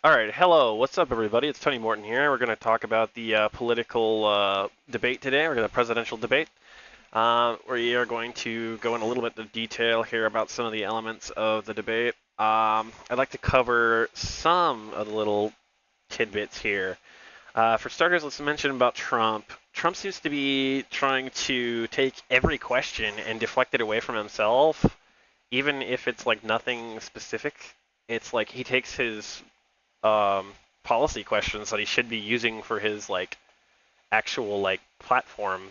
Alright, hello, what's up everybody? It's ToniMorton here. We're going to talk about the political debate today. We're going to presidential debate. We are going to go in a little bit of detail here about some of the elements of the debate. I'd like to cover some of the little tidbits here. For starters, let's mention about Trump. Trump seems to be trying to take every question and deflect it away from himself, even if it's like nothing specific. It's like he takes his policy questions that he should be using for his like actual like platform,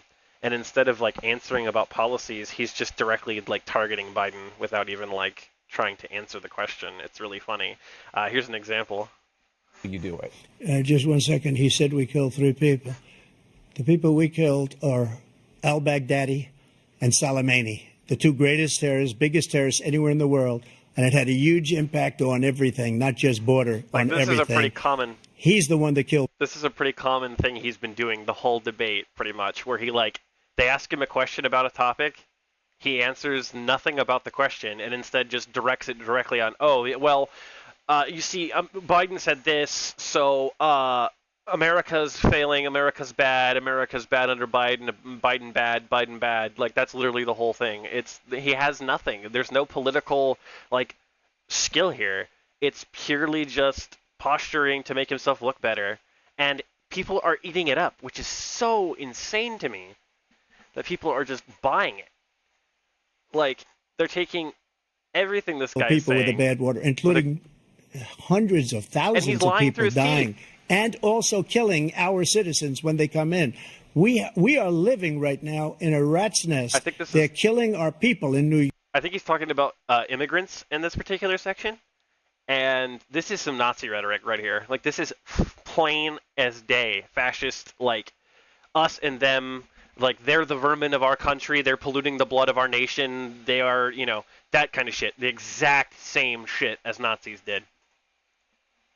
and instead of like answering about policies, he's just directly like targeting Biden without even like trying to answer the question. It's really funny. Here's an example. You do it. Just 1 second. He said we killed 3 people. The people we killed are al-Baghdadi and Soleimani, the 2 greatest terrorists, biggest terrorists anywhere in the world. And it had a huge impact on everything, not just border, Like on this everything. is a pretty common. He's the one that killed. This is a pretty common thing he's been doing the whole debate, pretty much, where he like they ask him a question about a topic, he answers nothing about the question, and instead just directs it directly on. Oh, well, you see, Biden said this, so America's failing, America's bad under Biden, Biden bad. Like that's literally the whole thing. He has nothing. There's no political like skill here. It's purely just posturing to make himself look better, and people are eating it up, which is so insane to me that people are just buying it. Like they're taking everything this guy's people saying, with the bad water, including hundreds of thousands of people dying, and also killing our citizens when they come in. We are living right now in a rat's nest. I think they're killing our people in New York. I think he's talking about immigrants in this particular section, and this is some Nazi rhetoric right here. Like this is plain as day fascist, like us and them. Like they're the vermin of our country. They're polluting the blood of our nation. They are, that kind of shit. The exact same shit as Nazis did.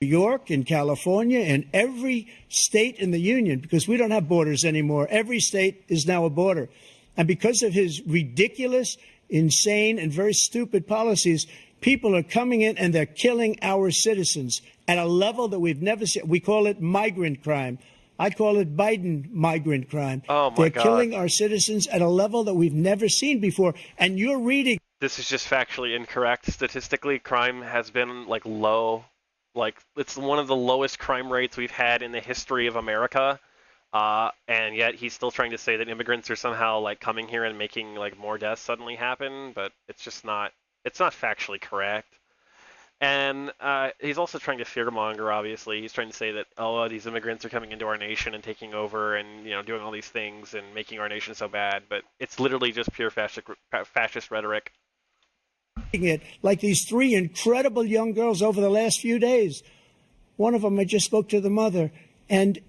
New York and California and every state in the union, because we don't have borders anymore. Every state is now a border. And because of his ridiculous, insane, and very stupid policies, people are coming in and they're killing our citizens at a level that we've never seen. We call it migrant crime. I call it Biden migrant crime. Oh my They're God. killing our citizens at a level that we've never seen before. And you're reading. This is just factually incorrect. Statistically, crime has been like low. Like it's one of the lowest crime rates we've had in the history of America. And yet he's still trying to say that immigrants are somehow like coming here and making like more deaths suddenly happen, but it's just not. It's not factually correct. And he's also trying to fearmonger. Obviously, he's trying to say that these immigrants are coming into our nation and taking over, and doing all these things and making our nation so bad. But it's literally just pure fascist rhetoric. It like these 3 incredible young girls over the last few days. One of them, I just spoke to the mother, and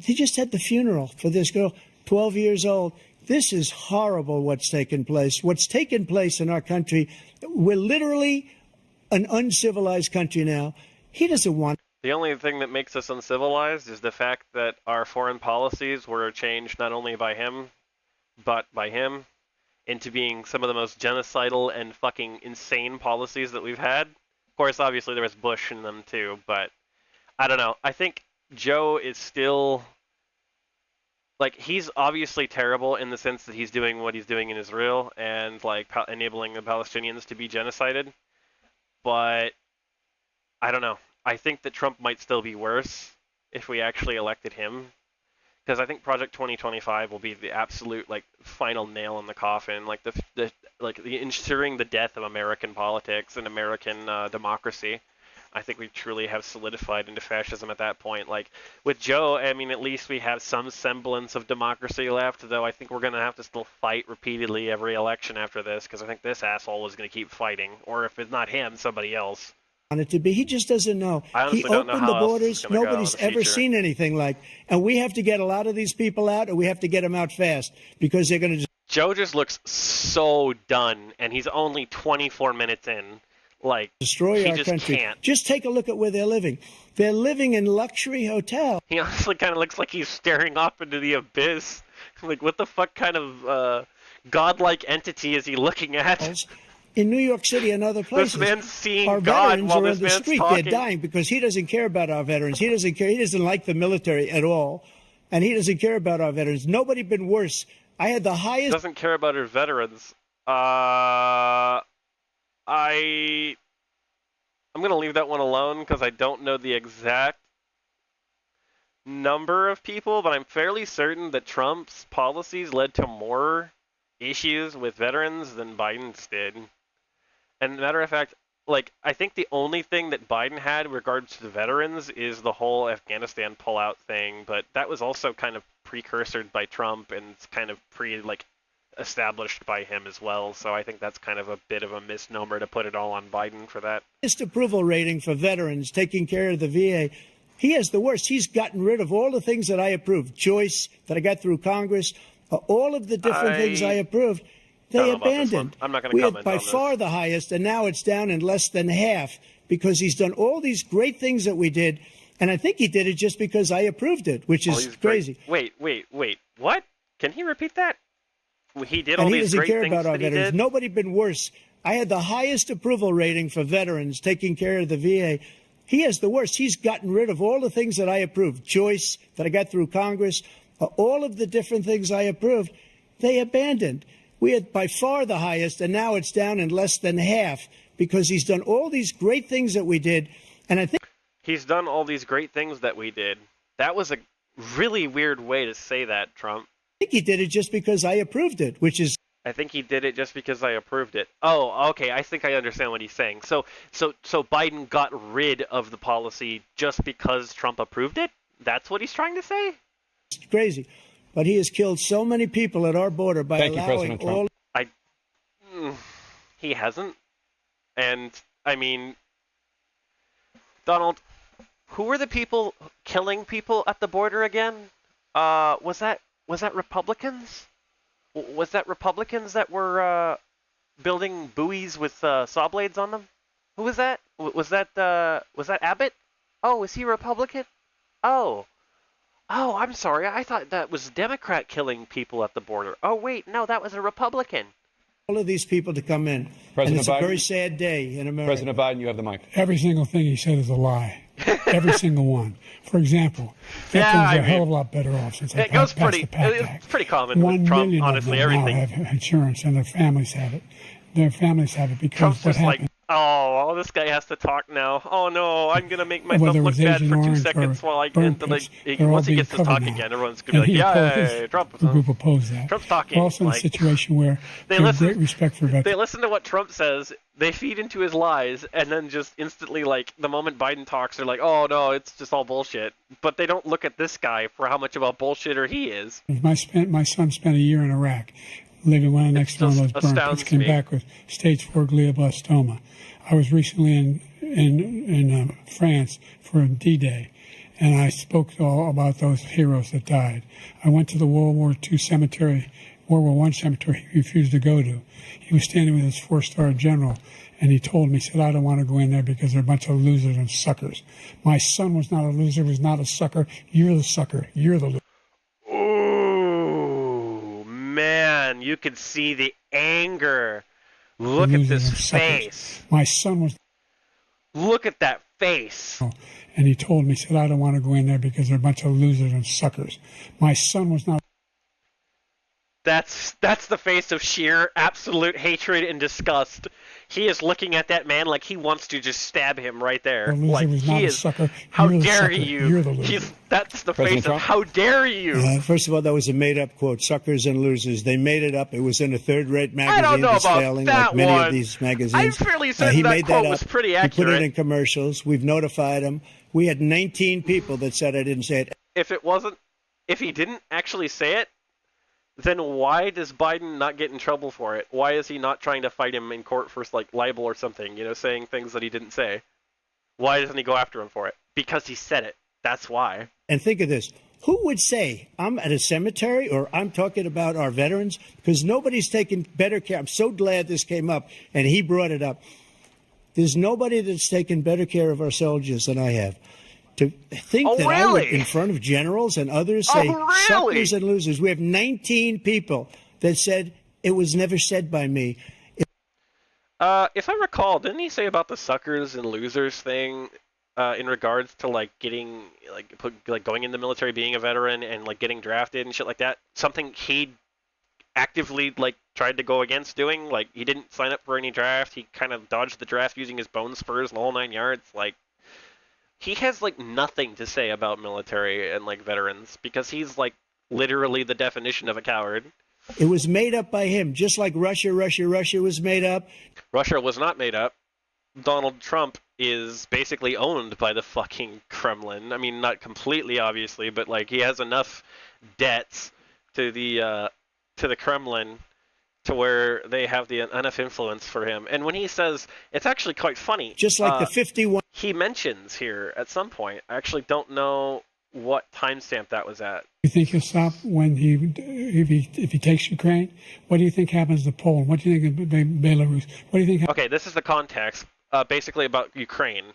they just had the funeral for this girl, 12 years old. This is horrible what's taken place. What's taken place in our country, we're literally an uncivilized country now. He doesn't want. The only thing that makes us uncivilized is the fact that our foreign policies were changed not only by him, but by him into being some of the most genocidal and fucking insane policies that we've had. Of course, obviously there was Bush in them too, but I don't know. I think Joe is still, like, he's obviously terrible in the sense that he's doing what he's doing in Israel and like enabling the Palestinians to be genocided. But I don't know. I think that Trump might still be worse if we actually elected him, because I think Project 2025 will be the absolute like final nail in the coffin, like the ensuring the death of American politics and American democracy. I think we truly have solidified into fascism at that point. Like with Joe, I mean, at least we have some semblance of democracy left, though I think we're going to have to still fight repeatedly every election after this, because I think this asshole is going to keep fighting, or if it's not him, somebody else. It to be. He just doesn't know. I honestly He don't know opened how the else borders. it's gonna go Nobody's in the ever future. seen anything like. And we have to get a lot of these people out, and we have to get them out fast, because they're going to. Joe just looks so done, and he's only 24 minutes in. Like, Destroy he our just country. can't. Just take a look at where they're living. They're living in luxury hotels. He honestly kind of looks like he's staring off into the abyss. Like, what the fuck kind of godlike entity is he looking at? in New York City and other places. This man's seeing Our God veterans while are this on the man's street. talking. They're dying because he doesn't care about our veterans. He doesn't care. He doesn't like the military at all, and he doesn't care about our veterans. Nobody been worse. I had the highest. Doesn't care about our veterans. I'm going to leave that one alone because I don't know the exact number of people, but I'm fairly certain that Trump's policies led to more issues with veterans than Biden's did. And matter of fact, like, I think the only thing that Biden had in regards to the veterans is the whole Afghanistan pullout thing, but that was also kind of precursored by Trump and it's kind of established by him as well. So I think that's kind of a bit of a misnomer to put it all on Biden for that. Highest approval rating for veterans taking care of the VA. He has the worst. He's gotten rid of all the things that I approved. Choice that I got through Congress, all of the different things I approved, they abandoned. I'm not going to comment by on far the highest, and now it's down in less than half because he's done all these great things that we did, and I think he did it just because I approved it, which is crazy. Wait. What? Can he repeat that? He did all and he these doesn't great care things about our that he veterans. did? Nobody been worse. I had the highest approval rating for veterans taking care of the VA. He has the worst. He's gotten rid of all the things that I approved. Choice that I got through Congress, all of the different things I approved, they abandoned. We had by far the highest, and now it's down in less than half because he's done all these great things that we did. And I think he's done all these great things that we did. That was a really weird way to say that, Trump. I think he did it just because I approved it, which is. I think he did it just because I approved it. Oh, okay. I think I understand what he's saying. So Biden got rid of the policy just because Trump approved it? That's what he's trying to say? It's crazy. But he has killed so many people at our border by allowing all. He hasn't. And, I mean, Donald, who were the people killing people at the border again? Was that Republicans? Was that Republicans that were building buoys with saw blades on them? Who was that? Was that Abbott? Oh, is he Republican? Oh, I'm sorry. I thought that was Democrat killing people at the border. Oh, wait, no, that was a Republican. All of these people to come in. President and it's Biden, a very sad day in America. President Biden, you have the mic. Every single thing he said is a lie. Every single one. For example, veterans are a hell of a lot better off since they passed the PACT Act. It's pretty common 1 with Trump, million honestly, of them everything. now have insurance, and their families have it. Their families have it because Trump's what just happened. like, oh, this guy has to talk now. Oh no, I'm gonna make myself Whether it look was bad Agent for 2 Orange seconds or while I burn get pits, they're all once he being gets to talk covered now. again, everyone's gonna be And like, he yeah, opposed Trump. the group opposed that. Trump's talking. We're also in a situation where they there's great respect for veterans. They listen to what Trump says, they feed into his lies, and then just instantly, like, the moment Biden talks, they're like, oh no, it's just all bullshit. But they don't look at this guy for how much of a bullshitter he is. My son spent a year in Iraq, living next to one of those burn pits, came back with stage 4 glioblastoma. I was recently in France for D-Day, and I spoke all about those heroes that died. I went to the World War II cemetery, World War I cemetery he refused to go to. He was standing with his 4-star general, and he told me, he said, I don't want to go in there because they're a bunch of losers and suckers. My son was not a loser, was not a sucker. You're the sucker. You're the loser. Ooh, man, you could see the anger. Look at this face. My son was. Look at that face. And he told me, he said, I don't want to go in there because they're a bunch of losers and suckers. My son was not. That's the face of sheer, absolute hatred and disgust. He is looking at that man like he wants to just stab him right there. Like he is. Sucker. How You're dare sucker. you? You're the loser. That's the President face Trump? of how dare you? First of all, that was a made-up quote. Suckers and losers. They made it up. It was in a third-rate magazine. I don't know that's about failing, that like many one. of these magazines. I'm fairly certain he that made quote that was up. pretty He put it accurate. in commercials. We've notified him. We had 19 people that said I didn't say it. If he didn't actually say it, then why does Biden not get in trouble for it? Why is he not trying to fight him in court for like libel or something, saying things that he didn't say? Why doesn't he go after him for it? Because he said it. That's why. And think of this. Who would say I'm at a cemetery or I'm talking about our veterans? Because nobody's taken better care. I'm so glad this came up and he brought it up. There's nobody that's taken better care of our soldiers than I have. To think that I would, in front of generals and others, say suckers and losers. We have 19 people that said it was never said by me. If I recall, didn't he say about the suckers and losers thing, in regards to like getting like going in the military, being a veteran, and like getting drafted and shit like that? Something he actively like tried to go against doing. Like he didn't sign up for any draft. He kind of dodged the draft using his bone spurs and the whole 9 yards. Like he has like nothing to say about military and like veterans because he's like literally the definition of a coward. It was made up by him, just like Russia was made up. Russia was not made up. Donald Trump is basically owned by the fucking Kremlin. I mean, not completely, obviously, but like he has enough debts to the Kremlin to where they have enough influence for him. And when he says, it's actually quite funny. Just like the 51. He mentions here at some point. I actually don't know what timestamp that was at. You think he'll stop when if he takes Ukraine? What do you think happens to Poland? What do you think of Belarus? What do you think? Okay, this is the context, basically about Ukraine.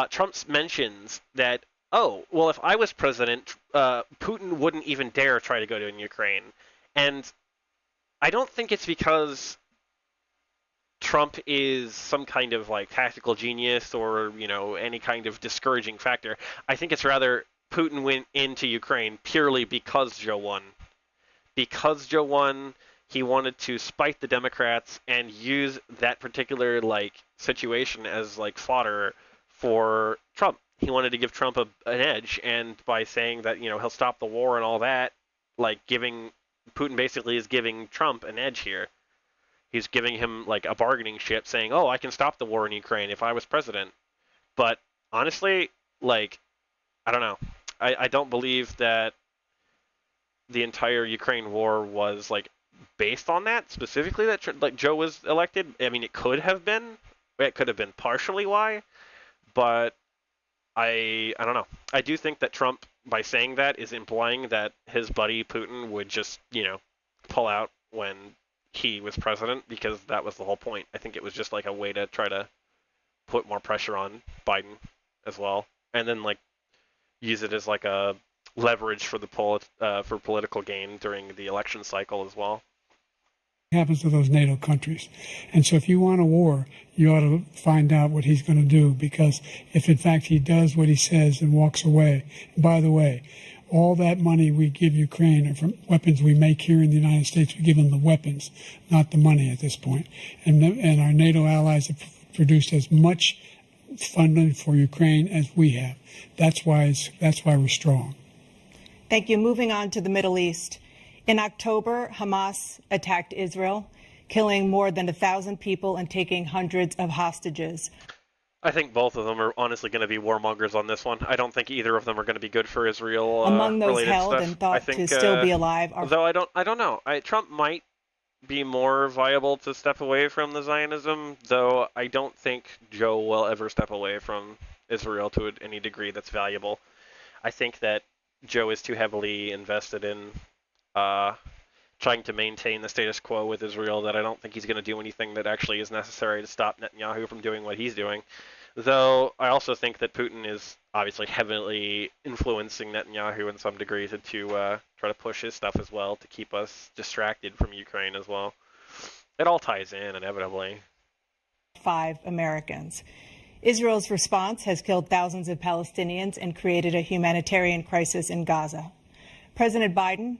Trump mentions that, oh, well, if I was president, Putin wouldn't even dare try to go to Ukraine. And I don't think it's because Trump is some kind of like tactical genius or, you know, any kind of discouraging factor. I think it's rather Putin went into Ukraine purely because Joe won. Because Joe won, he wanted to spite the Democrats and use that particular like situation as like fodder for Trump. He wanted to give Trump an edge, and by saying that, you know, he'll stop the war and all that, like Putin basically is giving Trump an edge here. He's giving him like a bargaining chip, saying, "Oh, I can stop the war in Ukraine if I was president." But honestly, like, I don't know. I don't believe that the entire Ukraine war was like based on that specifically. That like Joe was elected. I mean, it could have been. It could have been partially why, but I don't know. I do think that Trump, by saying that, is implying that his buddy Putin would just, you know, pull out when he was president, because that was the whole point. I think it was just like a way to try to put more pressure on Biden as well, and then like use it as like a leverage for for political gain during the election cycle as well. Happens to those NATO countries. And so if you want a war, you ought to find out what he's going to do, because if in fact he does what he says and walks away, and by the way, all that money we give Ukraine are from weapons we make here in the United States. We give them the weapons, not the money at this point. And our NATO allies have produced as much funding for Ukraine as we have. That's why we're strong. Thank you. Moving on to the Middle East. In October, Hamas attacked Israel, killing more than 1,000 people and taking hundreds of hostages. I think both of them are honestly going to be warmongers on this one. I don't think either of them are going to be good for Israel. Among those held stuff. and thought to still be alive are... Though I don't know. Trump might be more viable to step away from the Zionism, though I don't think Joe will ever step away from Israel to any degree that's valuable. I think that Joe is too heavily invested in trying to maintain the status quo with Israel that I don't think he's going to do anything that actually is necessary to stop Netanyahu from doing what he's doing. Though I also think that Putin is obviously heavily influencing Netanyahu in some degree to try to push his stuff as well, to keep us distracted from Ukraine as well. It all ties in, inevitably. 5 Americans. Israel's response has killed thousands of Palestinians and created a humanitarian crisis in Gaza. President Biden,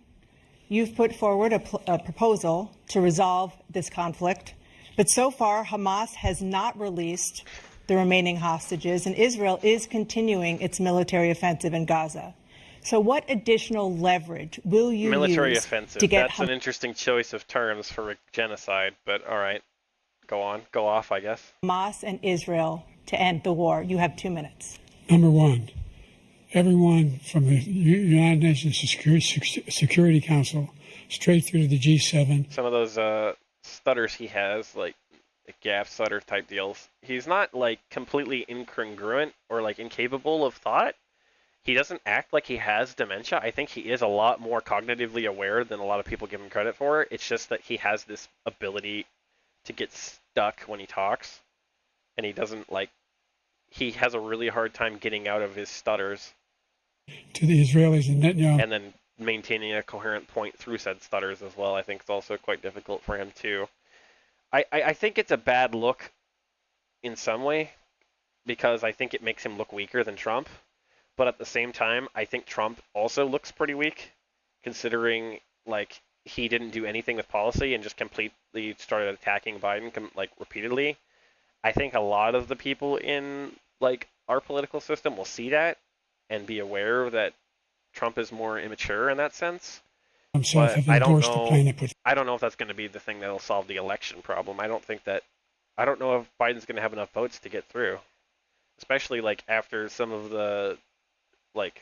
you've put forward a proposal to resolve this conflict, but so far Hamas has not released the remaining hostages, and Israel is continuing its military offensive in Gaza. So what additional leverage will you military use offensive. To get That's an interesting choice of terms for a genocide, but all right. Go off, I guess. Hamas and Israel to end the war? You have 2 minutes. Number one, everyone from the United Nations Security Council straight through to the G7. Some of those stutters he has, like gaff stutter type deals, he's not like completely incongruent or like incapable of thought. He doesn't act like he has dementia. I think he is a lot more cognitively aware than a lot of people give him credit for. It's just that he has this ability to get stuck when he talks, and he doesn't like, he has a really hard time getting out of his stutters. To the Israelis and Netanyahu. And then maintaining a coherent point through said stutters as well, I think is also quite difficult for him too. I think it's a bad look in some way because I think it makes him look weaker than Trump. But at the same time, I think Trump also looks pretty weak, considering like he didn't do anything with policy and just completely started attacking Biden like repeatedly. I think a lot of the people in like our political system will see that and be aware that Trump is more immature in that sense. Himself But have endorsed the plan that put. I don't know if that's going to be the thing that'll solve the election problem. I don't know if Biden's going to have enough votes to get through, especially like after some of the like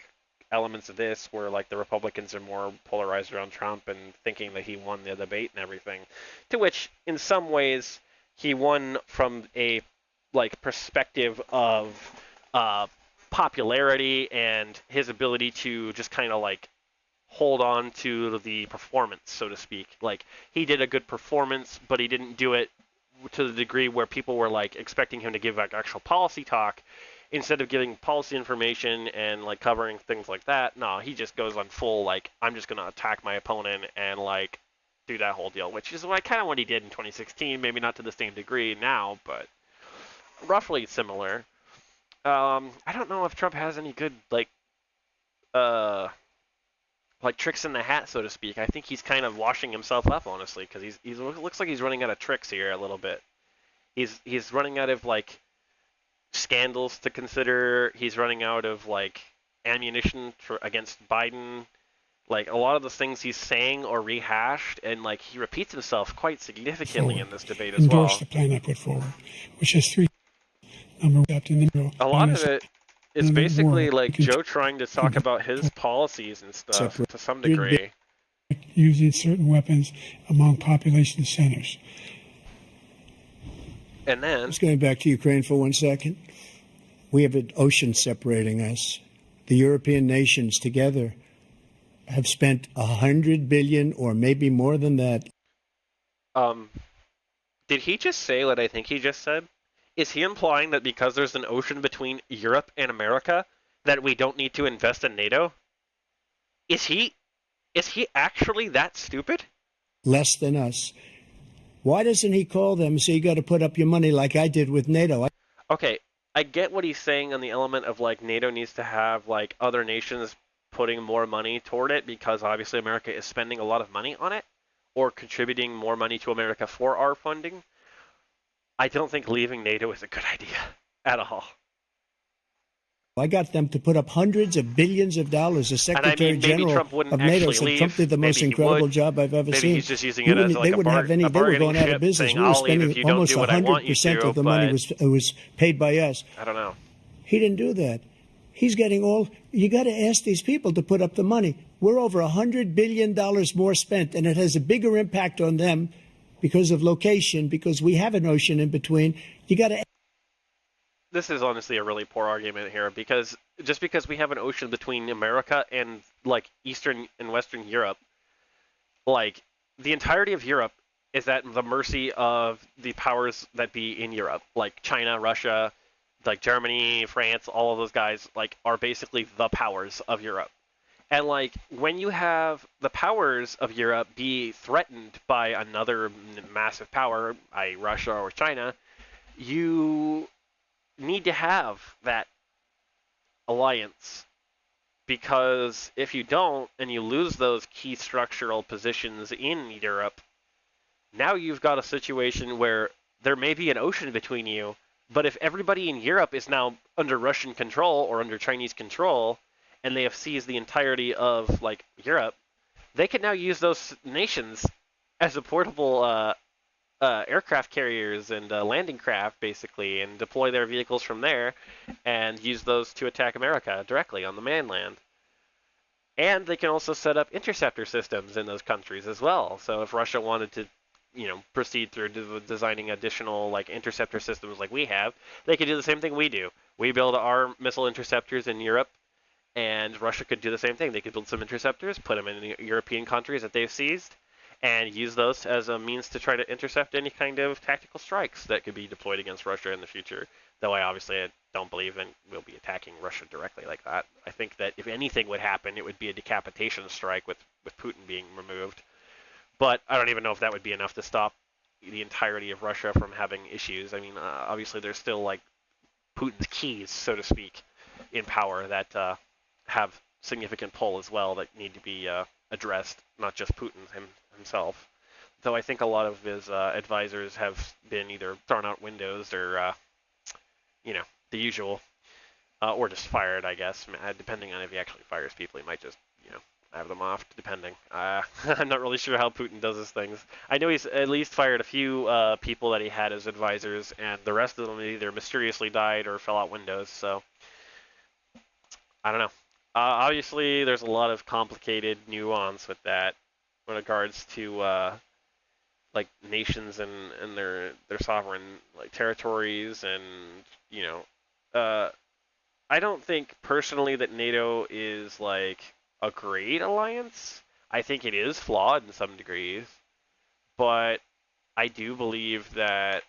elements of this where like the Republicans are more polarized around Trump and thinking that he won the debate and everything, to which in some ways he won from a like perspective of popularity and his ability to just kind of like hold on to the performance, so to speak. Like he did a good performance, but he didn't do it to the degree where people were like expecting him to give like actual policy talk. Instead of giving policy information and like covering things like that, no, he just goes on full like I'm just gonna attack my opponent and like do that whole deal, which is like kind of what he did in 2016. Maybe not to the same degree now, but roughly similar. I don't know if Trump has any good like tricks in the hat, so to speak. I think he's kind of washing himself up, honestly, because he's looks like he's running out of tricks here a little bit. He's running out of like scandals to consider. He's running out of like ammunition against Biden. Like a lot of the things he's saying or rehashed, and like he repeats himself quite significantly in this debate as well. Endorse the plan I put forward, which is three. Number one, in the middle. A lot of it is basically like Joe trying to talk about his policies and stuff to some degree. Using certain weapons among population centers. And then, just going back to Ukraine for 1 second, we have an ocean separating us. The European nations together have spent $100 billion or maybe more than that. Did he just say what I think he just said? Is he implying that because there's an ocean between Europe and America, that we don't need to invest in NATO? Is he actually that stupid? Less than us. Why doesn't he call them and say you got to put up your money like I did with NATO? Okay, I get what he's saying on the element of like NATO needs to have like other nations putting more money toward it because obviously America is spending a lot of money on it or contributing more money to America for our funding. I don't think leaving NATO is a good idea at all. I got them to put up hundreds of billions of dollars. The Secretary General of NATO said Trump did the most incredible job I've ever seen. He's just using it as like they wouldn't have any. They were going out of business. We were spending almost 100% of the money was paid by us. I don't know. He didn't do that. He's getting all. You got to ask these people to put up the money. We're over $100 billion more spent, and it has a bigger impact on them because of location, because we have an ocean in between. You got to. This is honestly a really poor argument here because just because we have an ocean between America and like Eastern and Western Europe, like the entirety of Europe is at the mercy of the powers that be in Europe, like China, Russia, like Germany, France, all of those guys like are basically the powers of Europe. And like when you have the powers of Europe be threatened by another massive power, i.e. Russia or China, you need to have that alliance, because if you don't and you lose those key structural positions in Europe, now you've got a situation where there may be an ocean between you, but if everybody in Europe is now under Russian control or under Chinese control and they have seized the entirety of like Europe, they can now use those nations as a portable aircraft carriers and landing craft, basically, and deploy their vehicles from there and use those to attack America directly on the mainland. And they can also set up interceptor systems in those countries as well. So if Russia wanted to, proceed through designing additional like interceptor systems like we have, they could do the same thing we do. We build our missile interceptors in Europe, and Russia could do the same thing. They could build some interceptors, put them in the European countries that they've seized, and use those as a means to try to intercept any kind of tactical strikes that could be deployed against Russia in the future. Though I don't believe in we'll be attacking Russia directly like that. I think that if anything would happen, it would be a decapitation strike with Putin being removed. But I don't even know if that would be enough to stop the entirety of Russia from having issues. I mean, obviously there's still like Putin's keys, so to speak, in power that have significant pull as well that need to be addressed, not just Putin himself. Though I think a lot of his advisors have been either thrown out windows or, the usual, or just fired, I guess. Depending on if he actually fires people, he might just, have them off, depending. I'm not really sure how Putin does his things. I know he's at least fired a few people that he had as advisors, and the rest of them either mysteriously died or fell out windows, so I don't know. Obviously, there's a lot of complicated nuance with that in regards to like nations and their sovereign like territories, and I don't think personally that NATO is like a great alliance. I think it is flawed in some degrees, but I do believe that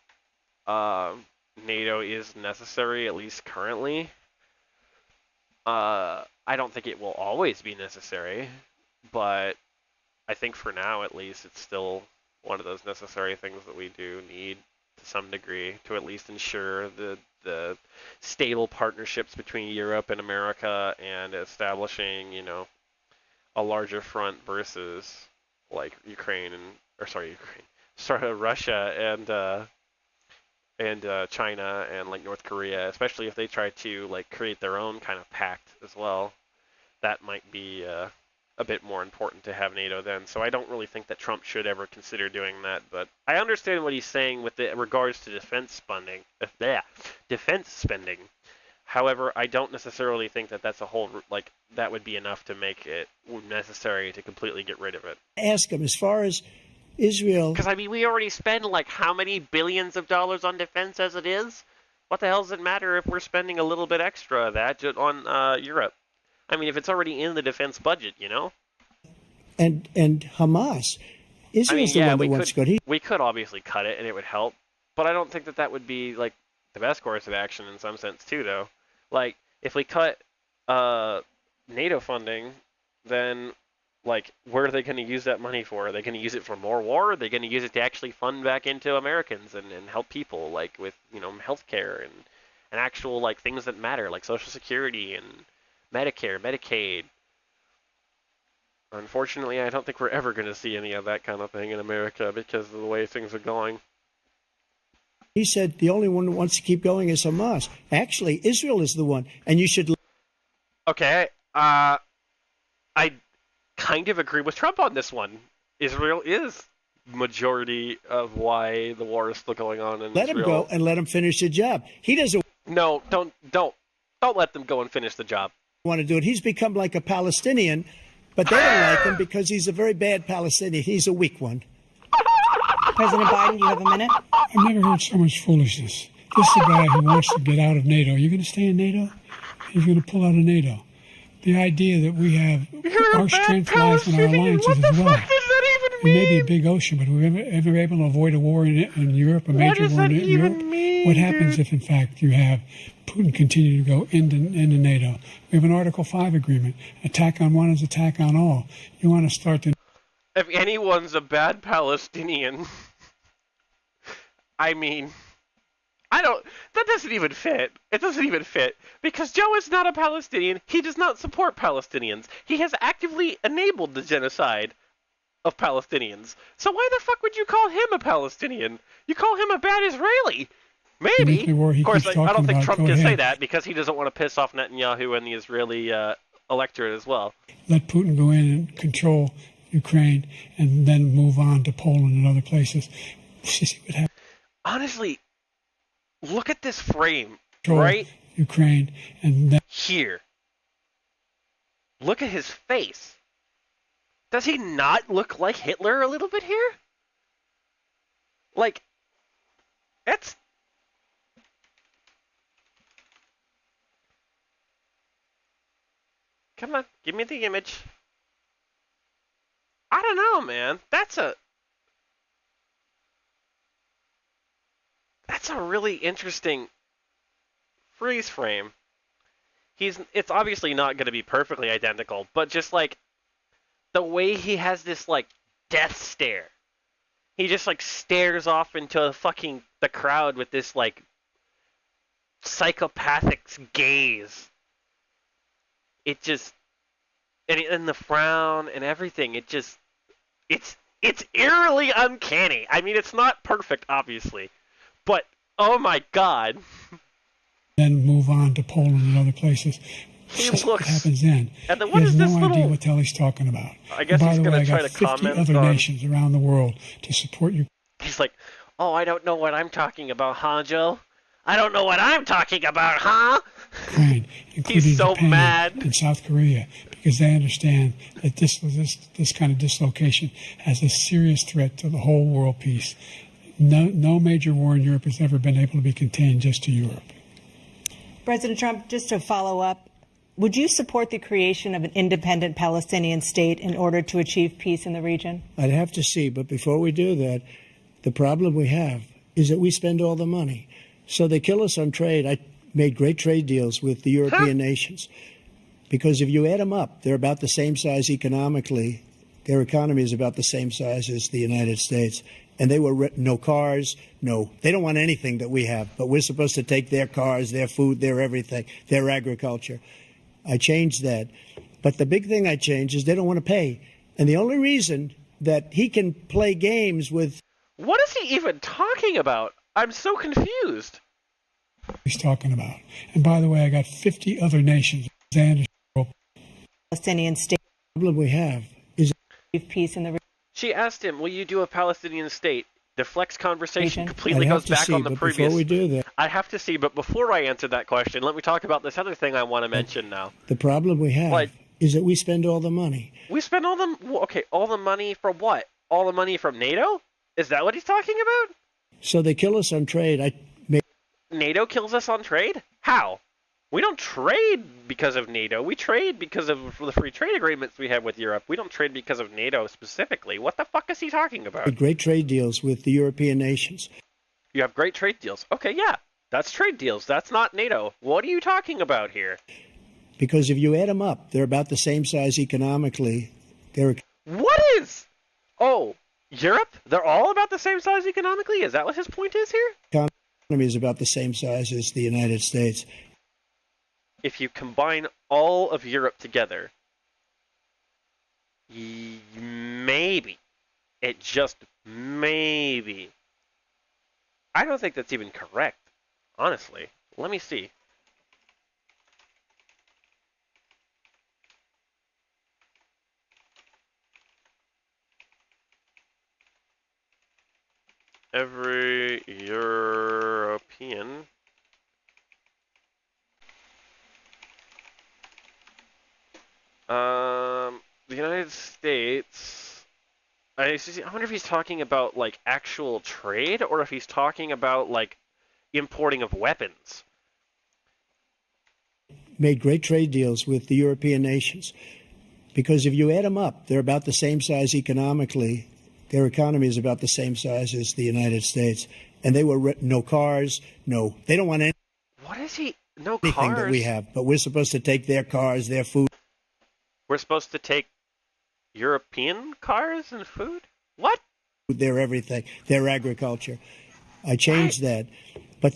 NATO is necessary, at least currently. I don't think it will always be necessary, but I think for now, at least, it's still one of those necessary things that we do need to some degree to at least ensure the stable partnerships between Europe and America and establishing, a larger front versus like Russia and China and like North Korea, especially if they try to like create their own kind of pact as well. That might be a bit more important to have NATO then. So I don't really think that Trump should ever consider doing that. But I understand what he's saying with regards to defense spending. However, I don't necessarily think that that's a whole that would be enough to make it necessary to completely get rid of it. Ask him as far as Israel. Because I mean, we already spend like how many billions of dollars on defense as it is? What the hell does it matter if we're spending a little bit extra of that on Europe? I mean, if it's already in the defense budget, And Hamas. Israel's the one that wants to go. We could obviously cut it, and it would help. But I don't think that would be, like, the best course of action in some sense, too, though. Like, if we cut NATO funding, then, like, where are they going to use that money for? Are they going to use it for more war? Are they going to use it to actually fund back into Americans and help people, like, with, healthcare and actual, like, things that matter, like Social Security and Medicare, Medicaid. Unfortunately, I don't think we're ever going to see any of that kind of thing in America because of the way things are going. He said the only one who wants to keep going is Hamas. Actually, Israel is the one, and you should... Okay, I kind of agree with Trump on this one. Israel is majority of why the war is still going on in Israel. Let him go and let him finish the job. He doesn't... No, don't let them go and finish the job. Want to do it. He's become like a Palestinian, but they don't like him because he's a very bad Palestinian. He's a weak one. President Biden, you have a minute. I've never heard so much foolishness. This is a guy who wants to get out of NATO. You're going to stay in NATO? He's going to pull out of NATO. The idea that we have our strength lies in our alliances as well. It may be a big ocean, but we're ever able to avoid a war in Europe, a major war in Europe? What happens if, in fact, you have Putin continue to go into NATO? We have an Article 5 agreement. Attack on one is attack on all. You want to start to... If anyone's a bad Palestinian, I mean, that doesn't even fit. It doesn't even fit. Because Joe is not a Palestinian. He does not support Palestinians. He has actively enabled the genocide of Palestinians. So why the fuck would you call him a Palestinian? You call him a bad Israeli. Maybe. Of course, I don't think Trump can say that because he doesn't want to piss off Netanyahu and the Israeli electorate as well. Let Putin go in and control Ukraine and then move on to Poland and other places. See what happens. Honestly, look at this frame, right? Ukraine and then... Here. Look at his face. Does he not look like Hitler a little bit here? Like, that's... Come on, give me the image. I don't know, man. That's a really interesting freeze frame. It's obviously not going to be perfectly identical, but just like the way he has this like death stare. He just like stares off into the crowd with this like psychopathic gaze. It just and the frown and everything. It's eerily uncanny. I mean, it's not perfect, obviously, but oh my god. Then move on to Poland and other places. He looks. What happens then? And then he has no idea little... what the hell he's talking about. I guess he's going to try to 50 comment other on... nations around the world to support you. He's like, oh, I don't know what I'm talking about, huh, Joe? I don't know what I'm talking about, huh? Ukraine, including He's so Japan mad. And South Korea, because they understand that this kind of dislocation has a serious threat to the whole world peace. No major war in Europe has ever been able to be contained just to Europe. President Trump, just to follow up, would you support the creation of an independent Palestinian state in order to achieve peace in the region? I'd have to see, but before we do that, the problem we have is that we spend all the money. So they kill us on trade. I made great trade deals with the European nations because if you add them up, they're about the same size economically. Their economy is about the same size as the United States. And they were no cars, they don't want anything that we have, but we're supposed to take their cars, their food, their everything, their agriculture. I changed that. But the big thing I changed is they don't want to pay. And the only reason that he can play games with... What is he even talking about? I'm so confused. He's talking about. And by the way, I got 50 other nations. Palestinian state. The problem we have is peace in the region. She asked him, will you do a Palestinian state? Deflects conversation, completely goes back on the previous. Before we do that, I have to see, but before I answer that question, let me talk about this other thing I want to mention now. The problem we have is that we spend all the money. We spend all the money for what? All the money from NATO? Is that what he's talking about? So they kill us on trade. NATO kills us on trade? How? We don't trade because of NATO. We trade because of the free trade agreements we have with Europe. We don't trade because of NATO specifically. What the fuck is he talking about? Great trade deals with the European nations. You have great trade deals. Okay, yeah. That's trade deals. That's not NATO. What are you talking about here? Because if you add them up, they're about the same size economically. What is? Oh, Europe? They're all about the same size economically? Is that what his point is here? Economy is about the same size as the United States. If you combine all of Europe together, maybe, it just maybe. I don't think that's even correct, honestly. Let me see. Every European the United States, I wonder if he's talking about, like, actual trade, or if he's talking about, like, importing of weapons. Made great trade deals with the European nations. Because if you add them up, they're about the same size economically. Their economy is about the same size as the United States. And they were no cars, they don't want anything. What is he? No anything cars? that we have, but we're supposed to take their cars, their food. We're supposed to take European cars and food? What? Their everything, their agriculture. I changed that. But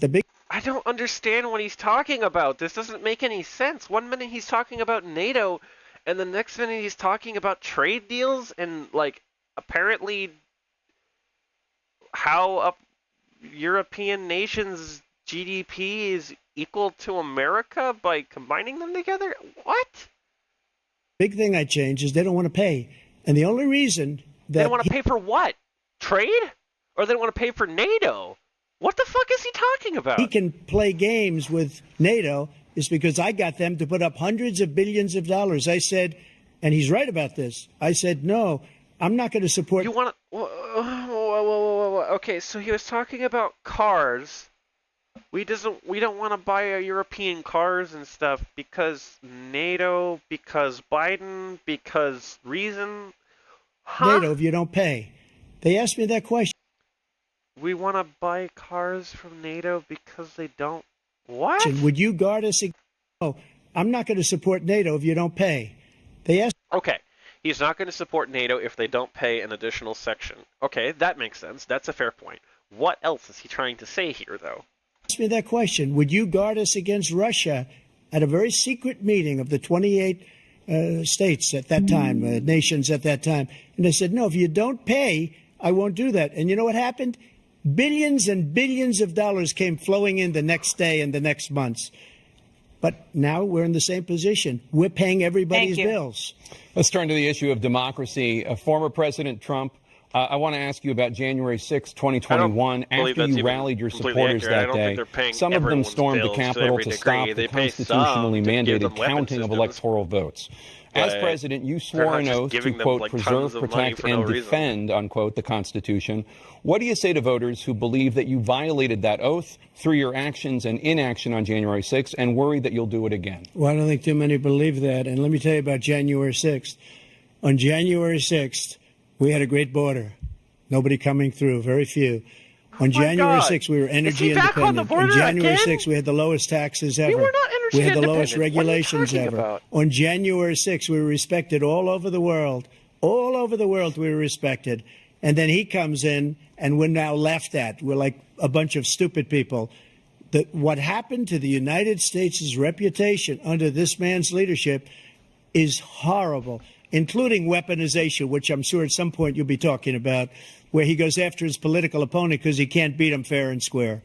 I don't understand what he's talking about. This doesn't make any sense. One minute he's talking about NATO, and the next minute he's talking about trade deals and, like, apparently how European nations' GDP is equal to America by combining them together? What? Big thing I changed is they don't want to pay. And the only reason that... They don't want to pay for what? Trade? Or they don't want to pay for NATO? What the fuck is he talking about? He can play games with NATO is because I got them to put up hundreds of billions of dollars. I said, and he's right about this, I said, no, I'm not going to support... You want to... Okay, so he was talking about cars. We don't want to buy European cars and stuff because NATO, because Biden, because reason. Huh? NATO, if you don't pay. They asked me that question. We want to buy cars from NATO because they don't. What? Would you guard us? No, I'm not going to support NATO if you don't pay. They asked. Okay, He's not going to support NATO if they don't pay an additional section. Okay, that makes sense. That's a fair point. What else is he trying to say here, though? Ask me that question. Would you guard us against Russia at a very secret meeting of the 28 states at that time, nations at that time? And they said, no, if you don't pay, I won't do that. And you know what happened? Billions and billions of dollars came flowing in the next day and the next months. But now we're in the same position. We're paying everybody's bills. Let's turn to the issue of democracy. Former President Trump, I want to ask you about January 6, 2021. After you rallied your supporters that day, some of them stormed the Capitol to stop the constitutionally mandated counting of electoral votes. As president, you swore an oath to, quote, preserve, protect, and defend, unquote, the Constitution. What do you say to voters who believe that you violated that oath through your actions and inaction on January 6th and worry that you'll do it again? Well, I don't think too many believe that. And let me tell you about January 6th. On January 6th, we had a great border. Nobody coming through, very few. On January 6th, we were energy independent. On January 6th, we had the lowest taxes ever. We had the lowest regulations ever. On January 6th, we were respected all over the world. All over the world, we were respected. And then he comes in, and we're now laughed at. We're like a bunch of stupid people. What happened to the United States' reputation under this man's leadership is horrible, including weaponization, which I'm sure at some point you'll be talking about, where he goes after his political opponent because he can't beat him fair and square.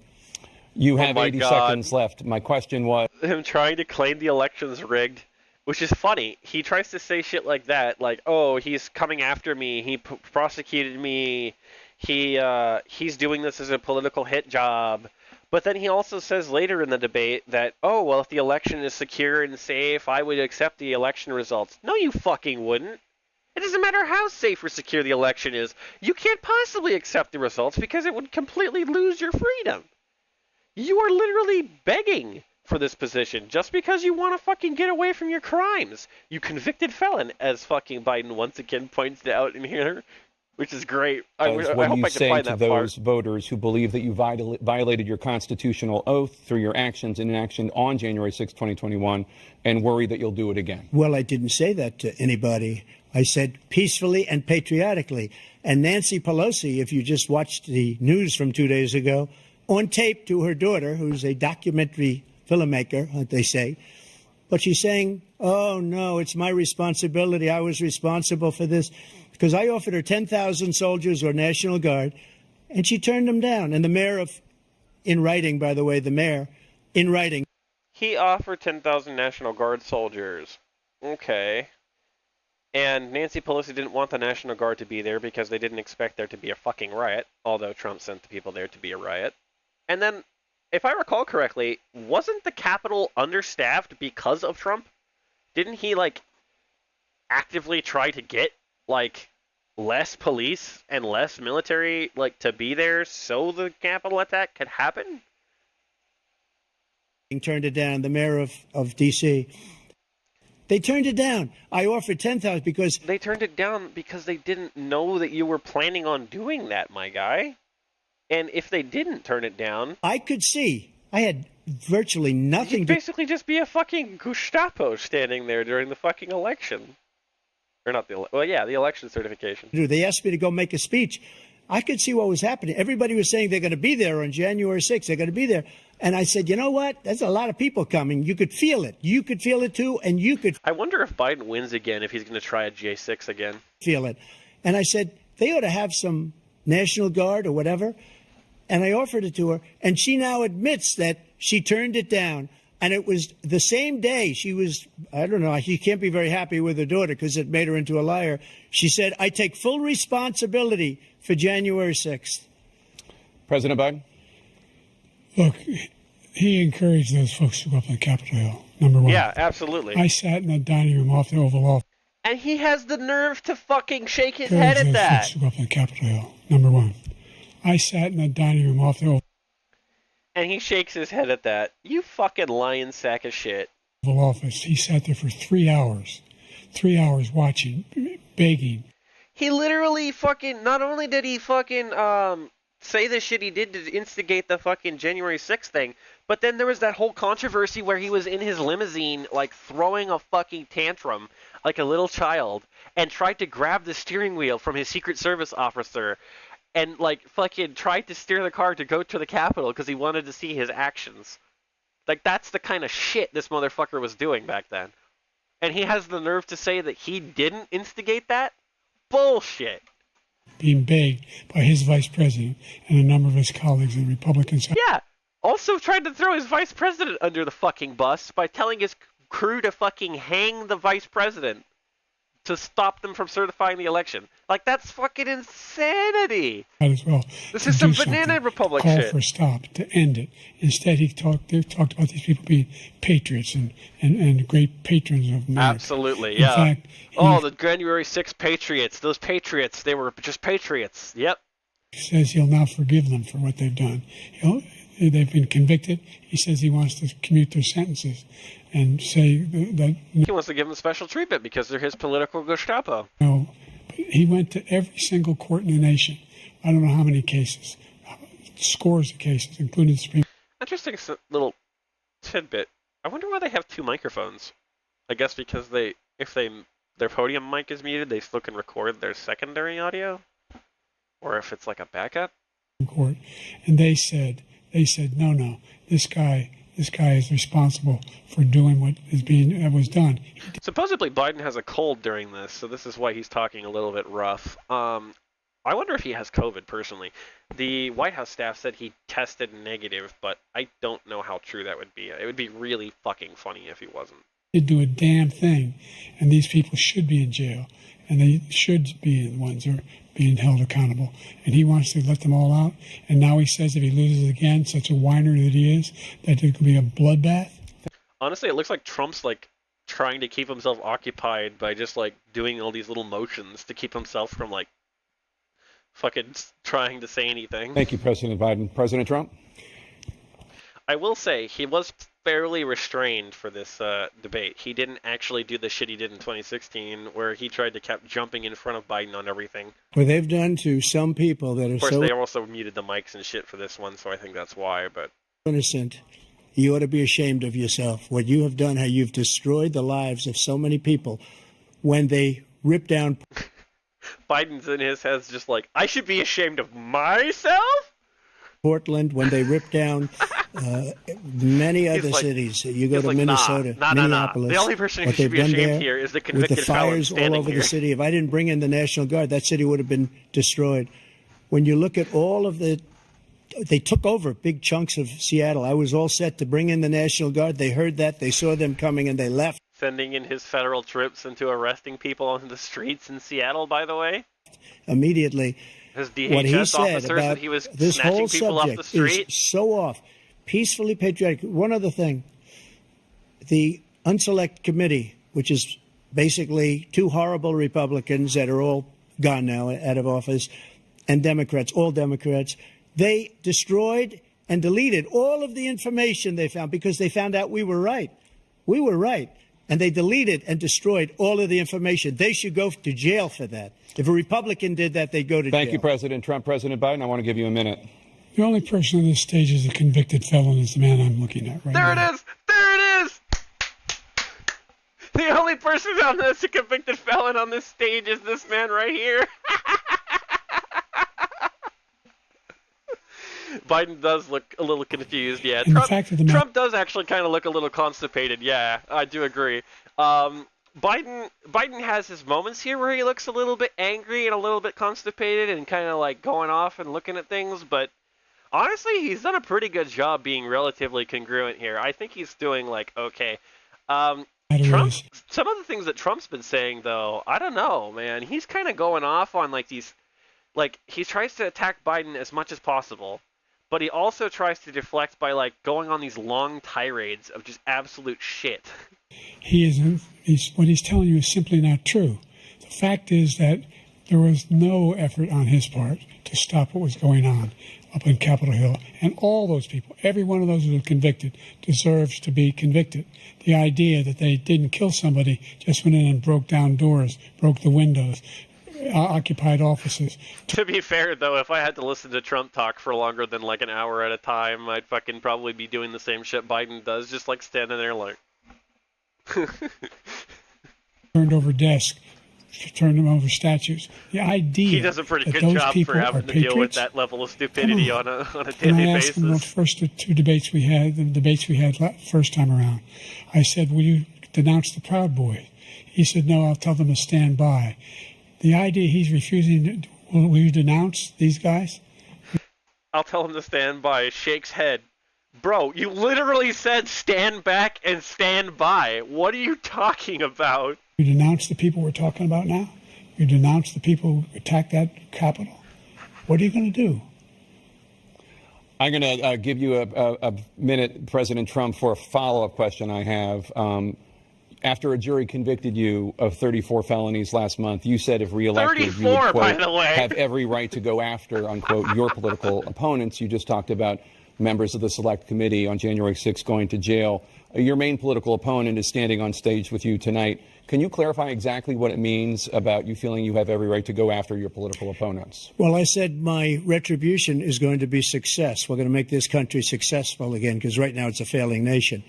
You have 80 seconds left. My question was... him trying to claim the election's rigged, which is funny. He tries to say shit like that, like, oh, he's coming after me, he prosecuted me, he's doing this as a political hit job. But then he also says later in the debate that, oh, well, if the election is secure and safe, I would accept the election results. No, you fucking wouldn't. It doesn't matter how safe or secure the election is. You can't possibly accept the results because it would completely lose your freedom. You are literally begging for this position just because you want to fucking get away from your crimes. You convicted felon, as fucking Biden once again points out in here, which is great. I hope I can find that part. Those voters who believe that you violated your constitutional oath through your actions and inaction on January 6, 2021, and worry that you'll do it again? Well, I didn't say that to anybody. I said peacefully and patriotically. And Nancy Pelosi, if you just watched the news from 2 days ago, on tape to her daughter, who's a documentary filmmaker, they say, but she's saying, oh, no, it's my responsibility. I was responsible for this because I offered her 10,000 soldiers or National Guard, and she turned them down. And the mayor in writing, by the way, the mayor, in writing. He offered 10,000 National Guard soldiers. Okay. And Nancy Pelosi didn't want the National Guard to be there because they didn't expect there to be a fucking riot, although Trump sent the people there to be a riot. And then, if I recall correctly, wasn't the Capitol understaffed because of Trump? Didn't he, like, actively try to get, like, less police and less military, like, to be there so the Capitol attack could happen? Turned it down, the mayor of D.C. They turned it down. I offered 10,000 because... They turned it down because they didn't know that you were planning on doing that, my guy. And if they didn't turn it down... I could see. I had virtually nothing You'd basically just be a fucking Gestapo standing there during the fucking election. Or not the... Well, yeah, the election certification. They asked me to go make a speech. I could see what was happening. Everybody was saying they're going to be there on January 6th. They're going to be there. And I said, you know what? There's a lot of people coming. You could feel it. You could feel it, too, and you could... I wonder if Biden wins again, if he's going to try a J6 again. Feel it. And I said, they ought to have some National Guard or whatever. And I offered it to her, and she now admits that she turned it down. And it was the same day she was, I don't know, she can't be very happy with her daughter because it made her into a liar. She said, I take full responsibility for January 6th. President Biden? Look, he encouraged those folks to go up on Capitol Hill, number one. Yeah, absolutely. I sat in the dining room off the Oval Office. And he has the nerve to fucking shake his head at that. Folks to go up on Capitol Hill, number one. I sat in the dining room off the Oval. And he shakes his head at that. You fucking lying sack of shit. Oval Office. He sat there for 3 hours. 3 hours watching, begging. He literally fucking, not only did he fucking say the shit he did to instigate the fucking January 6th thing, but then there was that whole controversy where he was in his limousine, like, throwing a fucking tantrum like a little child, and tried to grab the steering wheel from his Secret Service officer, and, like, fucking tried to steer the car to go to the Capitol because he wanted to see his actions. Like, that's the kind of shit this motherfucker was doing back then. And he has the nerve to say that he didn't instigate that? Bullshit. Being begged by his vice president and a number of his colleagues in the Republican side. Yeah. Also tried to throw his vice president under the fucking bus by telling his crew to fucking hang the vice president to stop them from certifying the election. Like, that's fucking insanity. As well. This is some banana republic call shit. Call for a stop to end it. Instead, they talked about these people being patriots and great patrons of America. Absolutely, yeah. In fact, the January 6th patriots. Those patriots, they were just patriots. Yep. He says he'll now forgive them for what they've done. They've been convicted. He says he wants to commute their sentences and say that... He wants to give them special treatment because they're his political Gestapo. No, but he went to every single court in the nation. I don't know how many cases. Scores of cases, including the Supreme... Interesting little tidbit. I wonder why they have two microphones. I guess because if their podium mic is muted, they still can record their secondary audio? Or if it's like a backup? Court. And they said, no, this guy is responsible for doing what was done. Supposedly Biden has a cold during this, so this is why he's talking a little bit rough. I wonder if he has COVID personally. The White House staff said he tested negative, but I don't know how true that would be. It would be really fucking funny if he wasn't. He didn't do a damn thing, and these people should be in jail, and they should be the ones who are being held accountable. And he wants to let them all out, and now he says if he loses again, such a whiner that he is, that there could be a bloodbath. Honestly, it looks like Trump's like trying to keep himself occupied by just like doing all these little motions to keep himself from like fucking trying to say anything. Thank you, President Biden. President Trump? I will say he was fairly restrained for this debate. He didn't actually do the shit he did in 2016 where he tried to keep jumping in front of Biden on everything. What they've done to some people that are Of course, they also muted the mics and shit for this one, so I think that's why, but... innocent. You ought to be ashamed of yourself. What you have done, how you've destroyed the lives of so many people when they rip down... Biden's in his head just like, I should be ashamed of myself? Portland, when they rip down many other cities. You go to Minnesota, Minneapolis. The only person who should be ashamed here is the convicted with the fires all over the city. If I didn't bring in the National Guard, that city would have been destroyed. When you look at all of the... They took over big chunks of Seattle. I was all set to bring in the National Guard. They heard that. They saw them coming, and they left. Sending in his federal troops into arresting people on the streets in Seattle, by the way. Immediately. His DHS officers that he was this snatching whole people off the street. Is so off. Peacefully patriotic. One other thing. The Unselect Committee, which is basically two horrible Republicans that are all gone now out of office, and Democrats, all Democrats, they destroyed and deleted all of the information they found because they found out we were right. We were right. And they deleted and destroyed all of the information. They should go to jail for that. If a Republican did that, they'd go to jail. Thank you, President Trump. President Biden, I want to give you a minute. The only person on this stage is a convicted felon is the man I'm looking at right now. There it is! There it is! The only person on this convicted felon on this stage is this man right here. Biden does look a little confused, yeah. Trump does actually kind of look a little constipated, yeah. I do agree. Biden has his moments here where he looks a little bit angry and a little bit constipated and kind of like going off and looking at things, but honestly, he's done a pretty good job being relatively congruent here. I think he's doing like okay. Some of the things that Trump's been saying though, I don't know, man. He's kind of going off on like these, like he tries to attack Biden as much as possible. But he also tries to deflect by like going on these long tirades of just absolute shit. What he's telling you is simply not true. The fact is that there was no effort on his part to stop what was going on up in Capitol Hill. And all those people, every one of those who were convicted, deserves to be convicted. The idea that they didn't kill somebody, just went in and broke down doors, broke the windows, occupied offices. To be fair, though, if I had to listen to Trump talk for longer than like an hour at a time, I'd fucking probably be doing the same shit Biden does, just like standing there like... Turned over desks, turned them over statues. The idea he does a pretty good job for having to deal with that level of stupidity on a daily basis. I asked him the first two debates we had, first time around, I said, will you denounce the Proud Boys? He said, no, I'll tell them to stand by. The idea he's refusing, will you denounce these guys? I'll tell him to stand by. Shakes head. Bro, you literally said stand back and stand by. What are you talking about? You denounce the people we're talking about now? You denounce the people who attacked that Capitol? What are you going to do? I'm going to give you a minute, President Trump, for a follow-up question I have. After a jury convicted you of 34 felonies last month, you said if reelected, you would, quote, have every right to go after, unquote, your political opponents. You just talked about members of the Select Committee on January 6th going to jail. Your main political opponent is standing on stage with you tonight. Can you clarify exactly what it means about you feeling you have every right to go after your political opponents? Well, I said my retribution is going to be success. We're going to make this country successful again, because right now it's a failing nation.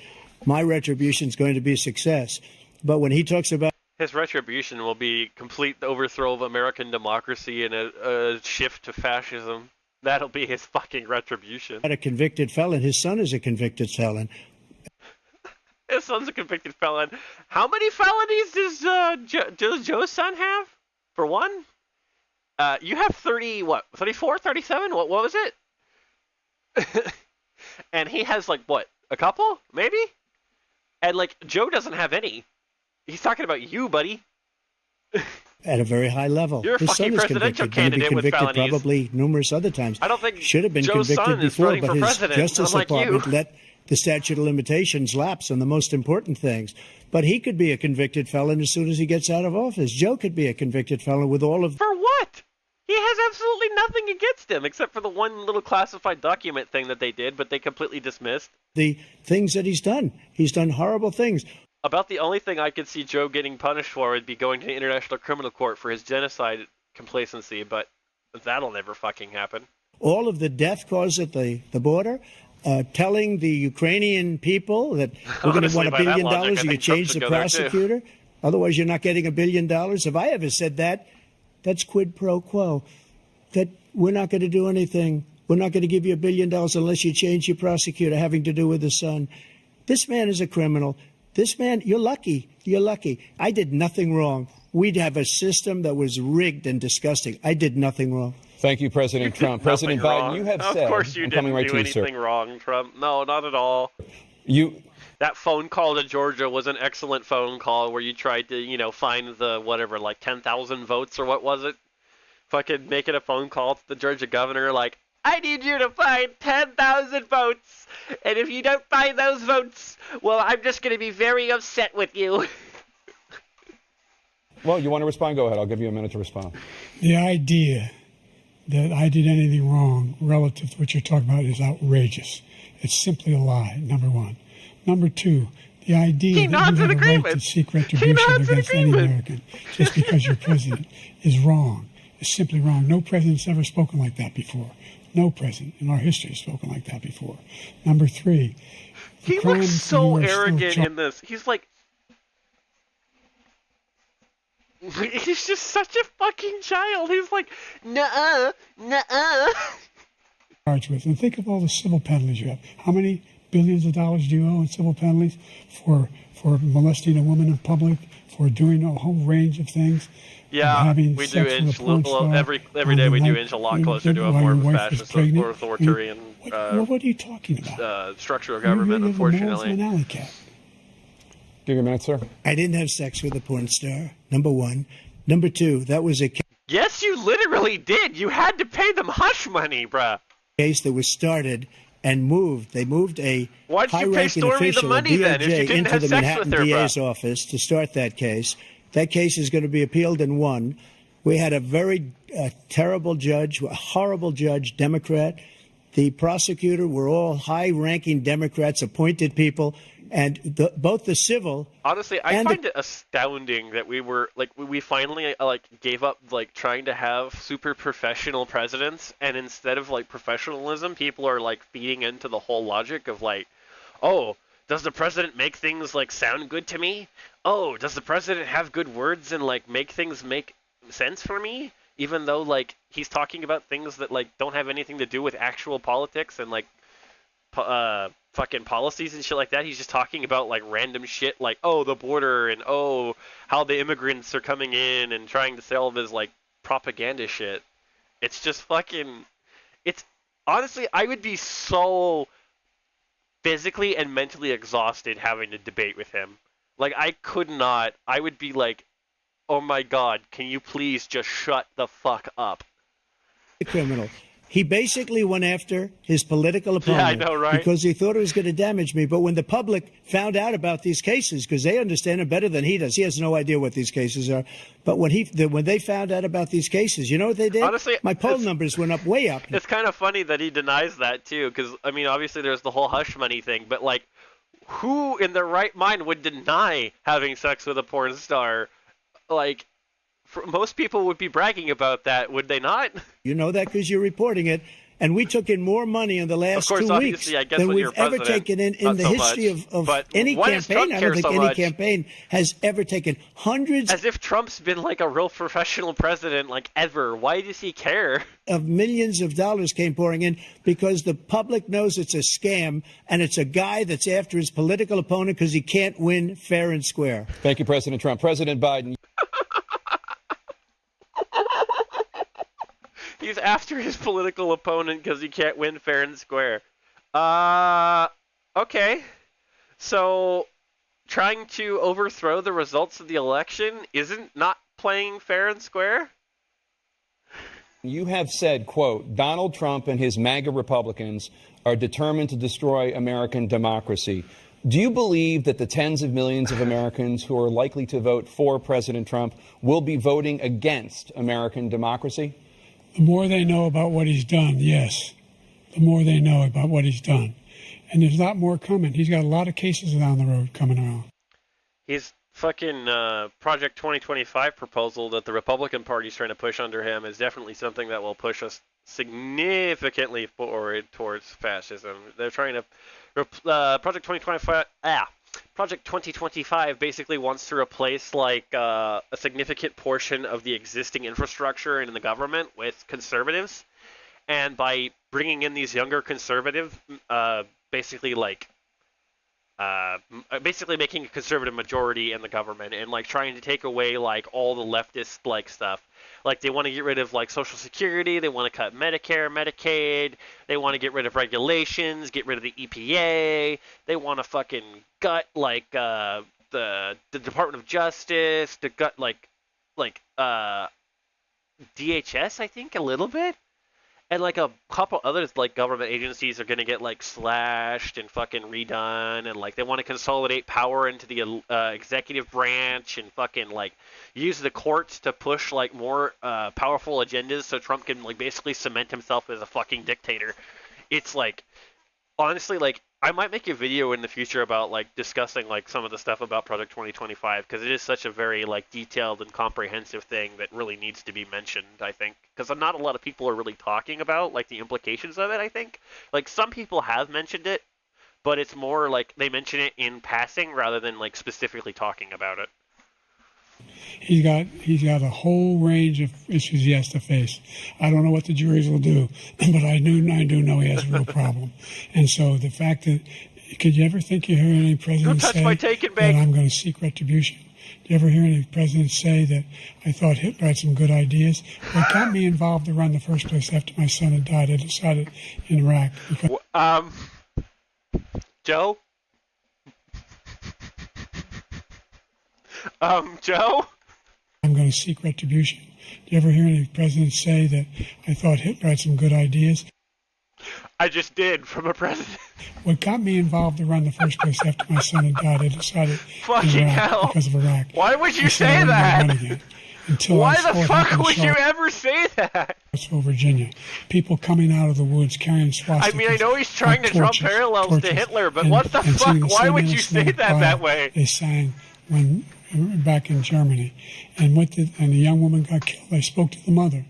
My retribution is going to be success. But when he talks about his retribution will be complete overthrow of American democracy and a shift to fascism. That'll be his fucking retribution. A convicted felon. His son is a convicted felon. His son's a convicted felon. How many felonies does Joe's son have? For one? You have 34, 37? What was it? And he has, like, what? A couple? Maybe? And, like, Joe doesn't have any. He's talking about you, buddy. At a very high level. You're a his fucking son is presidential convicted. candidate Going to be convicted with felonies. Probably numerous other times. I don't think should have been Joe's convicted son is before, running but for his president, Justice Department let the statute of limitations lapse on the most important things. But he could be a convicted felon as soon as he gets out of office. Joe could be a convicted felon with all of... For what? He has absolutely nothing against him except for the one little classified document thing that they did, but they completely dismissed. The things that he's done. He's done horrible things. About the only thing I could see Joe getting punished for would be going to the International Criminal Court for his genocide complacency, but that'll never fucking happen. All of the death caused at the border, telling the Ukrainian people that we're going to want $1 billion, you change the prosecutor, otherwise you're not getting $1 billion. If I ever said that, that's quid pro quo, that we're not going to do anything. We're not going to give you $1 billion unless you change your prosecutor having to do with the son. This man is a criminal. This man, you're lucky. You're lucky. I did nothing wrong. We'd have a system that was rigged and disgusting. I did nothing wrong. Thank you, President Trump. President Biden, you have said... Of course you didn't do anything wrong, Trump. No, not at all. That phone call to Georgia was an excellent phone call where you tried to, find the, whatever, like 10,000 votes or what was it? Fucking making a phone call to the Georgia governor like, I need you to find 10,000 votes. And if you don't find those votes, well, I'm just going to be very upset with you. Well, you want to respond? Go ahead. I'll give you a minute to respond. The idea that I did anything wrong relative to what you're talking about is outrageous. It's simply a lie, number one. Number two, the idea that you have a right to seek retribution against any American just because you're president is wrong. It's simply wrong. No president's ever spoken like that before. No president in our history has spoken like that before. Number three. He looks so arrogant in this. He's like... He's just such a fucking child. He's like, nuh-uh, nuh-uh. Charged with. And think of all the civil penalties you have. How many billions of dollars do you owe in civil penalties for molesting a woman in public, for doing a whole range of things? Yeah, we do inch every day. We do inch a lot closer to a more fascist or authoritarian. What are you talking about? Structure of government, unfortunately. Give you a minute, sir. I didn't have sex with a porn star. Number one. Number two, that was a yes, you literally did. You had to pay them hush money, bruh. Case that was started and moved. They moved a high-ranking official, a DOJ, into the Manhattan DA's office to start that case. That case is going to be appealed and won. We had a very terrible judge, a horrible judge, Democrat. The prosecutor were all high-ranking Democrats, appointed people. and both the civil. Honestly, I find it astounding that we finally gave up trying to have super professional presidents, and instead of professionalism, people are feeding into the whole logic of oh, does the president make things sound good to me? Oh, does the president have good words and make things make sense for me? Even though he's talking about things that don't have anything to do with actual politics and fucking policies and shit like that. He's just talking about random shit oh, the border and oh, how the immigrants are coming in and trying to sell this propaganda shit. It's just fucking, it's honestly, I would be so physically and mentally exhausted having to debate with him. I could not. I would be oh my God, can you please just shut the fuck up? Criminal. He basically went after his political opponent, yeah, I know, right? Because he thought it was going to damage me. But when the public found out about these cases, because they understand it better than he does, he has no idea what these cases are. But when they found out about these cases, you know what they did? Honestly, my poll numbers went up, way up. It's kind of funny that he denies that too, because I mean, obviously there's the whole hush money thing, but who in their right mind would deny having sex with a porn star? Most people would be bragging about that, would they not? You know that because you're reporting it. And we took in more money in the last 2 weeks than we've ever taken in the history of any campaign. I don't think any campaign has ever taken hundreds. As if Trump's been a real professional president ever. Why does he care? Of millions of dollars came pouring in because the public knows it's a scam and it's a guy that's after his political opponent because he can't win fair and square. Thank you, President Trump. President Biden. He's after his political opponent because he can't win fair and square. Okay. So, trying to overthrow the results of the election isn't not playing fair and square? You have said, quote, Donald Trump and his MAGA Republicans are determined to destroy American democracy. Do you believe that the tens of millions of Americans who are likely to vote for President Trump will be voting against American democracy? The more they know about what he's done, yes. The more they know about what he's done. And there's a lot more coming. He's got a lot of cases down the road coming around. His fucking Project 2025 proposal that the Republican Party's trying to push under him is definitely something that will push us significantly forward towards fascism. They're trying to... Project 2025 basically wants to replace a significant portion of the existing infrastructure in the government with conservatives, and by bringing in these younger conservatives, basically making a conservative majority in the government and trying to take away all the leftist stuff. They want to get rid of Social Security, they want to cut Medicare, Medicaid, they want to get rid of regulations, get rid of the EPA, they want to fucking gut the Department of Justice, to gut DHS, I think, a little bit. And a couple others government agencies are gonna get slashed and fucking redone, and they want to consolidate power into the executive branch and fucking use the courts to push more powerful agendas so Trump can basically cement himself as a fucking dictator. It's honestly I might make a video in the future about discussing some of the stuff about Project 2025, because it is such a very detailed and comprehensive thing that really needs to be mentioned, I think, because not a lot of people are really talking about the implications of it. I think some people have mentioned it, but it's more they mention it in passing rather than specifically talking about it. He's got a whole range of issues he has to face. I don't know what the juries will do, but I do know he has a real problem. And so the fact that, could you ever think you hear any president say that I'm going to seek retribution? Do you ever hear any president say that I thought Hitler had some good ideas? What got me involved to run in the first place after my son had died, I decided in Iraq. Joe? Joe? I'm going to seek retribution. Do you ever hear any president say that I thought Hitler had some good ideas? I just did, from a president. What got me involved to run the first place after my son had died, I decided fucking hell, because of Iraq. Why would you say that? Why the fuck would you ever say that? Virginia, people coming out of the woods carrying swastikas. I mean, I know he's trying to draw parallels to Hitler, but what the fuck? Why would you say that way? They sang when back in Germany, and the young woman got killed. They spoke to the mother,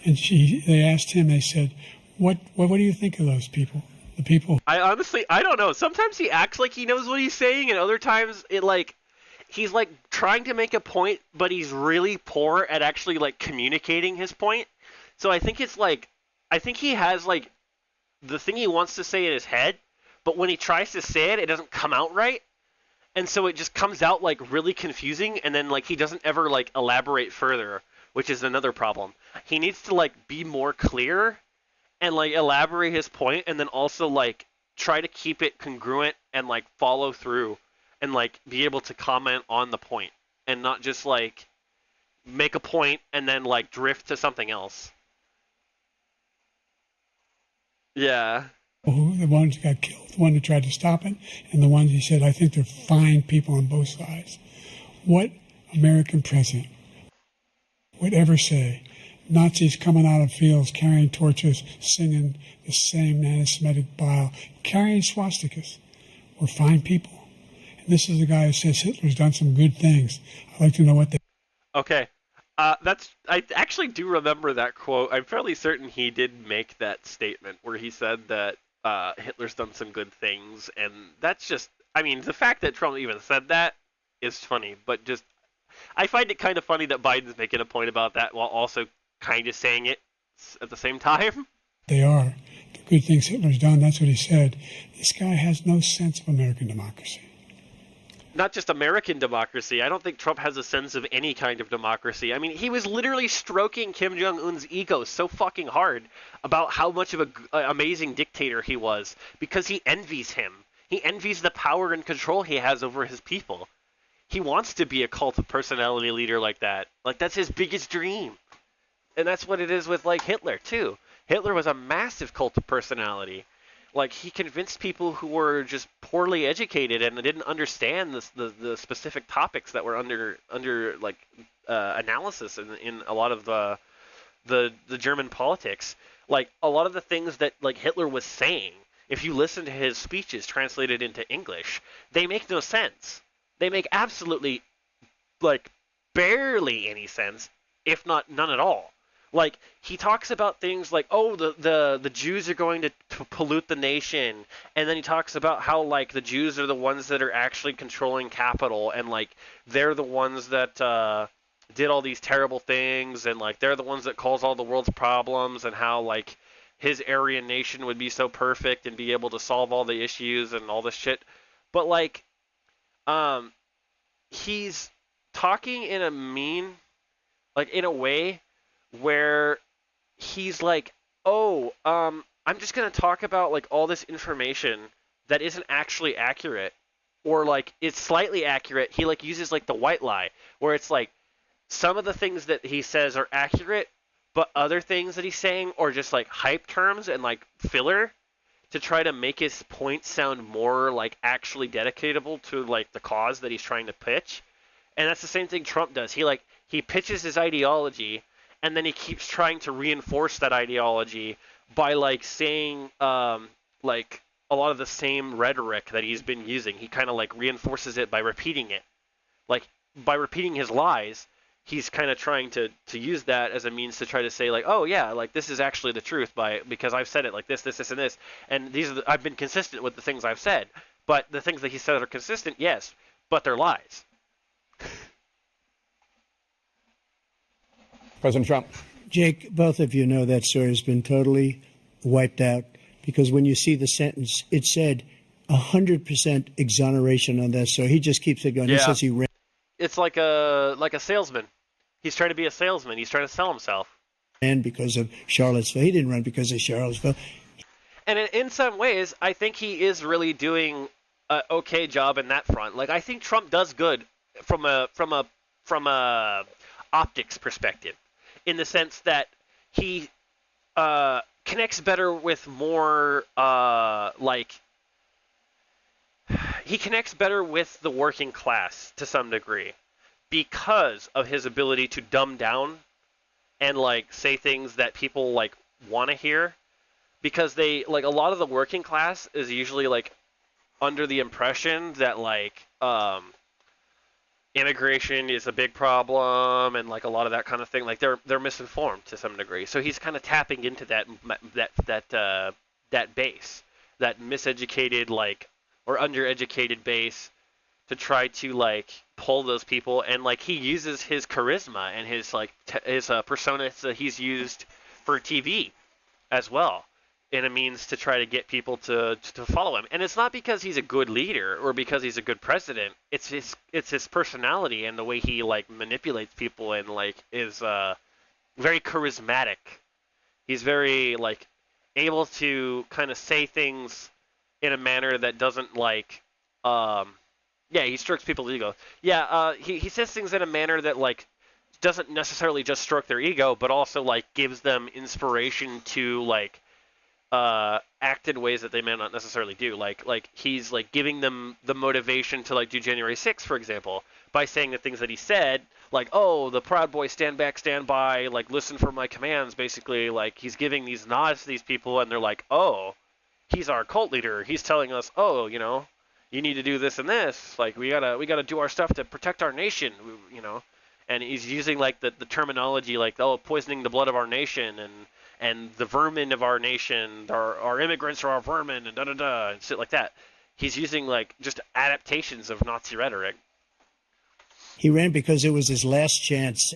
and they asked him. They said, "What do you think of those people?" The people. I honestly, I don't know. Sometimes he acts like he knows what he's saying, and other times he's like trying to make a point, but he's really poor at actually like communicating his point. So I think he has like the thing he wants to say in his head, but when he tries to say it, it doesn't come out right. And so it just comes out like really confusing, and then like he doesn't ever like elaborate further, which is another problem. He needs to like be more clear and like elaborate his point, and then also like try to keep it congruent and like follow through and like be able to comment on the point and not just like make a point and then like drift to something else. Yeah. The ones who got killed, the one who tried to stop it, and the ones he said, I think they're fine people on both sides. What American president would ever say, Nazis coming out of fields, carrying torches, singing the same anti-Semitic bile, carrying swastikas, were fine people? And this is the guy who says Hitler's done some good things. I'd like to know what they... Okay. I actually do remember that quote. I'm fairly certain he did make that statement where he said that Hitler's done some good things, and that's just, I mean, the fact that Trump even said that is funny, but just, I find it kind of funny that Biden's making a point about that while also kind of saying it at the same time. They are. The good things Hitler's done, that's what he said. This guy has no sense of American democracy. Not just American democracy. I don't think Trump has a sense of any kind of democracy. I mean, he was literally stroking Kim Jong-un's ego so fucking hard about how much of an amazing dictator he was because he envies him. He envies the power and control he has over his people. He wants to be a cult of personality leader like that. Like, that's his biggest dream. And that's what it is with, like, Hitler, too. Hitler was a massive cult of personality. Like, he convinced people who were just poorly educated and didn't understand the specific topics that were under analysis in a lot of the German politics. Like, a lot of the things that like Hitler was saying, if you listen to his speeches translated into English, they make no sense. They make absolutely, like, barely any sense, if not none at all. Like, he talks about things like, oh, the Jews are going to pollute the nation, and then he talks about how, like, the Jews are the ones that are actually controlling capital, and, like, they're the ones that did all these terrible things, and, like, they're the ones that cause all the world's problems, and how, like, his Aryan nation would be so perfect and be able to solve all the issues and all this shit. But, like, he's talking in a in a way where he's like, oh, I'm just going to talk about, like, all this information that isn't actually accurate, or, like, it's slightly accurate. He, like, uses, like, the white lie, where it's, like, some of the things that he says are accurate, but other things that he's saying are just, like, hype terms and, like, filler to try to make his point sound more, like, actually dedicatable to, like, the cause that he's trying to pitch. And that's the same thing Trump does. He pitches his ideology, and then he keeps trying to reinforce that ideology by, like, saying, like, a lot of the same rhetoric that he's been using. He kind of, like, reinforces it by repeating it. Like, by repeating his lies, he's kind of trying to use that as a means to try to say, like, oh, yeah, like, this is actually the truth because I've said it like this, and this. And I've been consistent with the things I've said. But the things that he said are consistent, yes, but they're lies. President Trump. Jake, both of you know that story has been totally wiped out because when you see the sentence, it said 100% exoneration on that. So he just keeps it going. Yeah. He says he ran. It's like a salesman. He's trying to be a salesman. He's trying to sell himself. And because of Charlottesville, he didn't run because of Charlottesville. And in some ways, I think he is really doing an okay job in that front. Like, I think Trump does good from a optics perspective, in the sense that he connects better with more he connects better with the working class to some degree. because of his ability to dumb down and like say things that people like want to hear, because they like a lot of the working class is usually like under the impression that like immigration is a big problem and like a lot of that kind of thing. Like they're misinformed to some degree. So he's kind of tapping into that base, that miseducated like or undereducated base, to try to like pull those people. And like he uses his charisma and his like his personas that he's used for TV as well in a means to try to get people to follow him. And it's not because he's a good leader or because he's a good president. It's his personality and the way he like manipulates people and like is very charismatic. He's very like able to kind of say things in a manner that doesn't like he strokes people's ego. He says things in a manner that like doesn't necessarily just stroke their ego, but also like gives them inspiration to like act in ways that they may not necessarily do. Like he's like giving them the motivation to like do January 6th, for example, by saying the things that he said, like, oh, the Proud Boys stand back, stand by, like listen for my commands. Basically, like he's giving these nods to these people, and they're like, oh, he's our cult leader. He's telling us, oh, you know, you need to do this and this. Like we gotta do our stuff to protect our nation, you know. And he's using like the terminology like, oh, poisoning the blood of our nation and the vermin of our nation, our immigrants are our vermin, and da-da-da, and shit like that. He's using, like, just adaptations of Nazi rhetoric. He ran because it was his last chance.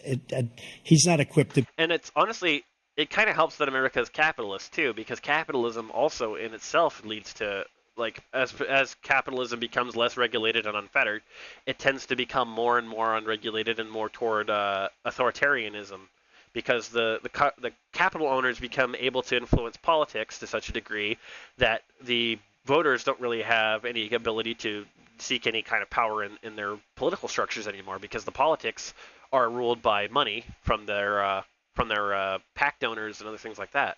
He's not equipped to... And it's, honestly, it kind of helps that America is capitalist, too, because capitalism also in itself leads to, like, as capitalism becomes less regulated and unfettered, it tends to become more and more unregulated and more toward authoritarianism. Because the capital owners become able to influence politics to such a degree that the voters don't really have any ability to seek any kind of power in their political structures anymore, because the politics are ruled by money from their PAC donors and other things like that.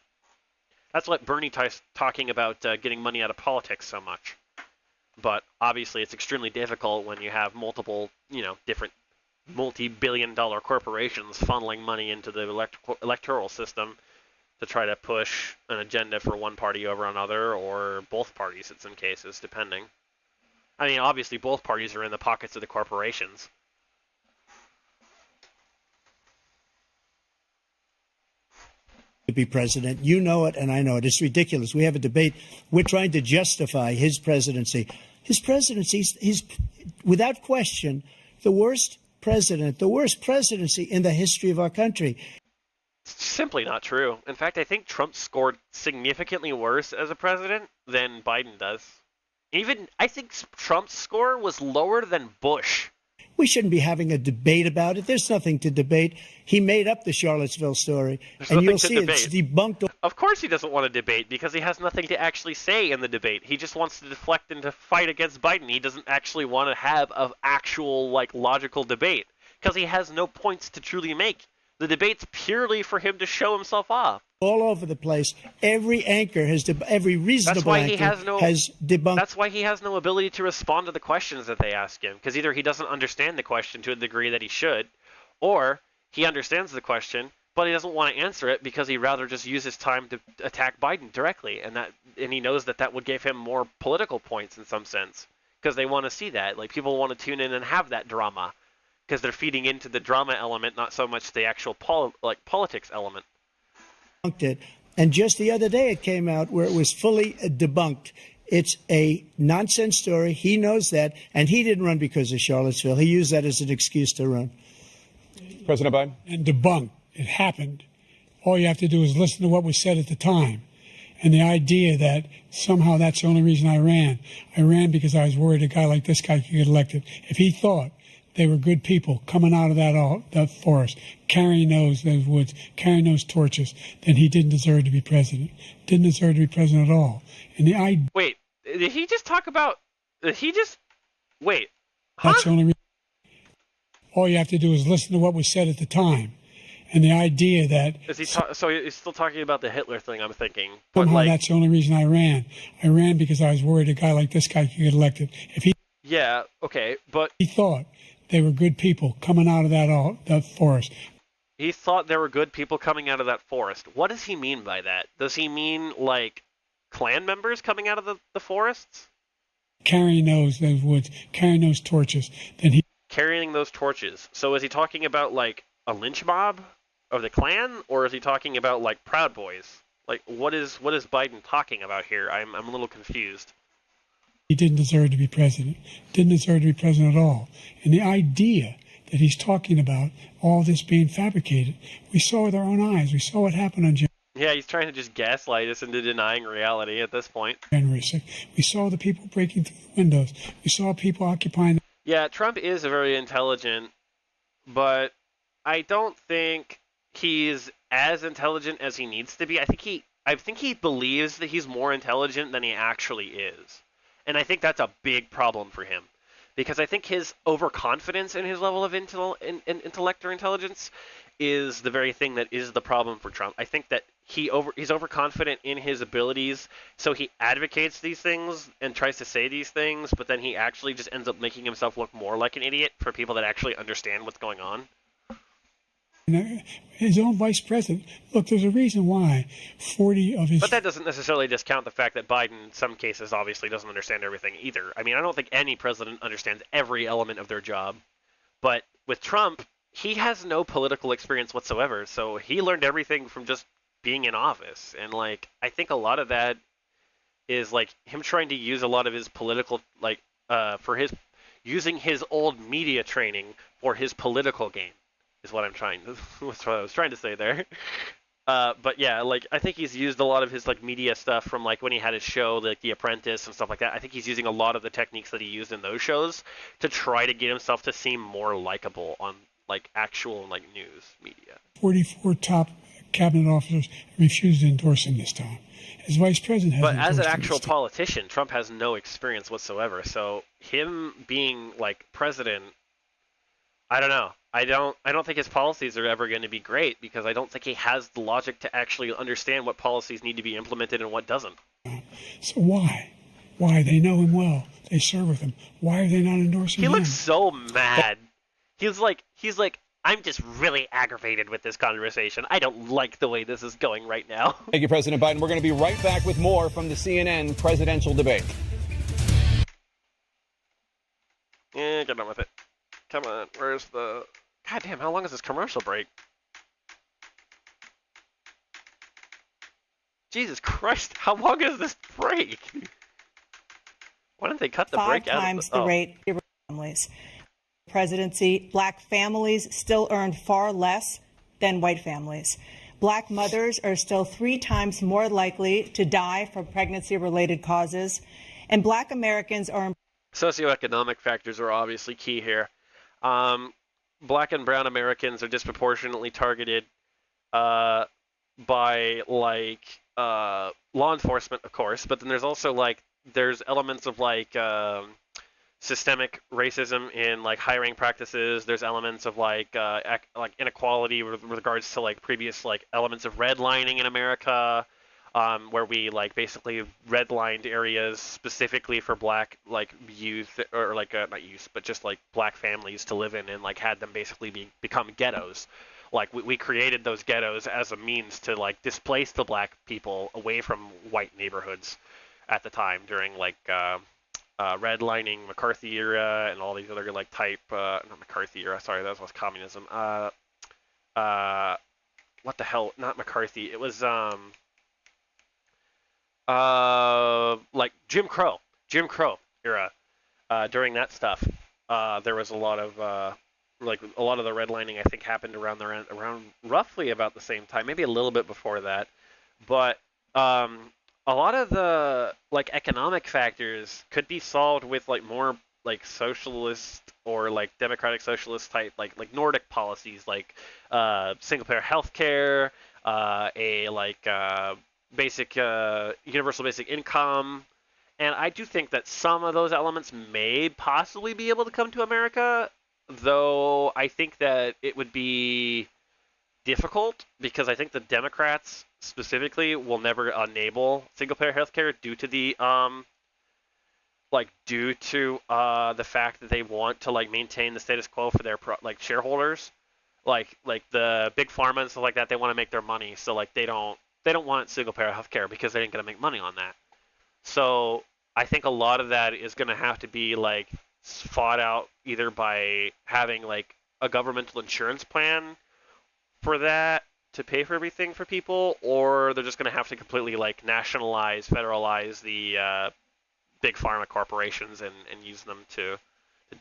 That's what Bernie talking about getting money out of politics so much. But obviously it's extremely difficult when you have multiple, you know, different multi-billion-dollar corporations funneling money into the electoral system to try to push an agenda for one party over another, or both parties in some cases, depending. I mean, obviously both parties are in the pockets of the corporations. To be president. You know it, and I know it. It's ridiculous. We have a debate. We're trying to justify his presidency. His presidency is, without question, the worst president, the worst presidency in the history of our country. It's simply not true. In fact, I think Trump scored significantly worse as a president than Biden does. Even, I think Trump's score was lower than Bush. We shouldn't be having a debate about it. There's nothing to debate. He made up the Charlottesville story, and you'll see it's debunked. Of course he doesn't want to debate, because he has nothing to actually say in the debate. He just wants to deflect and to fight against Biden. He doesn't actually want to have an actual, like, logical debate, because he has no points to truly make. The debate's purely for him to show himself off. All over the place. Every anchor has, every reasonable anchor has debunked. That's why he has no ability to respond to the questions that they ask him, because either he doesn't understand the question to a degree that he should, or he understands the question, but he doesn't want to answer it because he'd rather just use his time to attack Biden directly, and he knows that would give him more political points in some sense, because they want to see that. Like, people want to tune in and have that drama, because they're feeding into the drama element, not so much the actual politics element. It. And just the other day it came out where it was fully debunked. It's a nonsense story. He knows that, and he didn't run because of Charlottesville. He used that as an excuse to run. President Biden? And debunked. It happened. All you have to do is listen to what was said at the time. And the idea that somehow that's the only reason I ran because I was worried a guy like this guy could get elected. If he thought they were good people coming out of that forest, carrying those woods, carrying those torches, then he didn't deserve to be president. Didn't deserve to be president at all. And wait, did he just talk about? Wait. Huh? That's the only reason. All you have to do is listen to what was said at the time, and the idea that so he's still talking about the Hitler thing. I'm thinking. Somehow that's the only reason I ran. I ran because I was worried a guy like this guy could get elected. Yeah. Okay, but he thought they were good people coming out of that forest. He thought there were good people coming out of that forest. What does he mean by that? Does he mean, like, Klan members coming out of the forests? Carrying those woods, carrying those torches. Carrying those torches. So is he talking about, like, a lynch mob of the Klan? Or is he talking about, like, Proud Boys? Like, what is Biden talking about here? I'm a little confused. He didn't deserve to be president. Didn't deserve to be president at all. And the idea that he's talking about all this being fabricated, we saw with our own eyes. We saw what happened on January. Yeah, he's trying to just gaslight us into denying reality at this point. January 6th. We saw the people breaking through the windows. We saw people occupying. Yeah, Trump is very intelligent, but I don't think he's as intelligent as he needs to be. I think he believes that he's more intelligent than he actually is. And I think that's a big problem for him. Because I think his overconfidence in his level of intellect or intelligence is the very thing that is the problem for Trump. I think that he's overconfident in his abilities, so he advocates these things and tries to say these things, but then he actually just ends up making himself look more like an idiot for people that actually understand what's going on. His own vice president. Look, there's a reason why 40 of his... But that doesn't necessarily discount the fact that Biden, in some cases, obviously doesn't understand everything either. I mean, I don't think any president understands every element of their job. But with Trump, he has no political experience whatsoever, so he learned everything from just being in office. And, like, I think a lot of that is, like, him trying to use a lot of his political, like, using his old media training for his political gain. Is what what I was trying to say there. But yeah, like, I think he's used a lot of his, like, media stuff from, like, when he had his show, like The Apprentice and stuff like that. I think he's using a lot of the techniques that he used in those shows to try to get himself to seem more likable on, like, actual, like, news media. 44 top cabinet officers refused to endorse him this time. His vice president has. But as an actual politician, Trump has no experience whatsoever. So him being, like, president, I don't know. I don't think his policies are ever going to be great because I don't think he has the logic to actually understand what policies need to be implemented and what doesn't. So why? Why? They know him well. They serve with him. Why are they not endorsing him? He looks so mad. He's like, I'm just really aggravated with this conversation. I don't like the way this is going right now. Thank you, President Biden. We're going to be right back with more from the CNN presidential debate. Yeah, get on with it. Come on, where's the... God damn, how long is this commercial break? Jesus Christ, how long is this break? Why didn't they cut the break out? 5 times the rate of families. Presidency, black families still earn far less than white families. Black mothers are still 3 times more likely to die from pregnancy-related causes, and black Americans are... Socioeconomic factors are obviously key here. Black and brown Americans are disproportionately targeted by, like, law enforcement, of course, but then there's also, like, there's elements of, like, systemic racism in, like, hiring practices. There's elements of, like inequality with regards to, like, previous, like, elements of redlining in America, where we, like, basically redlined areas specifically for black, like, youth, or, like, not youth, but just, like, black families to live in, and, like, had them basically become ghettos. Like, we created those ghettos as a means to, like, displace the black people away from white neighborhoods at the time during, like, redlining, McCarthy era, and all these other, like, type, not McCarthy era, sorry, that was communism. What the hell, not McCarthy, it was, like Jim Crow era. During that stuff, there was a lot of like a lot of the redlining, I think, happened around roughly about the same time, maybe a little bit before that. But a lot of the, like, economic factors could be solved with, like, more, like, socialist or, like, democratic socialist type, like Nordic policies, like single payer healthcare, basic universal basic income. And I do think that some of those elements may possibly be able to come to America, though I think that it would be difficult because I think the Democrats specifically will never enable single payer healthcare due to the like due to the fact that they want to like maintain the status quo for their like shareholders, like the big pharma and stuff like that. They want to make their money, so like they don't want single payer healthcare because they ain't gonna make money on that. So I think a lot of that is gonna have to be like fought out either by having like a governmental insurance plan for that to pay for everything for people, or they're just going to have to completely like nationalize, federalize the big pharma corporations and use them to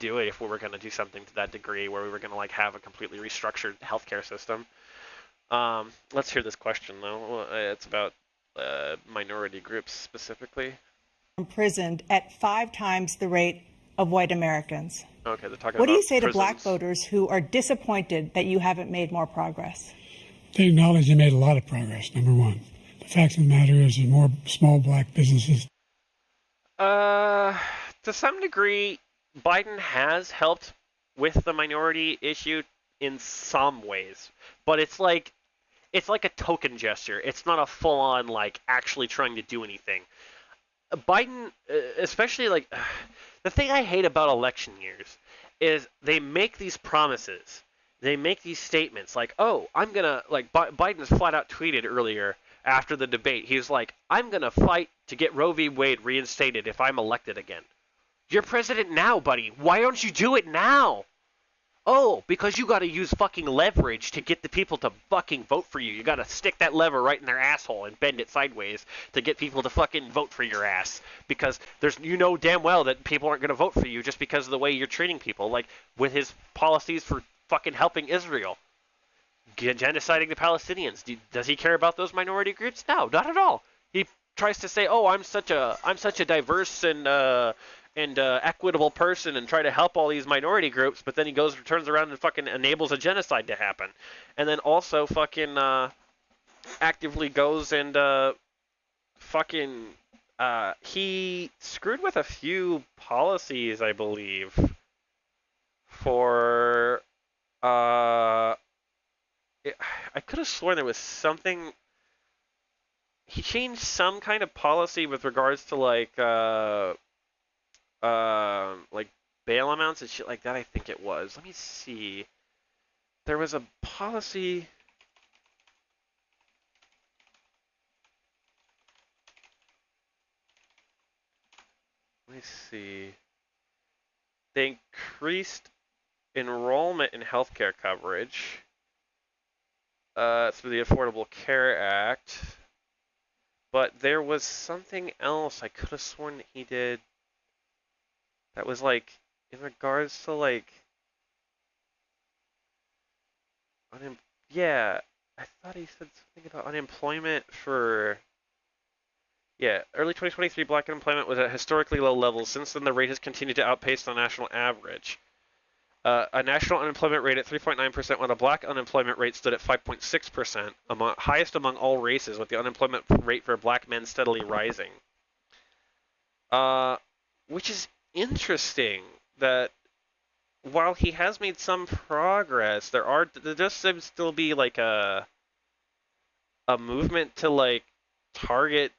do it if we were going to do something to that degree where we were going to like have a completely restructured healthcare system. Let's hear this question though. It's about minority groups specifically. Imprisoned at 5 times the rate of white Americans. Okay, they're talking what about do you say prisons. to black voters who are disappointed that you haven't made more progress? They acknowledge they made a lot of progress, number one. The fact of the matter is there's more small black businesses. To some degree, Biden has helped with the minority issue in some ways, but it's like a token gesture. It's not a full-on like actually trying to do anything. Biden, especially like the thing I hate about election years is they make these promises. They make these statements like, "Oh, I'm gonna like." Biden's flat out tweeted earlier after the debate. He's like, "I'm gonna fight to get Roe v. Wade reinstated if I'm elected again." You're president now, buddy. Why don't you do it now? Oh, because you got to use fucking leverage to get the people to fucking vote for you. You got to stick that lever right in their asshole and bend it sideways to get people to fucking vote for your ass. Because you know damn well that people aren't going to vote for you just because of the way you're treating people. Like with his policies for fucking helping Israel, genociding the Palestinians. Does he care about those minority groups? No, not at all. He tries to say, "Oh, I'm such a diverse and equitable person and try to help all these minority groups," but then he turns around and fucking enables a genocide to happen. And then also fucking actively goes and he screwed with a few policies, I believe, for I could have sworn there was something. He changed some kind of policy with regards to like bail amounts and shit like that. I think it was. Let me see. There was a policy. Let me see. They increased enrollment in healthcare coverage through the Affordable Care Act. But there was something else I could have sworn that he did. That was like in regards to like yeah, I thought he said something about unemployment for early 2023 black unemployment was at historically low levels. Since then the rate has continued to outpace the national average. A national unemployment rate at 3.9%, while the black unemployment rate stood at 5.6%, highest among all races, with the unemployment rate for black men steadily rising. Which is interesting that while he has made some progress, there does still be like a movement to like target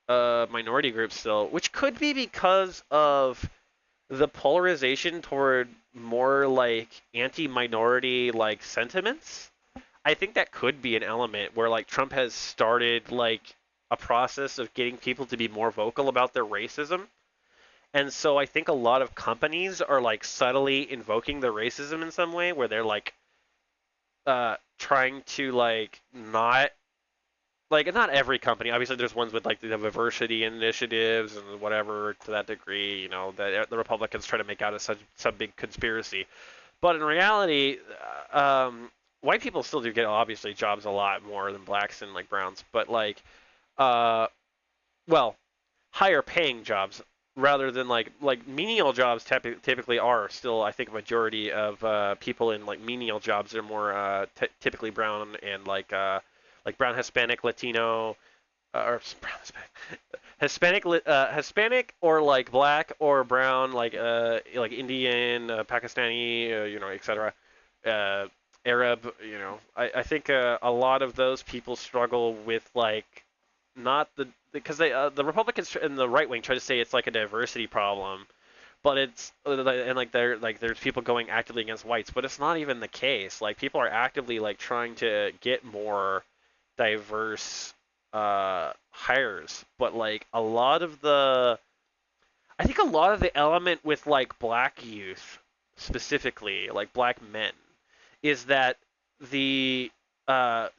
minority groups still, which could be because of the polarization toward more like anti-minority like sentiments. I think that could be an element where like Trump has started like a process of getting people to be more vocal about their racism. And so I think a lot of companies are like subtly invoking their racism in some way where they're like trying to like not every company. Obviously there's ones with like the diversity initiatives and whatever to that degree, you know, that the Republicans try to make out as some big conspiracy. But in reality, white people still do get obviously jobs a lot more than blacks and like browns, but like higher paying jobs rather than like menial jobs typically are still, I think, a majority of people in like menial jobs are more typically brown and like brown, Hispanic, Latino, or brown, Hispanic or like black or brown, like Indian, Pakistani, you know, etc. Arab, you know. I think a lot of those people struggle with like not because the Republicans and the right wing try to say it's like a diversity problem, but it's and like there's people going actively against whites, but it's not even the case. Like people are actively like trying to get more diverse hires, but like I think a lot of the element with like black youth specifically, like black men, is that the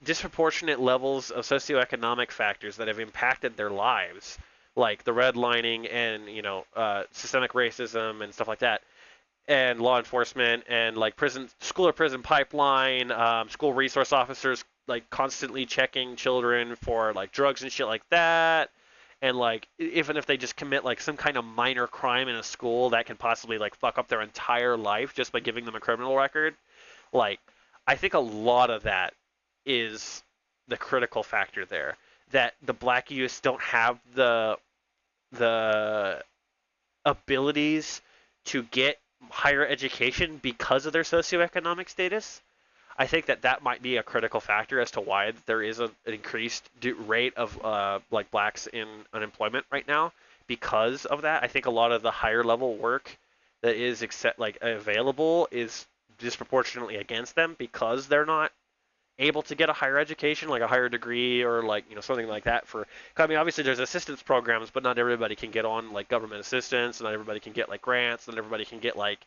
disproportionate levels of socioeconomic factors that have impacted their lives, like the redlining and systemic racism and stuff like that, and law enforcement and like school or prison pipeline, school resource officers like constantly checking children for like drugs and shit like that. And like even if they just commit like some kind of minor crime in a school that can possibly like fuck up their entire life just by giving them a criminal record, like I think a lot of that is the critical factor there, that the black youths don't have the abilities to get higher education because of their socioeconomic status. I think that might be a critical factor as to why there is an increased rate of like blacks in unemployment right now because of that. I think a lot of the higher level work that is available is disproportionately against them because they're not able to get a higher education, like a higher degree or like something like that. I mean, obviously there's assistance programs, but not everybody can get on like government assistance, and not everybody can get like grants, and not everybody can get like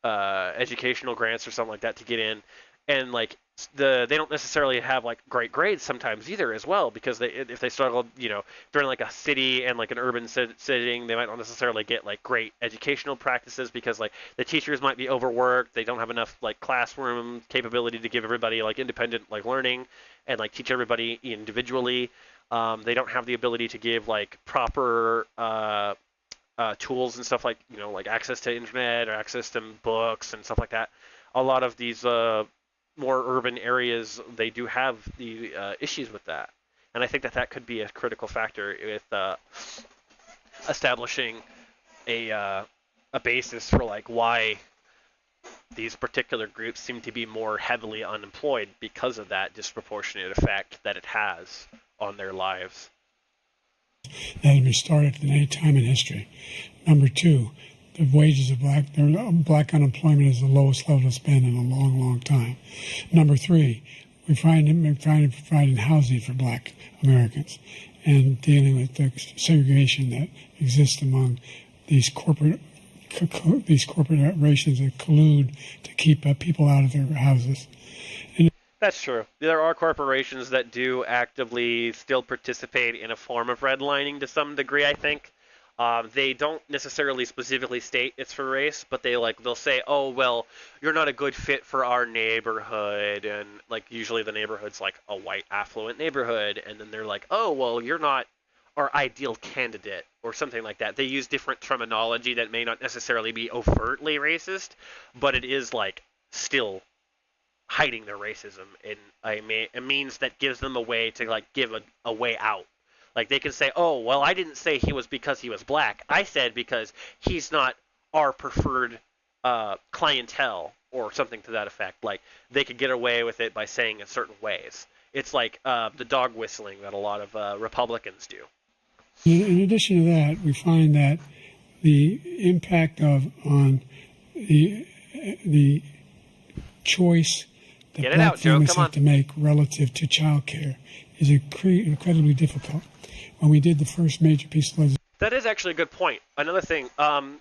educational grants or something like that to get in. And like they don't necessarily have like great grades sometimes either as well, because if they struggle during like a city and like an urban setting, they might not necessarily get like great educational practices because like the teachers might be overworked, they don't have enough like classroom capability to give everybody like independent like learning and like teach everybody individually. They don't have the ability to give like proper tools and stuff like like access to internet or access to books and stuff like that. A lot of these more urban areas, they do have the issues with that, and I think that could be a critical factor with establishing a basis for like why these particular groups seem to be more heavily unemployed because of that disproportionate effect that it has on their lives. That has been started at any time in history. Number two, the wages of black unemployment is the lowest level it's been in a long, long time. Number three, we're trying to provide housing for black Americans and dealing with the segregation that exists among these corporations that collude to keep people out of their houses. That's true. There are corporations that do actively still participate in a form of redlining to some degree, I think. They don't necessarily specifically state it's for race, but they'll say, oh, well, you're not a good fit for our neighborhood, and like usually the neighborhood's like a white affluent neighborhood, and then they're like, oh, well, you're not our ideal candidate, or something like that. They use different terminology that may not necessarily be overtly racist, but it is like still hiding their racism in a means that gives them a way to like give a way out. Like they can say, oh, well, I didn't say he was because he was black. I said because he's not our preferred clientele, or something to that effect. Like they could get away with it by saying in certain ways. It's like the dog whistling that a lot of Republicans do. In addition to that, we find that the impact on the choice that black families have to make relative to child care is incredibly difficult. When we did the first major piece of legislation. That is actually a good point. Another thing,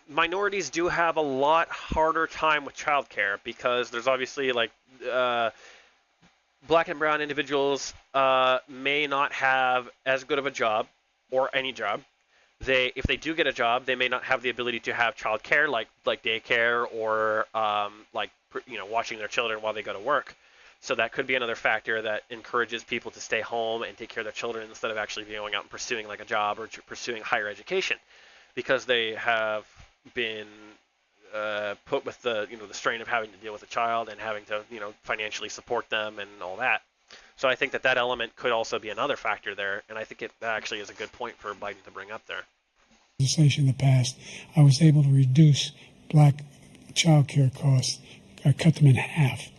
minorities do have a lot harder time with childcare because there's obviously like black and brown individuals may not have as good of a job or any job. If they do get a job, they may not have the ability to have childcare like daycare or watching their children while they go to work. So that could be another factor that encourages people to stay home and take care of their children instead of actually going out and pursuing like a job or pursuing higher education, because they have been put with the strain of having to deal with a child and having to financially support them and all that. So I think that element could also be another factor there, and I think that actually is a good point for Biden to bring up there. In the past, I was able to reduce black child care costs, cut them in half.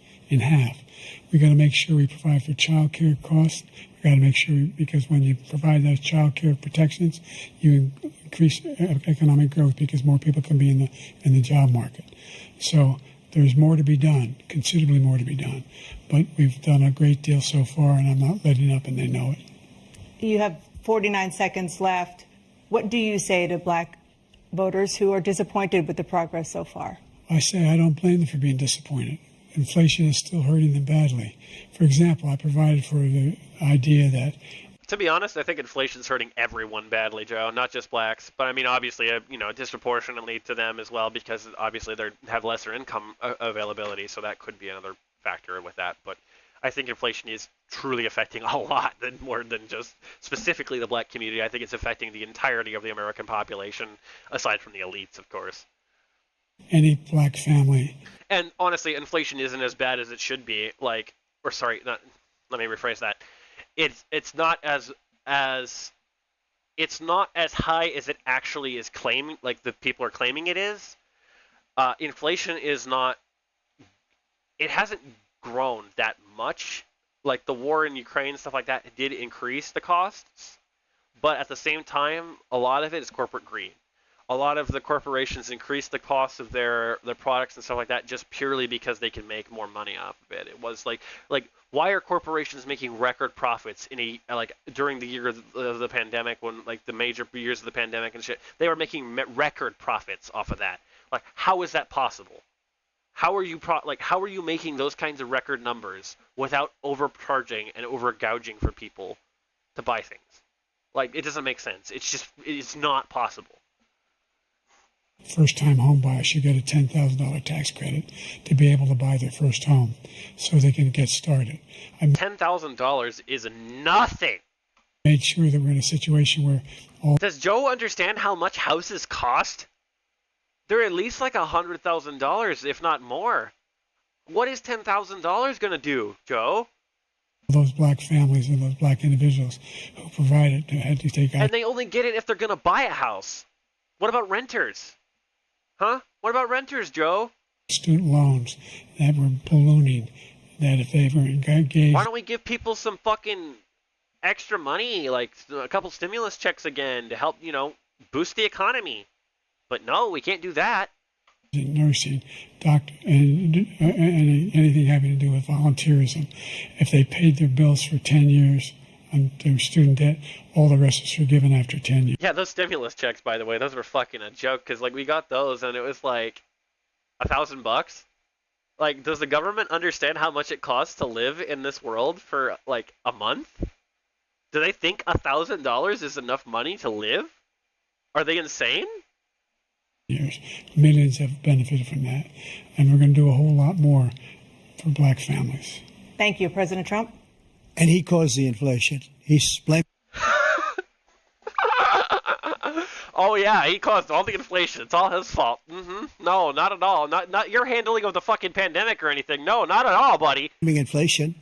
We got to make sure we provide for child care costs. We got to make sure, because when you provide those child care protections, you increase economic growth because more people can be in the job market. So there's more to be done, considerably more to be done. But we've done a great deal so far, and I'm not letting up, and they know it. You have 49 seconds left. What do you say to black voters who are disappointed with the progress so far? I say I don't blame them for being disappointed. Inflation is still hurting them badly. For example, I provided for the idea that... To be honest, I think inflation's hurting everyone badly, Joe, not just blacks. But I mean, obviously, disproportionately to them as well, because obviously they have lesser income availability, so that could be another factor with that. But I think inflation is truly affecting a lot more than just specifically the black community. I think it's affecting the entirety of the American population, aside from the elites, of course. Any black family. And honestly, inflation isn't as bad as it should be. Let me rephrase that. It's not as high as it actually is claiming, like the people are claiming it is. Inflation is not. It hasn't grown that much. Like the war in Ukraine, stuff like that, did increase the costs, but at the same time, a lot of it is corporate greed. A lot of the corporations increase the cost of their products and stuff like that just purely because they can make more money off of it. It was like why are corporations making record profits during the year of the pandemic, when like the major years of the pandemic and shit, they were making record profits off of that. Like, how is that possible? How are you making those kinds of record numbers without overcharging and overgouging for people to buy things? Like, it doesn't make sense. It's not possible. First-time home buyers should get a $10,000 tax credit to be able to buy their first home so they can get started. $10,000 is nothing. Made sure that we're in a situation where Does Joe understand how much houses cost? They're at least like $100,000, if not more. What is $10,000 going to do, Joe? Those black families and those black individuals who provide it had to take out. And they only get it if they're going to buy a house. What about renters? Huh? What about renters, Joe? Student loans that were ballooning, that if they were engaged... Why don't we give people some fucking extra money, like a couple stimulus checks again to help, boost the economy? But no, we can't do that. Nursing, doctor, and anything having to do with volunteerism. If they paid their bills for 10 years on their student debt, all the rest is forgiven after 10 years. Yeah, those stimulus checks, by the way, those were fucking a joke, because we got those and it was like $1,000. Like, does the government understand how much it costs to live in this world for like a month? Do they think $1,000 is enough money to live? Are they insane? Years. Millions have benefited from that, and we're going to do a whole lot more for black families. Thank you, President Trump. And he caused the inflation. He's blamed. Oh yeah, he caused all the inflation. It's all his fault. No, not at all. Not your handling of the fucking pandemic or anything. No, not at all, buddy. Inflation,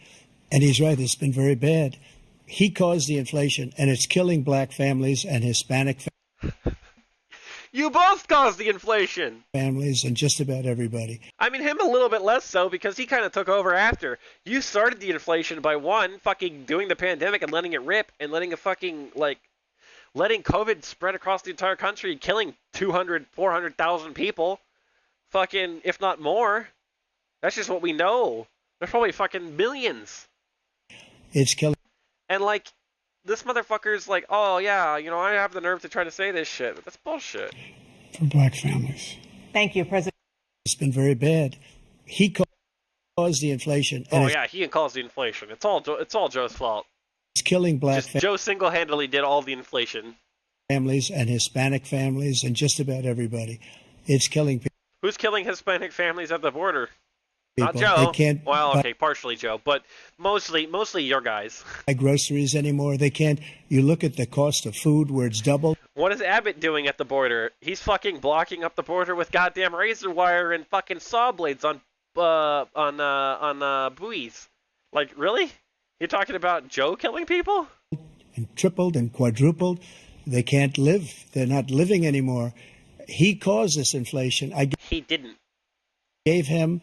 and he's right. It's been very bad. He caused the inflation, and it's killing black families and Hispanic families. You both caused the inflation. Families and just about everybody. I mean, him a little bit less so because he kind of took over after. You started the inflation by fucking doing the pandemic and letting it rip and letting letting COVID spread across the entire country, killing 200, 400,000 people. Fucking, if not more. That's just what we know. There's probably fucking millions. It's killing. And this motherfucker's like, oh yeah, I have the nerve to try to say this shit. But that's bullshit. For black families. Thank you, President. It's been very bad. He caused the inflation. Oh yeah, he caused the inflation. It's all Joe's fault. It's killing black families. Joe single-handedly did all the inflation. Families and Hispanic families and just about everybody. It's killing people. Who's killing Hispanic families at the border? People. Not Joe. They can't partially Joe, but mostly your guys. Buy groceries anymore. They can't. You look at the cost of food where it's doubled. What is Abbott doing at the border? He's fucking blocking up the border with goddamn razor wire and fucking saw blades on buoys. Like, really? You're talking about Joe killing people? And tripled and quadrupled. They can't live. They're not living anymore. He caused this inflation. He didn't. Gave him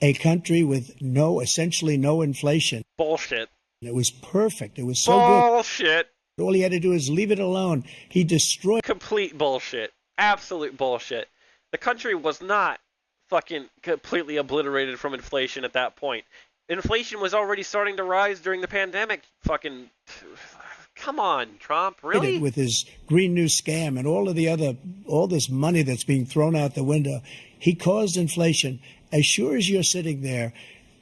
a country with essentially no inflation. Bullshit. It was perfect. It was so bullshit. Good. All he had to do is leave it alone. He destroyed. Complete bullshit. Absolute bullshit. The country was not fucking completely obliterated from inflation at that point. Inflation was already starting to rise during the pandemic. Fucking, come on, Trump, really? With his Green New Scam and all this money that's being thrown out the window, he caused inflation. As sure as you're sitting there,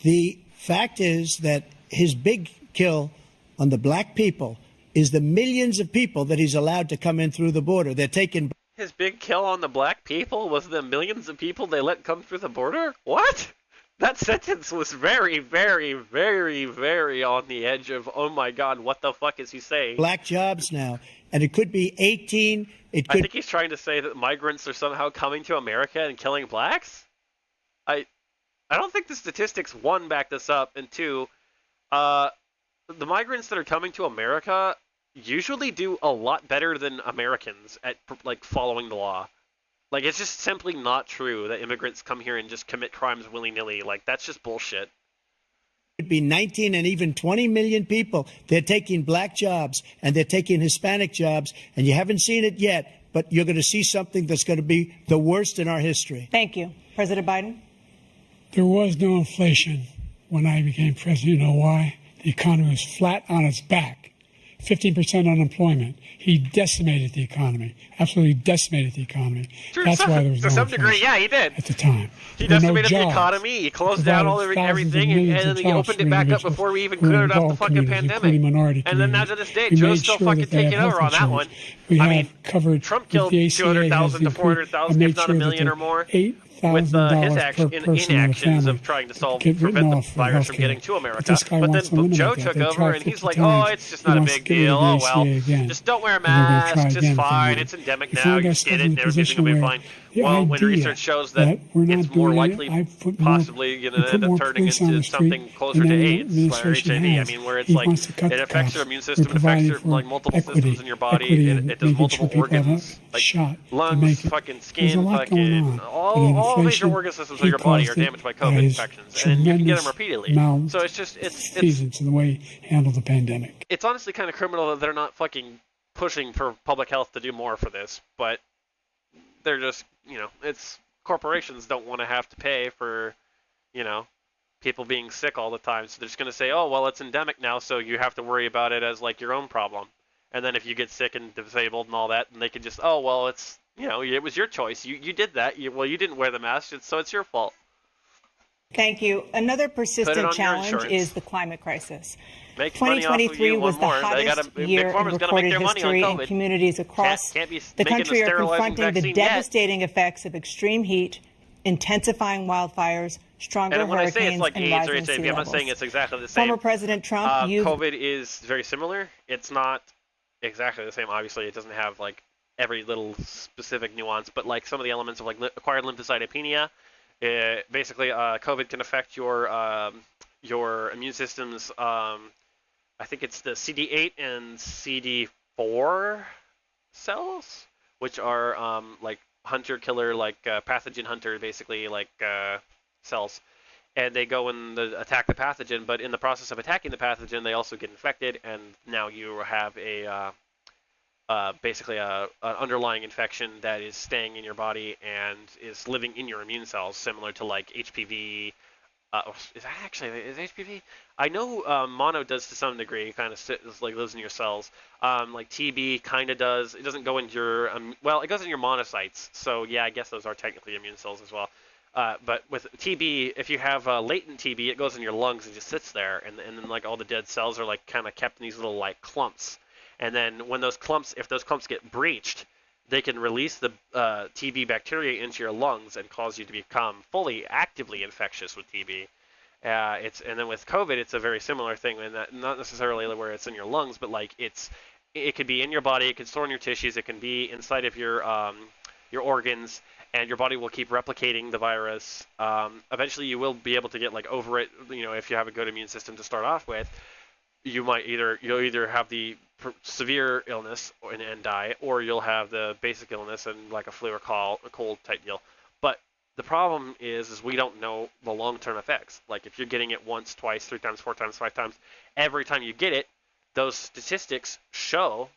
the fact is that his big kill on the black people is the millions of people that he's allowed to come in through the border. They're taking. His big kill on the black people was the millions of people they let come through the border? What? That sentence was very, very, very, very on the edge of, oh my God, what the fuck is he saying? Black jobs now. And it could be 18. I think he's trying to say that migrants are somehow coming to America and killing blacks? I don't think the statistics, one, back this up, and two, the migrants that are coming to America usually do a lot better than Americans at, like, following the law. Like, it's just simply not true that immigrants come here and just commit crimes willy-nilly. Like, that's just bullshit. It'd be 19 and even 20 million people. They're taking black jobs and they're taking Hispanic jobs, and you haven't seen it yet, but you're going to see something that's going to be the worst in our history. Thank you. President Biden? There was no inflation when I became president. You know why? The economy was flat on its back. 15% unemployment. He decimated the economy. Absolutely decimated the economy. That's why there was no inflation. To some degree, yeah, he did. At the time. He decimated the economy. He closed down everything, and then he opened it back up before we even cleared up the fucking pandemic. And then now to this day, Joe's still fucking taking over on that one. I mean, Trump killed 200,000 to 400,000, if not a million or more, with his inactions of trying to prevent the virus from getting to America. But then Joe took over, and he's like, oh, it's just not a big deal. Oh, well, just don't wear a mask. It's fine. It's endemic now. You just get it, and everything will be fine. Well, when research shows that it's more likely, possibly, going to end up turning into something closer to AIDS or HIV. I mean, where it's like it affects your immune system, it affects your multiple systems in your body, it does multiple organs, like lungs, fucking skin, fucking all major organ systems of your body are damaged by COVID infections, and you can get them repeatedly. So it's in the way he handled the pandemic. It's honestly kind of criminal that they're not fucking pushing for public health to do more for this, but they're just, it's corporations don't want to have to pay for, people being sick all the time. So they're just going to say, oh, well, it's endemic now, so you have to worry about it as like your own problem. And then if you get sick and disabled and all that, then they can just, oh, well, it's, it was your choice. You did that. You didn't wear the mask, so it's your fault. Thank you. Another persistent challenge is the climate crisis. 2023 was the hottest year in recorded history, and communities across the country are confronting the devastating effects of extreme heat, intensifying wildfires, stronger hurricanes, and rising sea levels. I'm not saying it's exactly the same. Former President Trump, COVID is very similar. It's not exactly the same. Obviously, it doesn't have like every little specific nuance, but like some of the elements of like acquired lymphocytopenia. Basically, COVID can affect your immune systems. I think it's the CD8 and CD4 cells, which are like hunter-killer, like pathogen hunter, basically like cells. And they go and attack the pathogen, but in the process of attacking the pathogen, they also get infected, and now you have a basically an underlying infection that is staying in your body and is living in your immune cells, similar to like HPV. Is HPV? I know mono does to some degree, kind of like lives in your cells. Like TB kind of does. It doesn't go into your it goes in your monocytes. So yeah, I guess those are technically immune cells as well. But with TB, if you have latent TB, it goes in your lungs and just sits there, and then like all the dead cells are like kind of kept in these little like clumps. And then when if those clumps get breached, they can release the TB bacteria into your lungs and cause you to become fully actively infectious with TB. And then with COVID, it's a very similar thing, and that not necessarily where it's in your lungs, but like it could be in your body, it can store in your tissues, it can be inside of your organs, and your body will keep replicating the virus. Eventually, you will be able to get like over it. If you have a good immune system to start off with, you'll either have the severe illness and die, or you'll have the basic illness and like a flu or cold type deal. But the problem is we don't know the long-term effects. Like if you're getting it once, twice, 3 times, 4 times, 5 times, every time you get it, those statistics show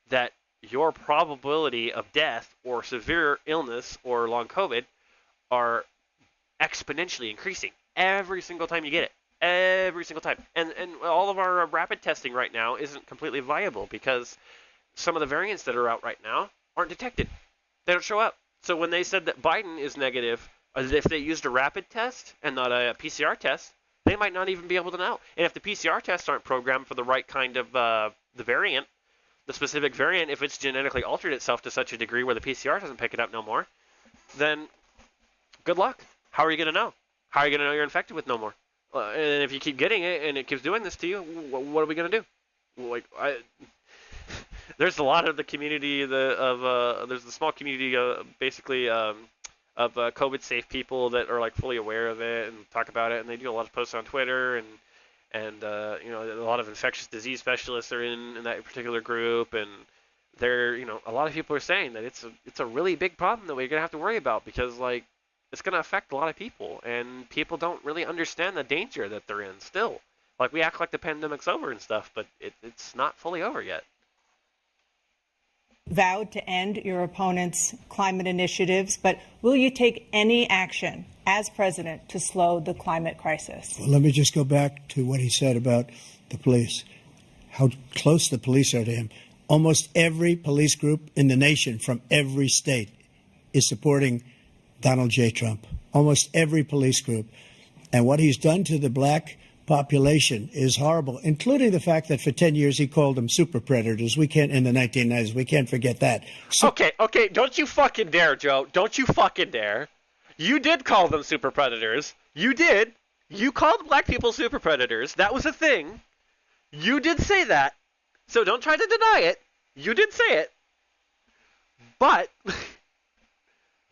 that your probability of death or severe illness or long COVID are exponentially increasing every single time you get it. Every single time. And all of our rapid testing right now isn't completely viable because some of the variants that are out right now aren't detected. They don't show up. So when they said that Biden is negative, if they used a rapid test and not a PCR test, they might not even be able to know. And if the PCR tests aren't programmed for the right kind of the variant, the specific variant, if it's genetically altered itself to such a degree where the PCR doesn't pick it up no more, then good luck. How are you going to know? How are you going to know you're infected with no more? And if you keep getting it and it keeps doing this to you, what are we going to do? There's a lot of the community there's the small community basically of COVID safe people that are like fully aware of it and talk about it, and they do a lot of posts on Twitter and a lot of infectious disease specialists are in that particular group, and they're a lot of people are saying that it's a really big problem that we're gonna have to worry about because like it's gonna affect a lot of people, and people don't really understand the danger that they're in still. Like we act like the pandemic's over and stuff, but it's not fully over yet. Vowed to end your opponent's climate initiatives, but will you take any action as president to slow the climate crisis? Well, let me just go back to what he said about the police, how close the police are to him. Almost every police group in the nation from every state is supporting Donald J. Trump. Almost every police group. And what he's done to the black population is horrible, including the fact that for 10 years he called them super predators. We can't, in the 1990s, we can't forget that. Okay, don't you fucking dare, Joe. Don't you fucking dare. You did call them super predators. You did. You called black people super predators. That was a thing. You did say that. So don't try to deny it. You did say it. But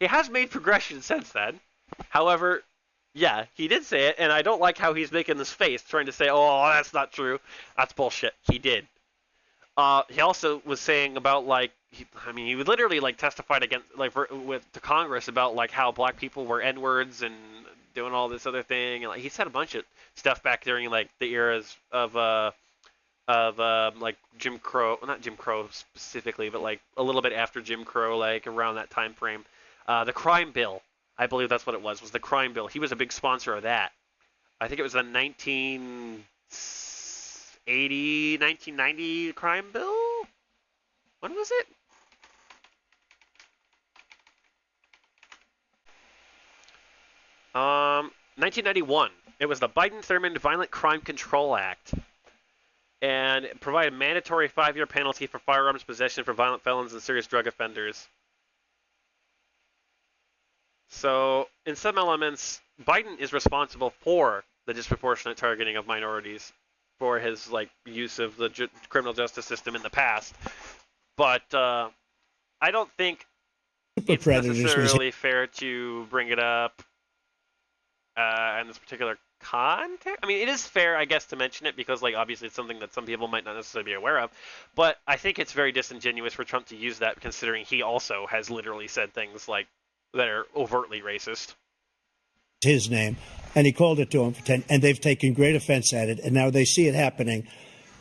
he has made progression since then. However, yeah, he did say it, and I don't like how he's making this face, trying to say, oh, that's not true. That's bullshit. He did. He also was saying about, like, he literally, like, testified against, like, to Congress about, like, how black people were N-words and doing all this other thing. And, like, he said a bunch of stuff back during, like, the eras of like, Jim Crow. Well, not Jim Crow specifically, but, like, a little bit after Jim Crow, like, around that time frame. The crime bill. I believe that's what it was the crime bill. He was a big sponsor of that. I think it was the 1990 crime bill? When was it? Um, 1991. It was the Biden-Thurmond Violent Crime Control Act. And it provided mandatory 5-year penalty for firearms possession for violent felons and serious drug offenders. So, in some elements, Biden is responsible for the disproportionate targeting of minorities for his use of the criminal justice system in the past. But I don't think it's necessarily fair to bring it up in this particular context. I mean, it is fair, I guess, to mention it because, obviously it's something that some people might not necessarily be aware of. But I think it's very disingenuous for Trump to use that, considering he also has literally said things that are overtly racist. His name, and he called it to him for 10, and they've taken great offense at it, and now they see it happening.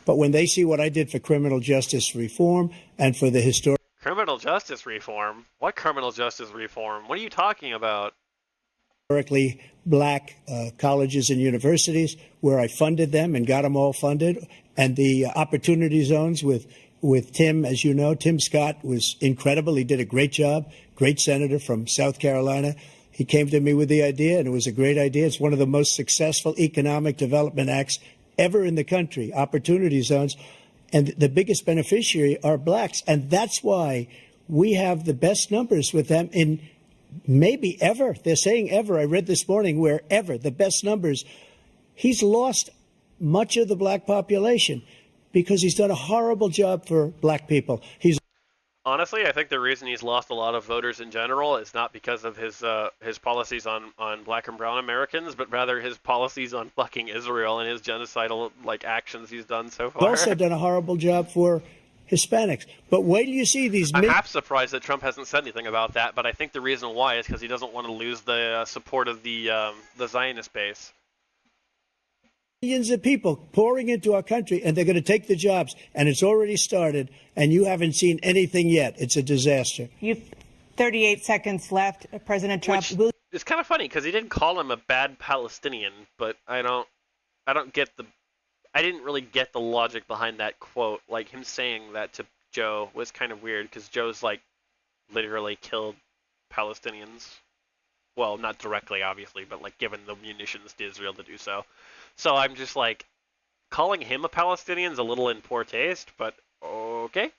But when they see what I did for criminal justice reform and for the historic... Criminal justice reform? What criminal justice reform? What are you talking about? Historically black colleges and universities, where I funded them and got them all funded, and the opportunity zones with Tim, as you know. Tim Scott was incredible. He did a great job. Great senator from South Carolina. He came to me with the idea, and it was a great idea. It's one of the most successful economic development acts ever in the country, opportunity zones. And the biggest beneficiary are blacks. And that's why we have the best numbers with them in maybe ever. They're saying ever. I read this morning where ever, the best numbers. He's lost much of the black population because he's done a horrible job for black people. Honestly, I think the reason he's lost a lot of voters in general is not because of his policies on black and brown Americans, but rather his policies on fucking Israel and his genocidal actions he's done so far. He's also done a horrible job for Hispanics. But wait till you see these. I'm half surprised that Trump hasn't said anything about that, but I think the reason why is because he doesn't want to lose the support of the Zionist base. Millions of people pouring into our country, and they're going to take the jobs, and it's already started, and you haven't seen anything yet. It's a disaster. You've 38 seconds left. President Trump. It's kind of funny because he didn't call him a bad Palestinian, but I don't get I didn't really get the logic behind that quote. Like, him saying that to Joe was kind of weird because Joe's like literally killed Palestinians. Well, not directly, obviously, but like given the munitions to Israel to do so. So I'm just like, calling him a Palestinian is a little in poor taste, but okay.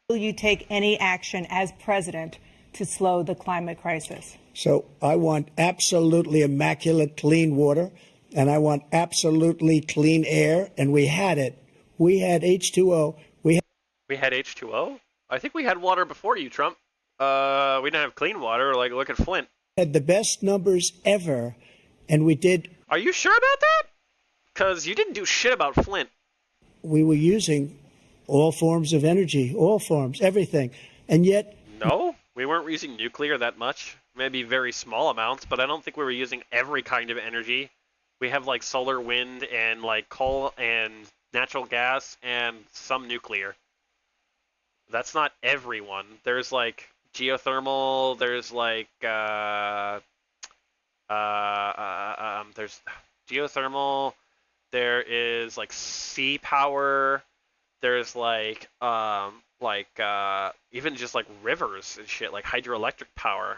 Will you take any action as president to slow the climate crisis? So I want absolutely immaculate clean water, and I want absolutely clean air, and we had it. We had H2O. We had H2O? I think we had water before you, Trump. We didn't have clean water. Like, look at Flint. Had the best numbers ever, and we did. Are you sure about that? Because you didn't do shit about Flint. We were using all forms of energy, all forms, everything, and yet. No, we weren't using nuclear that much. Maybe very small amounts, but I don't think we were using every kind of energy. We have like solar, wind, and like coal and natural gas and some nuclear. That's not everyone. There's like geothermal. There's like there's geothermal. There is like sea power. There's like even just like rivers and shit, like hydroelectric power.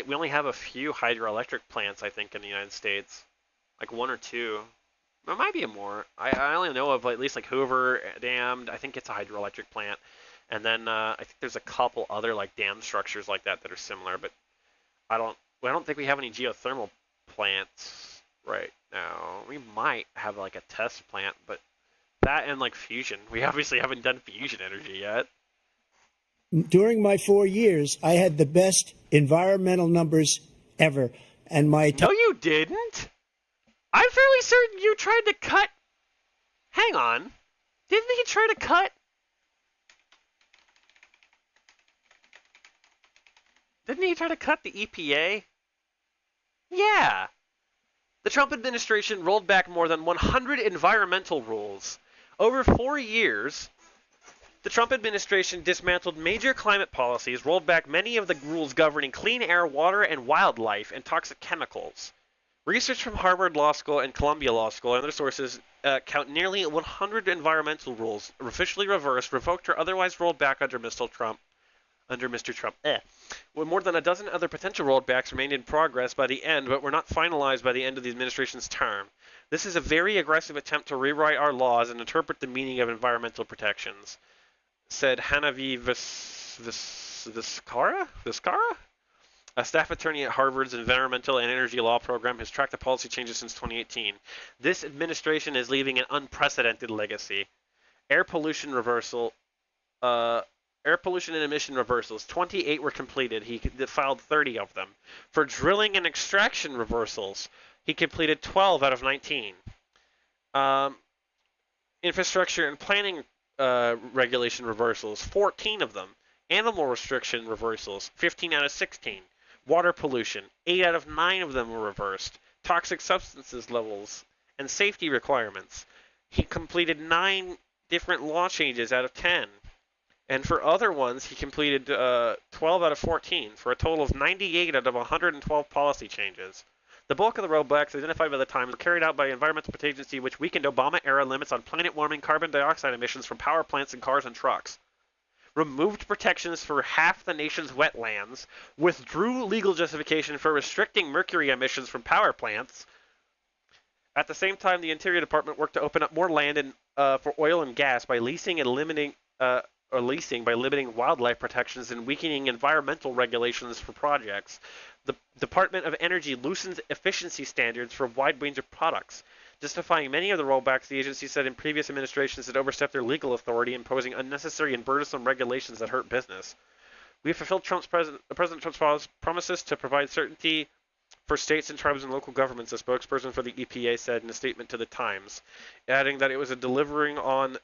We only have a few hydroelectric plants, I think, in the United States. Like one or two. There might be more. I only know of at least like Hoover Dam. I think it's a hydroelectric plant. And then I think there's a couple other like dam structures like that that are similar. But I don't think we have any geothermal plants right now. We might have like a test plant, but that and like fusion. We obviously haven't done fusion energy yet. During my 4 years, I had the best environmental numbers ever. And my No, you didn't. I'm fairly certain you tried to cut. Hang on. Didn't he try to cut? Didn't he try to cut the EPA? Yeah. The Trump administration rolled back more than 100 environmental rules. Over 4 years, the Trump administration dismantled major climate policies, rolled back many of the rules governing clean air, water, and wildlife, and toxic chemicals. Research from Harvard Law School and Columbia Law School and other sources count nearly 100 environmental rules officially reversed, revoked, or otherwise rolled back under Mr. Trump. When more than a dozen other potential rollbacks remained in progress by the end, but were not finalized by the end of the administration's term. This is a very aggressive attempt to rewrite our laws and interpret the meaning of environmental protections, said Hanavi Viscara, a staff attorney at Harvard's Environmental and Energy Law program, has tracked the policy changes since 2018. This administration is leaving an unprecedented legacy. Air pollution and emission reversals, 28 were completed. He filed 30 of them. For drilling and extraction reversals, he completed 12 out of 19. Infrastructure and planning regulation reversals, 14 of them. Animal restriction reversals, 15 out of 16. Water pollution, 8 out of 9 of them were reversed. Toxic substances levels and safety requirements. He completed 9 different law changes out of 10. And for other ones, he completed 12 out of 14, for a total of 98 out of 112 policy changes. The bulk of the rollbacks identified by the Times were carried out by the Environmental Protection Agency, which weakened Obama-era limits on planet-warming carbon dioxide emissions from power plants and cars and trucks, removed protections for half the nation's wetlands, withdrew legal justification for restricting mercury emissions from power plants. At the same time, the Interior Department worked to open up more land for oil and gas by leasing and limiting wildlife protections and weakening environmental regulations for projects. The Department of Energy loosens efficiency standards for a wide range of products. Justifying many of the rollbacks, the agency said in previous administrations had overstepped their legal authority, imposing unnecessary and burdensome regulations that hurt business. We have fulfilled President Trump's promises to provide certainty for states and tribes and local governments, a spokesperson for the EPA said in a statement to the Times, adding that it was delivering on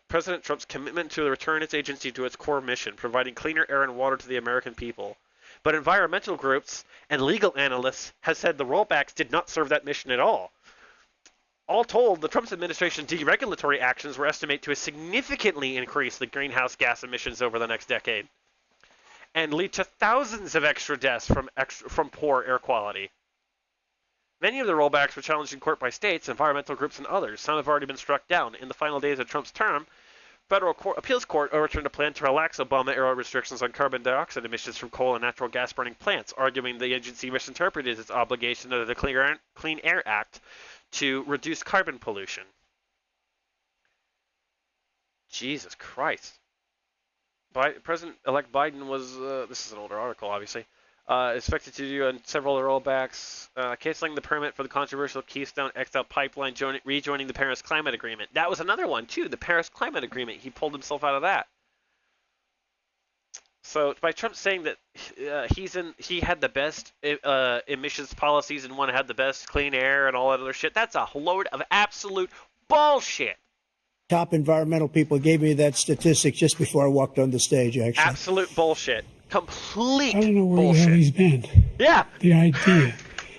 President Trump's commitment to return its agency to its core mission, providing cleaner air and water to the American people. But environmental groups and legal analysts have said the rollbacks did not serve that mission at all. All told, the Trump administration's deregulatory actions were estimated to significantly increase the greenhouse gas emissions over the next decade and lead to thousands of extra deaths from poor air quality. Many of the rollbacks were challenged in court by states, environmental groups, and others. Some have already been struck down. In the final days of Trump's term, federal appeals court overturned a plan to relax Obama-era restrictions on carbon dioxide emissions from coal and natural gas-burning plants, arguing the agency misinterpreted its obligation under the Clean Air Act to reduce carbon pollution. Jesus Christ. President-elect Biden was, this is an older article, obviously, expected to do several rollbacks, canceling the permit for the controversial Keystone XL pipeline, rejoining the Paris Climate Agreement. That was another one, too, the Paris Climate Agreement. He pulled himself out of that. So by Trump saying that he had the best emissions policies and one had the best clean air and all that other shit, that's a load of absolute bullshit. Top environmental people gave me that statistic just before I walked on the stage, actually. Absolute bullshit. Complete bullshit. I don't know where the hell he's been. Yeah. The idea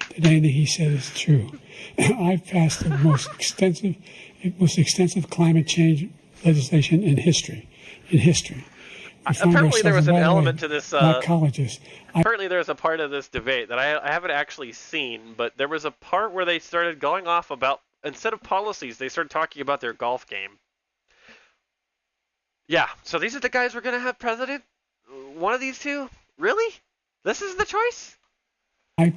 that anything he said is true. I've passed the most extensive climate change legislation in history. Apparently there was an element to this. Not colleges. Apparently there was a part of this debate that I haven't actually seen, but there was a part where they started going off about, instead of policies, they started talking about their golf game. Yeah, so these are the guys we're going to have president? One of these two? Really? This is the choice? I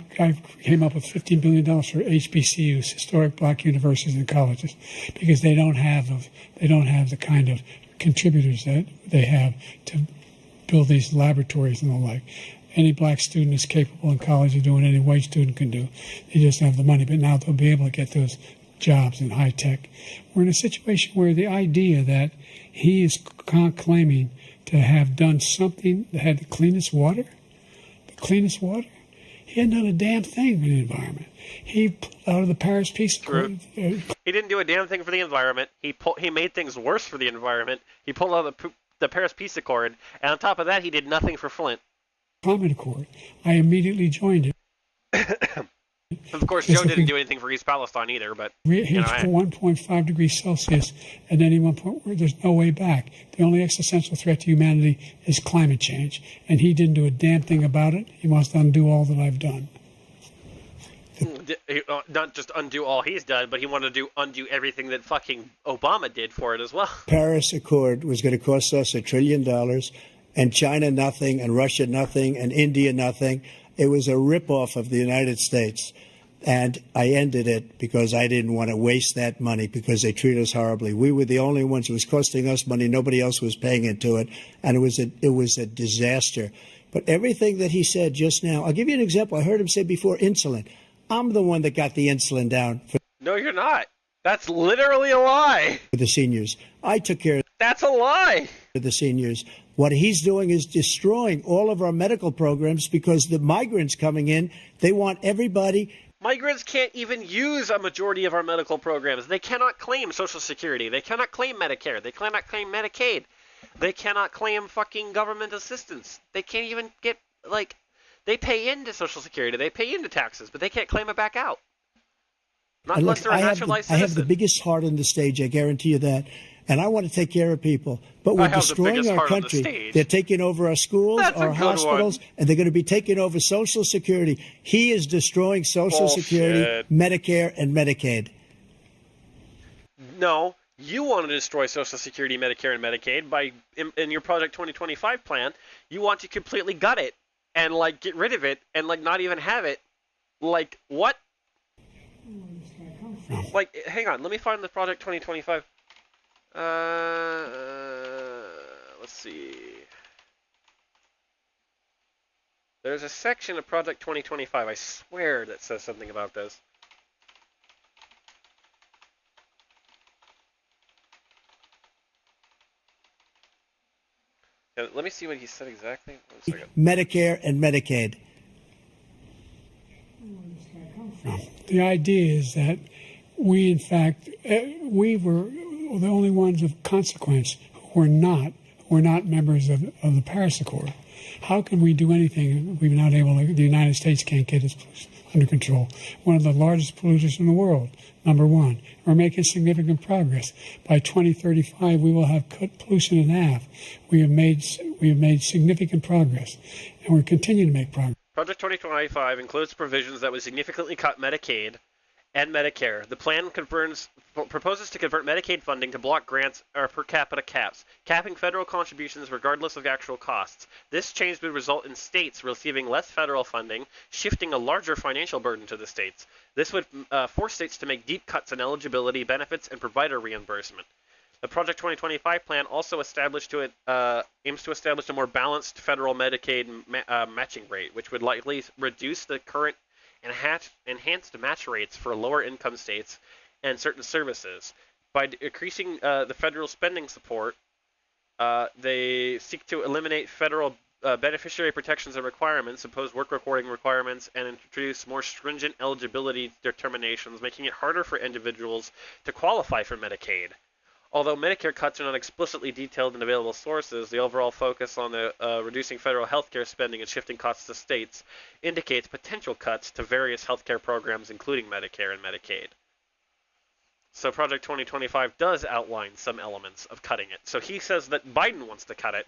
came up with $15 billion for HBCUs, historic black universities and colleges, because they don't have the kind of contributors that they have to build these laboratories and the like. Any black student is capable in college of doing any white student can do. They just have the money, but now they'll be able to get those jobs in high tech. We're in a situation where the idea that he is claiming to have done something that had the cleanest water, he hadn't done a damn thing for the environment. He pulled out of the Paris Peace Accord. He didn't do a damn thing for the environment. He made things worse for the environment. He pulled out of the Paris Peace Accord, and on top of that, he did nothing for Flint. Climate Accord. I immediately joined it. Of course, Joe didn't do anything for East Palestine either, but we hit 1.5 degrees Celsius at any one point where there's no way back. The only existential threat to humanity is climate change, and he didn't do a damn thing about it. He wants to undo all that I've done. Not just undo all he's done, but he wanted to undo everything that fucking Obama did for it as well. Paris Accord was going to cost us $1 trillion, and China nothing, and Russia nothing, and India nothing. It was a ripoff of the United States. And I ended it because I didn't want to waste that money because they treat us horribly. We were the only ones who was costing us money. Nobody else was paying into it. And it was a disaster. But everything that he said just now, I'll give you an example. I heard him say before insulin. I'm the one that got the insulin down. No, you're not. That's literally a lie. For the seniors. I took care of That's a lie. For the seniors. What he's doing is destroying all of our medical programs because the migrants coming in, they want everybody. Migrants can't even use a majority of our medical programs. They cannot claim Social Security. They cannot claim Medicare. They cannot claim Medicaid. They cannot claim fucking government assistance. They can't even get, they pay into Social Security. They pay into taxes, but they can't claim it back out. Not unless they're a naturalized citizen. I have the biggest heart on the stage, I guarantee you that. And I want to take care of people. But we're destroying our country. They're taking over our schools, our hospitals, and they're going to be taking over Social Security. He is destroying Social Security, Medicare, and Medicaid. No, you want to destroy Social Security, Medicare, and Medicaid by, in your Project 2025 plan, you want to completely gut it and, get rid of it and, not even have it. What? Hang on, let me find the Project 2025. Let's see. There's a section of Project 2025, I swear, that says something about this. Let me see what he said exactly. Medicare and Medicaid. The idea is that we, in fact, we were the only ones of consequence who were not members of the Paris Accord. How can we do anything if we're not able to, the United States can't get its pollution under control? One of the largest polluters in the world, number one. We're making significant progress. By 2035, we will have cut pollution in half. We have made significant progress, and we're continuing to make progress. Project 2025 includes provisions that would significantly cut Medicaid and Medicare. The plan proposes to convert Medicaid funding to block grants or per capita caps, capping federal contributions regardless of actual costs. This change would result in states receiving less federal funding, shifting a larger financial burden to the states. This would force states to make deep cuts in eligibility, benefits, and provider reimbursement. The Project 2025 plan also aims to establish a more balanced federal Medicaid matching rate, which would likely reduce the current enhanced match rates for lower income states and certain services. By decreasing the federal spending support, they seek to eliminate federal beneficiary protections and requirements, impose work recording requirements, and introduce more stringent eligibility determinations, making it harder for individuals to qualify for Medicaid. Although Medicare cuts are not explicitly detailed in available sources, the overall focus on reducing federal healthcare spending and shifting costs to states indicates potential cuts to various healthcare programs, including Medicare and Medicaid. So Project 2025 does outline some elements of cutting it. So he says that Biden wants to cut it.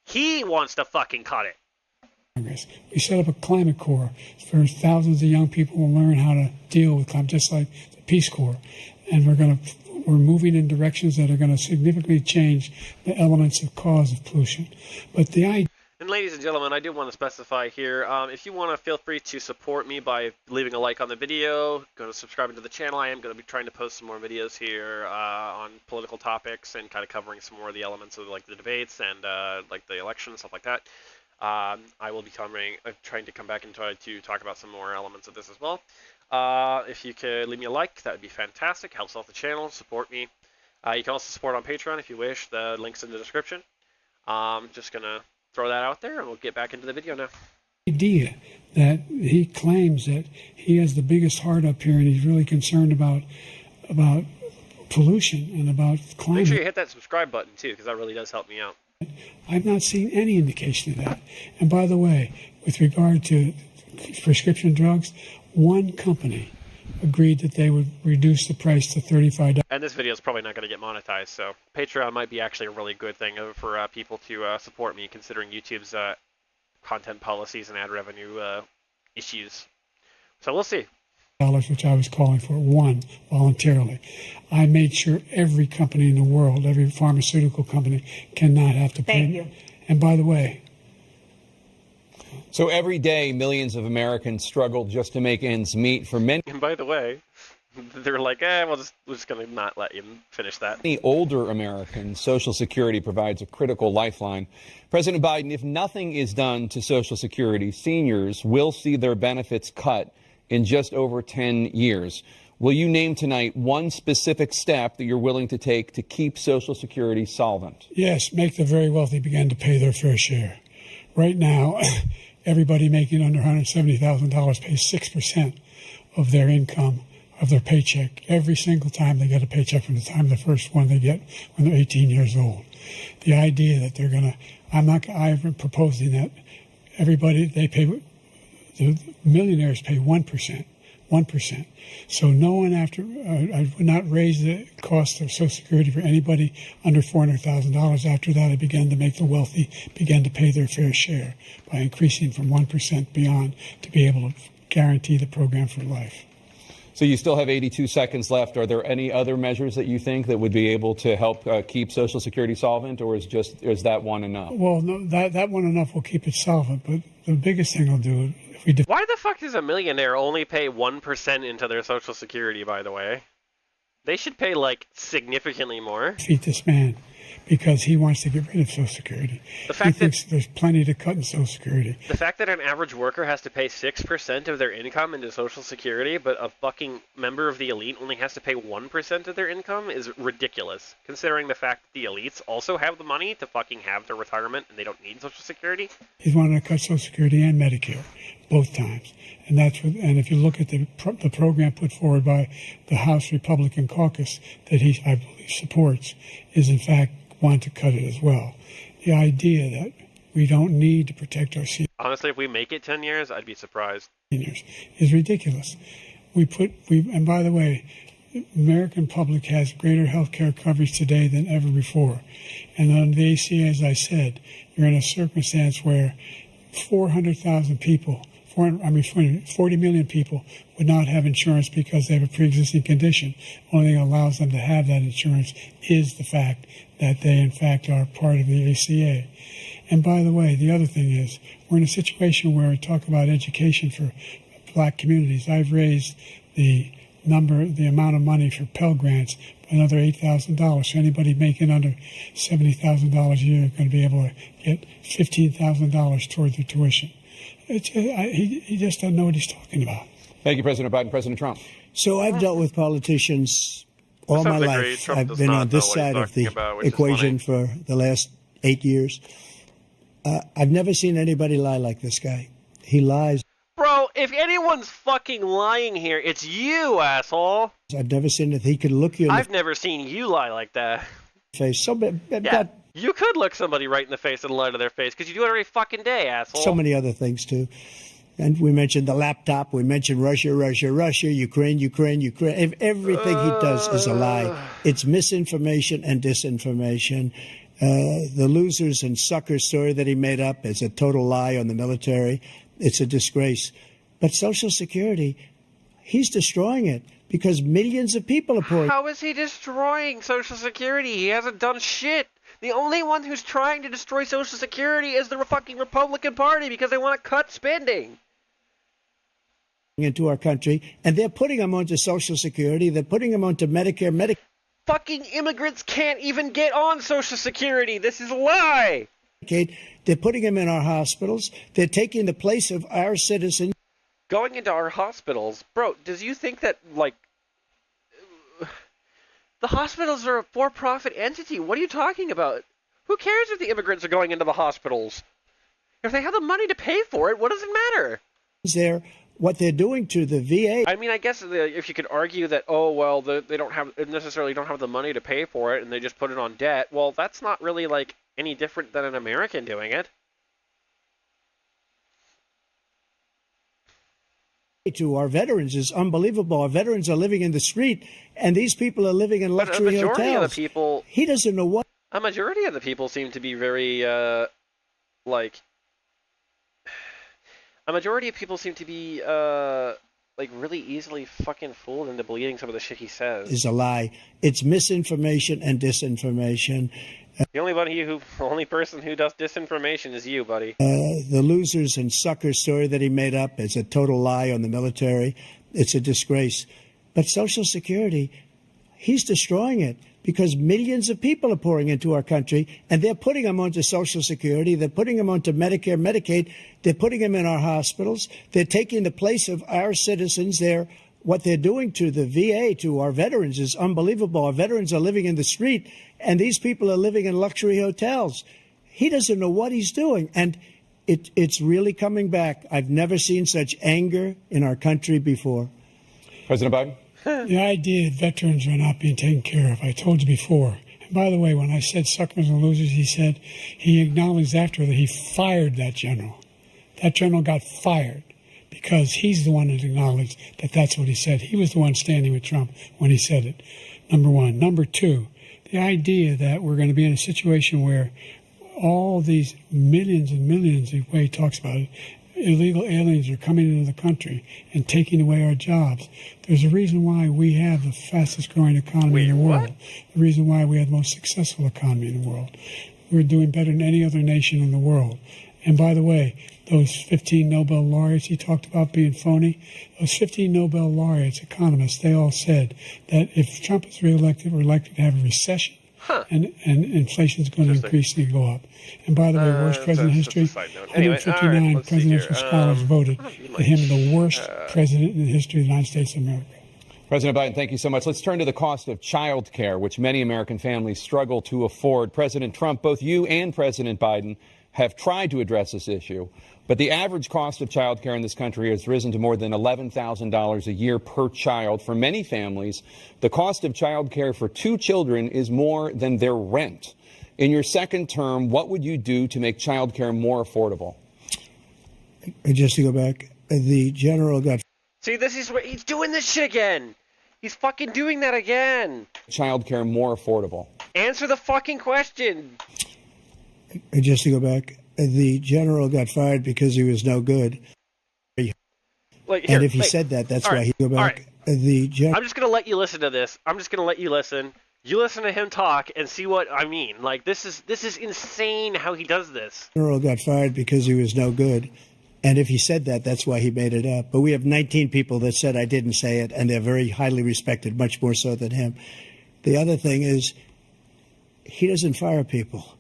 He wants to fucking cut it. We set up a climate corps for thousands of young people to learn how to deal with climate, just like the Peace Corps. And we're moving in directions that are going to significantly change the elements of cause of pollution. But the idea. And ladies and gentlemen, I do want to specify here, if you want to, feel free to support me by leaving a like on the video, go to subscribing to the channel. I am going to be trying to post some more videos here on political topics and kind of covering some more of the elements of like the debates and like the election, stuff like that. I will be trying to come back and try to talk about some more elements of this as well. If you could leave me a like, that would be fantastic. Helps out the channel, support me. You can also support on Patreon if you wish. The link's in the description. Just going to throw that out there, and we'll get back into the video now. Idea that he claims that he has the biggest heart up here, and he's really concerned about pollution and about climate. Make sure you hit that subscribe button, too, because that really does help me out. I've not seen any indication of that. And by the way, with regard to prescription drugs, one company agreed that they would reduce the price to $35. And this video is probably not going to get monetized, so Patreon might be actually a really good thing for people to support me, considering YouTube's content policies and ad revenue issues. So we'll see. Which I was calling for, one, voluntarily. I made sure every company in the world, every pharmaceutical company, cannot have to pay. Thank you. And by the way, so every day, millions of Americans struggle just to make ends meet. For many, and by the way, they're like, we're just going to not let you finish that. Many older Americans, Social Security provides a critical lifeline. President Biden, if nothing is done to Social Security, seniors will see their benefits cut in just over 10 years. Will you name tonight one specific step that you're willing to take to keep Social Security solvent? Yes, make the very wealthy begin to pay their fair share. Right now, everybody making under $170,000 pays 6% of their income, of their paycheck, every single time they get a paycheck from the time the first one they get when they're 18 years old. The idea that they're going to, I'm proposing that everybody, the millionaires pay 1%. So no one I would not raise the cost of Social Security for anybody under $400,000. After that, I began to make the wealthy begin to pay their fair share by increasing from 1% beyond to be able to guarantee the program for life. So you still have 82 seconds left. Are there any other measures that you think that would be able to help keep Social Security solvent, or is that one enough? Well, no, that one enough will keep it solvent, but the biggest thing I'll do, why the fuck does a millionaire only pay 1% into their Social Security, by the way? They should pay, like, significantly more. Defeat this man because he wants to get rid of Social Security. The fact he thinks there's plenty to cut in Social Security. The fact that an average worker has to pay 6% of their income into Social Security, but a fucking member of the elite only has to pay 1% of their income is ridiculous, considering the fact that the elites also have the money to fucking have their retirement and they don't need Social Security. He's wanting to cut Social Security and Medicare. both times. And and if you look at the program put forward by the House Republican caucus that I believe supports, is in fact want to cut it as well. The idea that we don't need to protect our seniors. Honestly, if we make it 10 years, I'd be surprised. Is ridiculous. And by the way, the American public has greater health care coverage today than ever before. And on the ACA, as I said, you're in a circumstance where 400,000 people, 40 million people would not have insurance because they have a pre-existing condition. Only thing that allows them to have that insurance is the fact that they, in fact, are part of the ACA. And by the way, the other thing is, we're in a situation where we talk about education for black communities. I've raised the amount of money for Pell Grants by another $8,000. So anybody making under $70,000 a year is going to be able to get $15,000 toward their tuition. He just doesn't know what he's talking about. Thank you, President Biden. President Trump. So I've dealt with politicians all my life. I've been on this side of the equation for the last 8 years. I've never seen anybody lie like this guy. He lies. Bro, if anyone's fucking lying here, it's you, asshole. I've never seen it. He could look you in I've never seen you lie like that. Face. You could look somebody right in the face and lie to their face, because you do it every fucking day, asshole. So many other things, too. And we mentioned the laptop. We mentioned Russia, Ukraine. Everything he does is a lie. It's misinformation and disinformation. The losers and suckers story that he made up is a total lie on the military. It's a disgrace. But Social Security, he's destroying it because millions of people are pouring. How is he destroying Social Security? He hasn't done shit. The only one who's trying to destroy Social Security is the fucking Republican Party because they want to cut spending. Into our country, and they're putting them onto Social Security. They're putting them onto Medicare. Fucking immigrants can't even get on Social Security. This is a lie. They're putting them in our hospitals. They're taking the place of our citizens. Going into our hospitals? Bro, does you think that, like, the hospitals are a for-profit entity? What are you talking about? Who cares if the immigrants are going into the hospitals? If they have the money to pay for it, what does it matter? What they're doing to the VA. I mean, I guess if you could argue that, they don't necessarily have the money to pay for it and they just put it on debt, well, that's not really, like, any different than an American doing it. To our veterans is unbelievable. Our veterans are living in the street, and these people are living in luxury hotels. A majority of the people, he doesn't know what. A majority of the people seem to be very, really easily fucking fooled into believing some of the shit he says. Is a lie. It's misinformation and disinformation. The only person who does disinformation is you, buddy. The losers and suckers story that he made up is a total lie on the military. It's a disgrace. But Social Security, he's destroying it because millions of people are pouring into our country, and they're putting them onto Social Security. They're putting them onto Medicare, Medicaid. They're putting them in our hospitals. They're taking the place of our citizens. What they're doing to the VA, to our veterans, is unbelievable. Our veterans are living in the street, and these people are living in luxury hotels. He doesn't know what he's doing, and it's really coming back. I've never seen such anger in our country before. President Biden? The idea that veterans are not being taken care of, I told you before. And by the way, when I said suckers and losers, he acknowledged after that he fired that general. That general got fired because he's the one that acknowledged that that's what he said. He was the one standing with Trump when he said it, number one. Number two, the idea that we're going to be in a situation where all these millions and millions, the way he talks about it, illegal aliens are coming into the country and taking away our jobs. There's a reason why we have the fastest growing economy in the world. What? The reason why we have the most successful economy in the world. We're doing better than any other nation in the world. And by the way, those 15 Nobel laureates he talked about being phony, those 15 Nobel laureates, economists, they all said that if Trump is reelected, we're likely to have a recession. And inflation is going to increasingly go up. And by the way, worst president in history, 159 presidential scholars voted him the worst president in the history of the United States of America. President Biden, thank you so much. Let's turn to the cost of child care, which many American families struggle to afford. President Trump, both you and President Biden have tried to address this issue. But the average cost of child care in this country has risen to more than $11,000 a year per child. For many families, the cost of child care for 2 children is more than their rent. In your second term, what would you do to make child care more affordable? Just to go back, the general got... See, this is what he's doing this shit again. He's fucking doing that again. Child care more affordable. Answer the fucking question. Just to go back, the general got fired because he was no good. Like, here, and if he said that, that's why he go back. I'm just going to let you listen to this. I'm just going to let you listen. You listen to him talk and see what I mean. Like, this is insane how he does this. The general got fired because he was no good. And if he said that, that's why he made it up. But we have 19 people that said I didn't say it, and they're very highly respected, much more so than him. The other thing is, he doesn't fire people.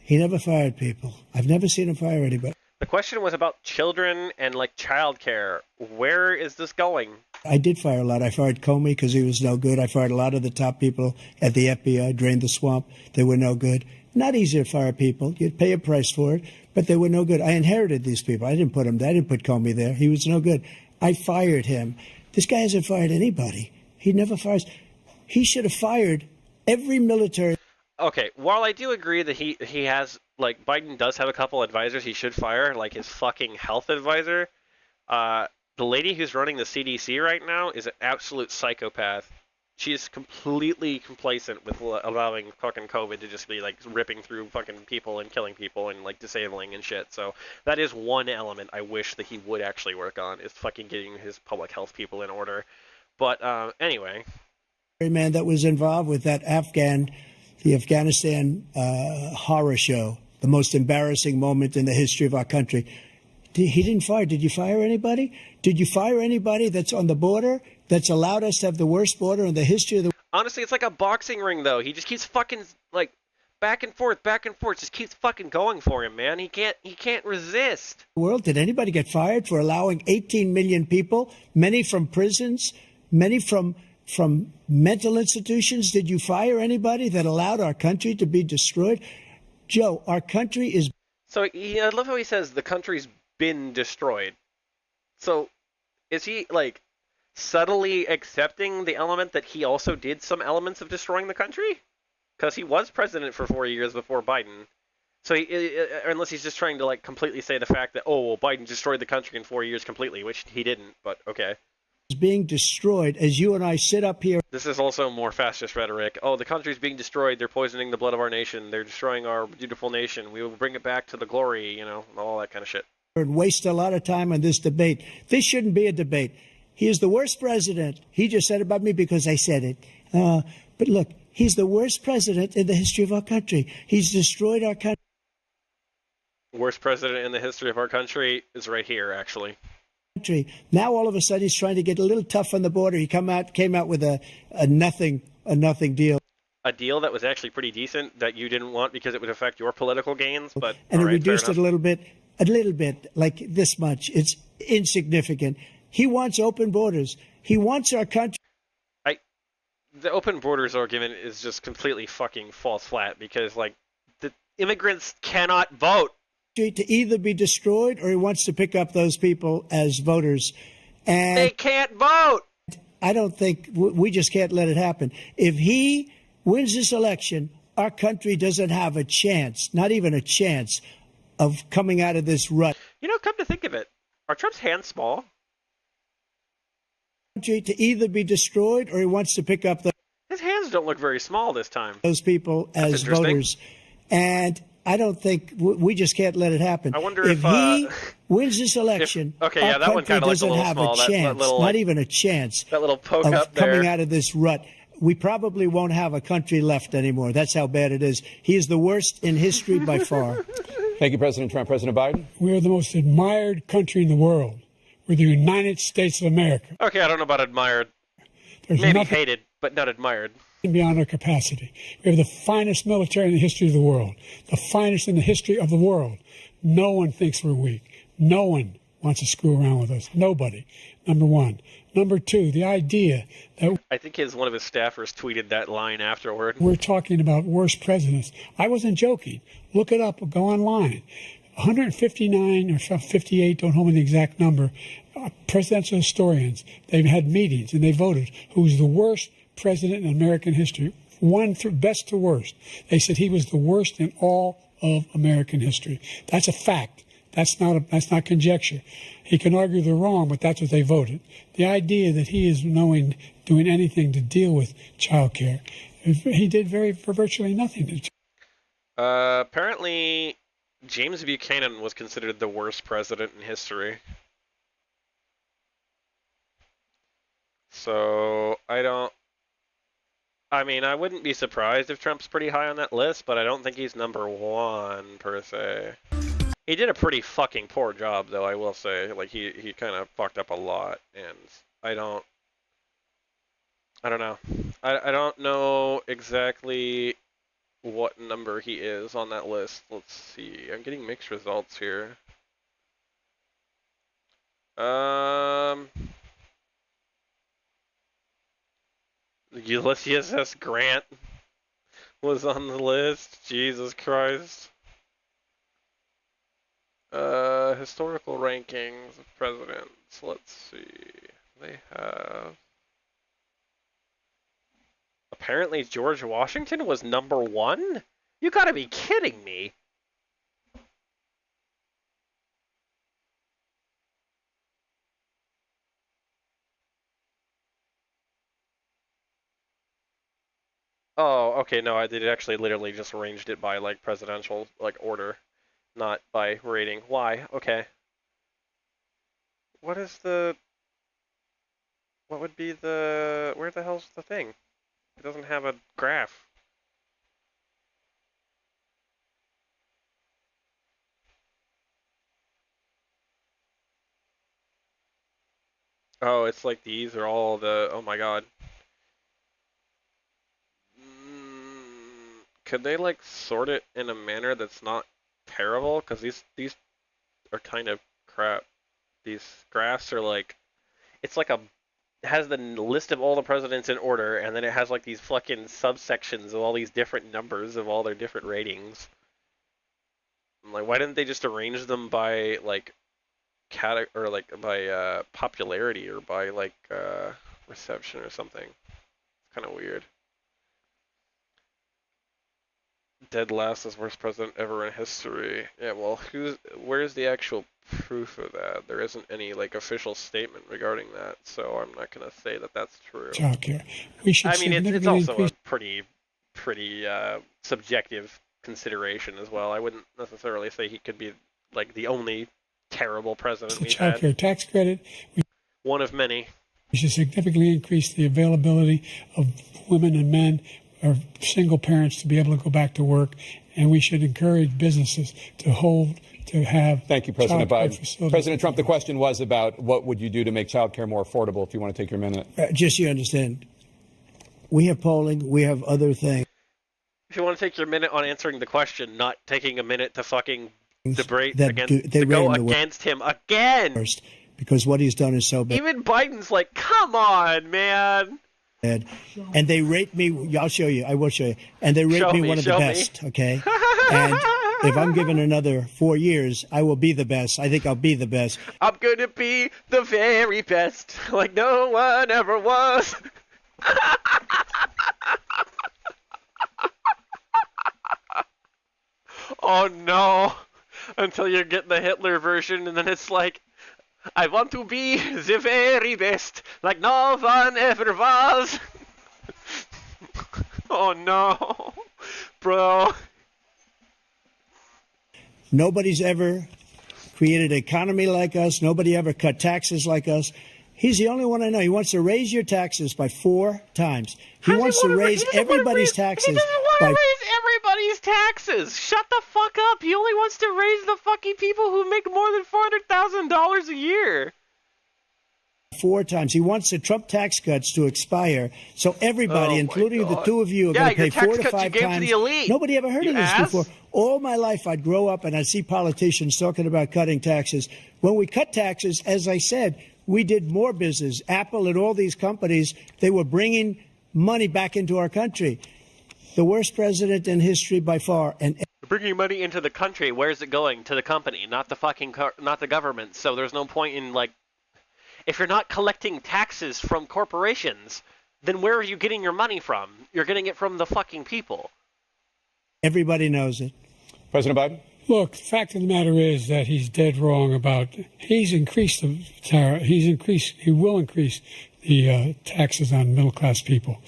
He never fired people. I've never seen him fire anybody. The question was about children and, like, childcare. Where is this going? I did fire a lot. I fired Comey because he was no good. I fired a lot of the top people at the FBI, drained the swamp. They were no good. Not easy to fire people. You'd pay a price for it, but they were no good. I inherited these people. I didn't put them there. I didn't put Comey there. He was no good. I fired him. This guy hasn't fired anybody. He never fires. He should have fired every military. Okay, while I do agree that he has, like, Biden does have a couple advisors he should fire, like his fucking health advisor, the lady who's running the CDC right now is an absolute psychopath. She is completely complacent with allowing fucking COVID to just be, like, ripping through fucking people and killing people and, like, disabling and shit. So that is one element I wish that he would actually work on, is fucking getting his public health people in order. But anyway. Man that was involved with that the Afghanistan horror show, the most embarrassing moment in the history of our country. He didn't fire. Did you fire anybody? Did you fire anybody that's on the border that's allowed us to have the worst border in the history of the... Honestly, it's like a boxing ring, though. He just keeps fucking, like, back and forth, just keeps fucking going for him, man. He can't resist. World, did anybody get fired for allowing 18 million people, many from prisons, many from mental institutions? Did you fire anybody that allowed our country to be destroyed? Joe, our country is... So I love how he says the country's been destroyed. So is he, like, subtly accepting the element that he also did some elements of destroying the country? Because he was president for 4 years before Biden. So unless he's just trying to, like, completely say the fact that, oh, well, Biden destroyed the country in 4 years completely, which he didn't, but okay. Is being destroyed as you and I sit up here. This is also more fascist rhetoric. Oh, the country's being destroyed. They're poisoning the blood of our nation. They're destroying our beautiful nation. We will bring it back to the glory, you know, all that kind of shit. And waste a lot of time on this debate. This shouldn't be a debate. He is the worst president. He just said about me because I said it. But look, he's the worst president in the history of our country. He's destroyed our country. Worst president in the history of our country is right here, actually. Now all of a sudden he's trying to get a little tough on the border. He came out with a nothing deal. A deal that was actually pretty decent that you didn't want because it would affect your political gains, but and it reduced it a little bit, like this much. It's insignificant. He wants open borders. He wants our country. The open borders argument is just completely fucking false flat because, like, the immigrants cannot vote. To either be destroyed or he wants to pick up those people as voters. And they can't vote. I don't think we just can't let it happen. If he wins this election, our country doesn't have a chance, not even a chance, of coming out of this rut. You know, come to think of it, are Trump's hands small? To either be destroyed or he wants to pick up his hands don't look very small this time. Those people as voters. And I don't think we just can't let it happen. I wonder if he wins this election. Our country doesn't have a chance, not even a chance, that little poke of up there. Coming out of this rut. We probably won't have a country left anymore. That's how bad it is. He is the worst in history by far. Thank you, President Trump. President Biden? We are the most admired country in the world. We're the United States of America. Okay, I don't know about admired. Maybe hated, but not admired. Beyond our capacity. We have the finest military in the history of the world. The finest in the history of the world. No one thinks we're weak. No one. wants to screw around with us. Nobody. Number one. Number two, the idea that... I think one of his staffers tweeted that line afterward. We're talking about worst presidents. I wasn't joking. Look it up or go online. 159 or 58, don't hold me the exact number, presidential historians, they've had meetings and they voted who's the worst president in American history. Best to worst. They said he was the worst in all of American history. That's a fact. That's not conjecture. He can argue they're wrong, but that's what they voted. The idea that he is doing anything to deal with child care, he did virtually nothing. Apparently, James Buchanan was considered the worst president in history. So, I mean, I wouldn't be surprised if Trump's pretty high on that list, but I don't think he's number one, per se. He did a pretty fucking poor job, though, I will say. Like, he kind of fucked up a lot, and I don't know. I don't know exactly what number he is on that list. Let's see. I'm getting mixed results here. Ulysses S. Grant was on the list. Jesus Christ. Historical rankings of presidents. Let's see. They have... Apparently George Washington was number one? You gotta be kidding me. Oh, okay, no, I did actually literally just arranged it by, like, presidential, like, order, not by rating. Why? Okay. What would be the, where the hell's the thing? It doesn't have a graph. Oh, it's like these are all the, oh my god. Could they, like, sort it in a manner that's not terrible? Because these are kind of crap. These graphs are like, it's like it has the list of all the presidents in order, and then it has like these fucking subsections of all these different numbers of all their different ratings. I'm like, why didn't they just arrange them by like by popularity or by like reception or something? It's kind of weird. Dead last as worst president ever in history. Yeah, well, where's the actual proof of that? There isn't any like official statement regarding that, so I'm not gonna say that that's true. Childcare. We should. I mean, it's also a pretty subjective consideration as well. I wouldn't necessarily say he could be like the only terrible president we've had. Childcare tax credit. One of many. We should significantly increase the availability of women and men or single parents to be able to go back to work, and we should encourage businesses to have. Thank you, President Biden. President Trump, the question was about what would you do to make child care more affordable, if you want to take your minute. Just so you understand, we have polling, we have other things. If you want to take your minute on answering the question, not taking a minute to fucking debate against him again. First, because what he's done is so bad. Even Biden's like, come on, man. And they rate me, I'll show you, I will show you, and they rate me one of the best, okay? And if I'm given another 4 years, I will be the best. I think I'll be the best. I'm going to be the very best, like no one ever was. Oh no, until you're getting the Hitler version, and then it's like, I want to be the very best, like no one ever was. Oh no, bro. Nobody's ever created an economy like us. Nobody ever cut taxes like us. He's the only one I know. He wants to raise your taxes by 4 times. He wants to raise everybody's taxes. He doesn't want to raise everybody's taxes. Shut the fuck up. He only wants to raise the fucking people who make more than $400,000 a year. 4 times. He wants the Trump tax cuts to expire, so everybody, including the two of you, are going to pay 4 to 5 times. Nobody ever heard of this before. All my life, I'd grow up and I'd see politicians talking about cutting taxes. When we cut taxes, as I said, we did more business. Apple and all these companies, they were bringing money back into our country. The worst president in history by far. And bringing money into the country, where's it going? To the company, not the government. So there's no point in, like, if you're not collecting taxes from corporations, then where are you getting your money from? You're getting it from the fucking people. Everybody knows it. President Biden? Look, the fact of the matter is that he's dead wrong about, he's increased the tariff, he will increase the taxes on middle-class people.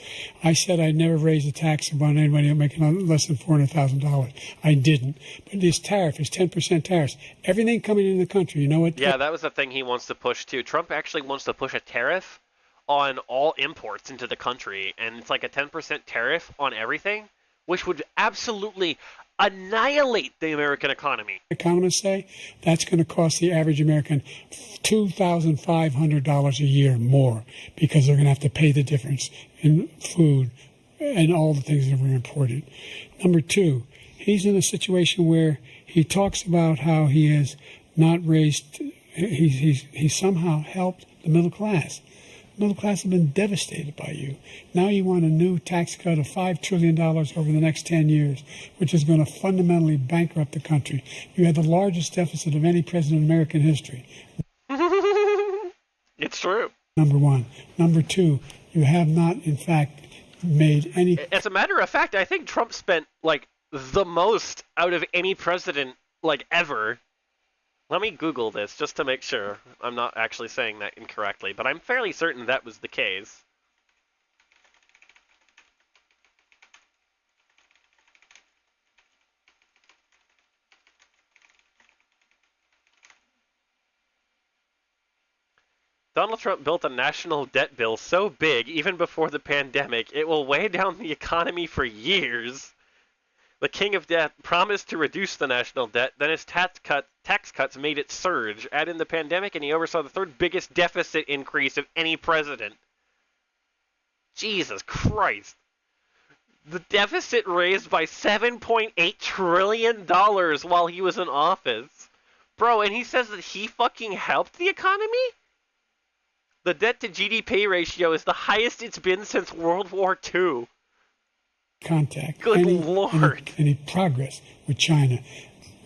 I said I'd never raise a tax on anybody making less than $400,000. I didn't. But this tariff is 10% tariffs. Everything coming into the country, you know what? Yeah, that was the thing he wants to push, too. Trump actually wants to push a tariff on all imports into the country, and it's like a 10% tariff on everything, which would absolutely annihilate the American economy. Economists say that's going to cost the average American $2,500 a year more because they're going to have to pay the difference in food and all the things that were imported. Number two, he's in a situation where he talks about how he has not raised, he's somehow helped the middle class. The middle class have been devastated by you. Now you want a new tax cut of $5 trillion over the next 10 years, which is going to fundamentally bankrupt the country. You had the largest deficit of any president in American history. It's true. Number one. Number two, you have not, in fact, made any... As a matter of fact, I think Trump spent, like, the most out of any president, like, ever. Let me Google this just to make sure I'm not actually saying that incorrectly, but I'm fairly certain that was the case. Donald Trump built a national debt bill so big, even before the pandemic, it will weigh down the economy for years. The king of debt promised to reduce the national debt, then his tax cuts made it surge. Add in the pandemic, and he oversaw the third biggest deficit increase of any president. Jesus Christ. The deficit raised by $7.8 trillion while he was in office. Bro, and he says that he fucking helped the economy? The debt to GDP ratio is the highest it's been since World War II. Contact. Good Lord. Any progress with China.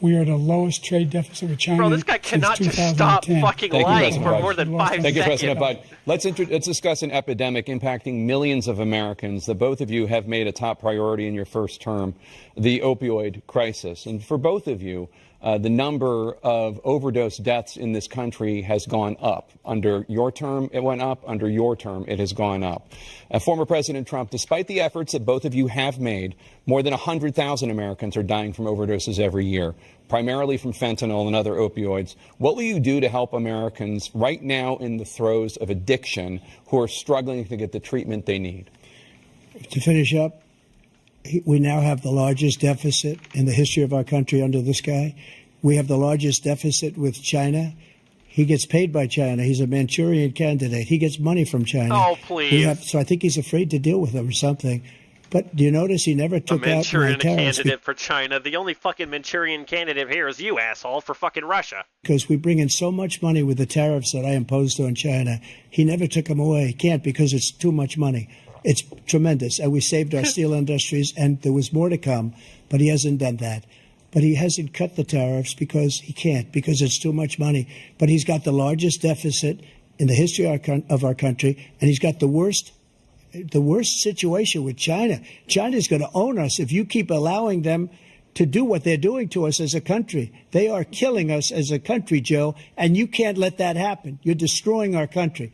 We are the lowest trade deficit with China. Bro, this guy cannot just stop fucking lying for more than 5 seconds. Thank you, President Biden. Let's discuss an epidemic impacting millions of Americans that both of you have made a top priority in your first term, the opioid crisis. And for both of you, the number of overdose deaths in this country has gone up. Under your term, it went up. Under your term, it has gone up. Former President Trump, despite the efforts that both of you have made, more than 100,000 Americans are dying from overdoses every year, primarily from fentanyl and other opioids. What will you do to help Americans right now in the throes of addiction who are struggling to get the treatment they need? To finish up, we now have the largest deficit in the history of our country under this guy. We have the largest deficit with China. He gets paid by China. He's a Manchurian candidate. He gets money from China. Oh, please. So I think he's afraid to deal with them or something. But do you notice he never took out my tariffs? A Manchurian candidate for China. The only fucking Manchurian candidate here is you, asshole, for fucking Russia. Because we bring in so much money with the tariffs that I imposed on China. He never took them away. He can't because it's too much money. It's tremendous. And we saved our steel industries, and there was more to come. But he hasn't done that. But he hasn't cut the tariffs because he can't, because it's too much money. But he's got the largest deficit in the history of our country, and he's got the worst situation with China. China's going to own us if you keep allowing them to do what they're doing to us as a country. They are killing us as a country, Joe, and you can't let that happen. You're destroying our country.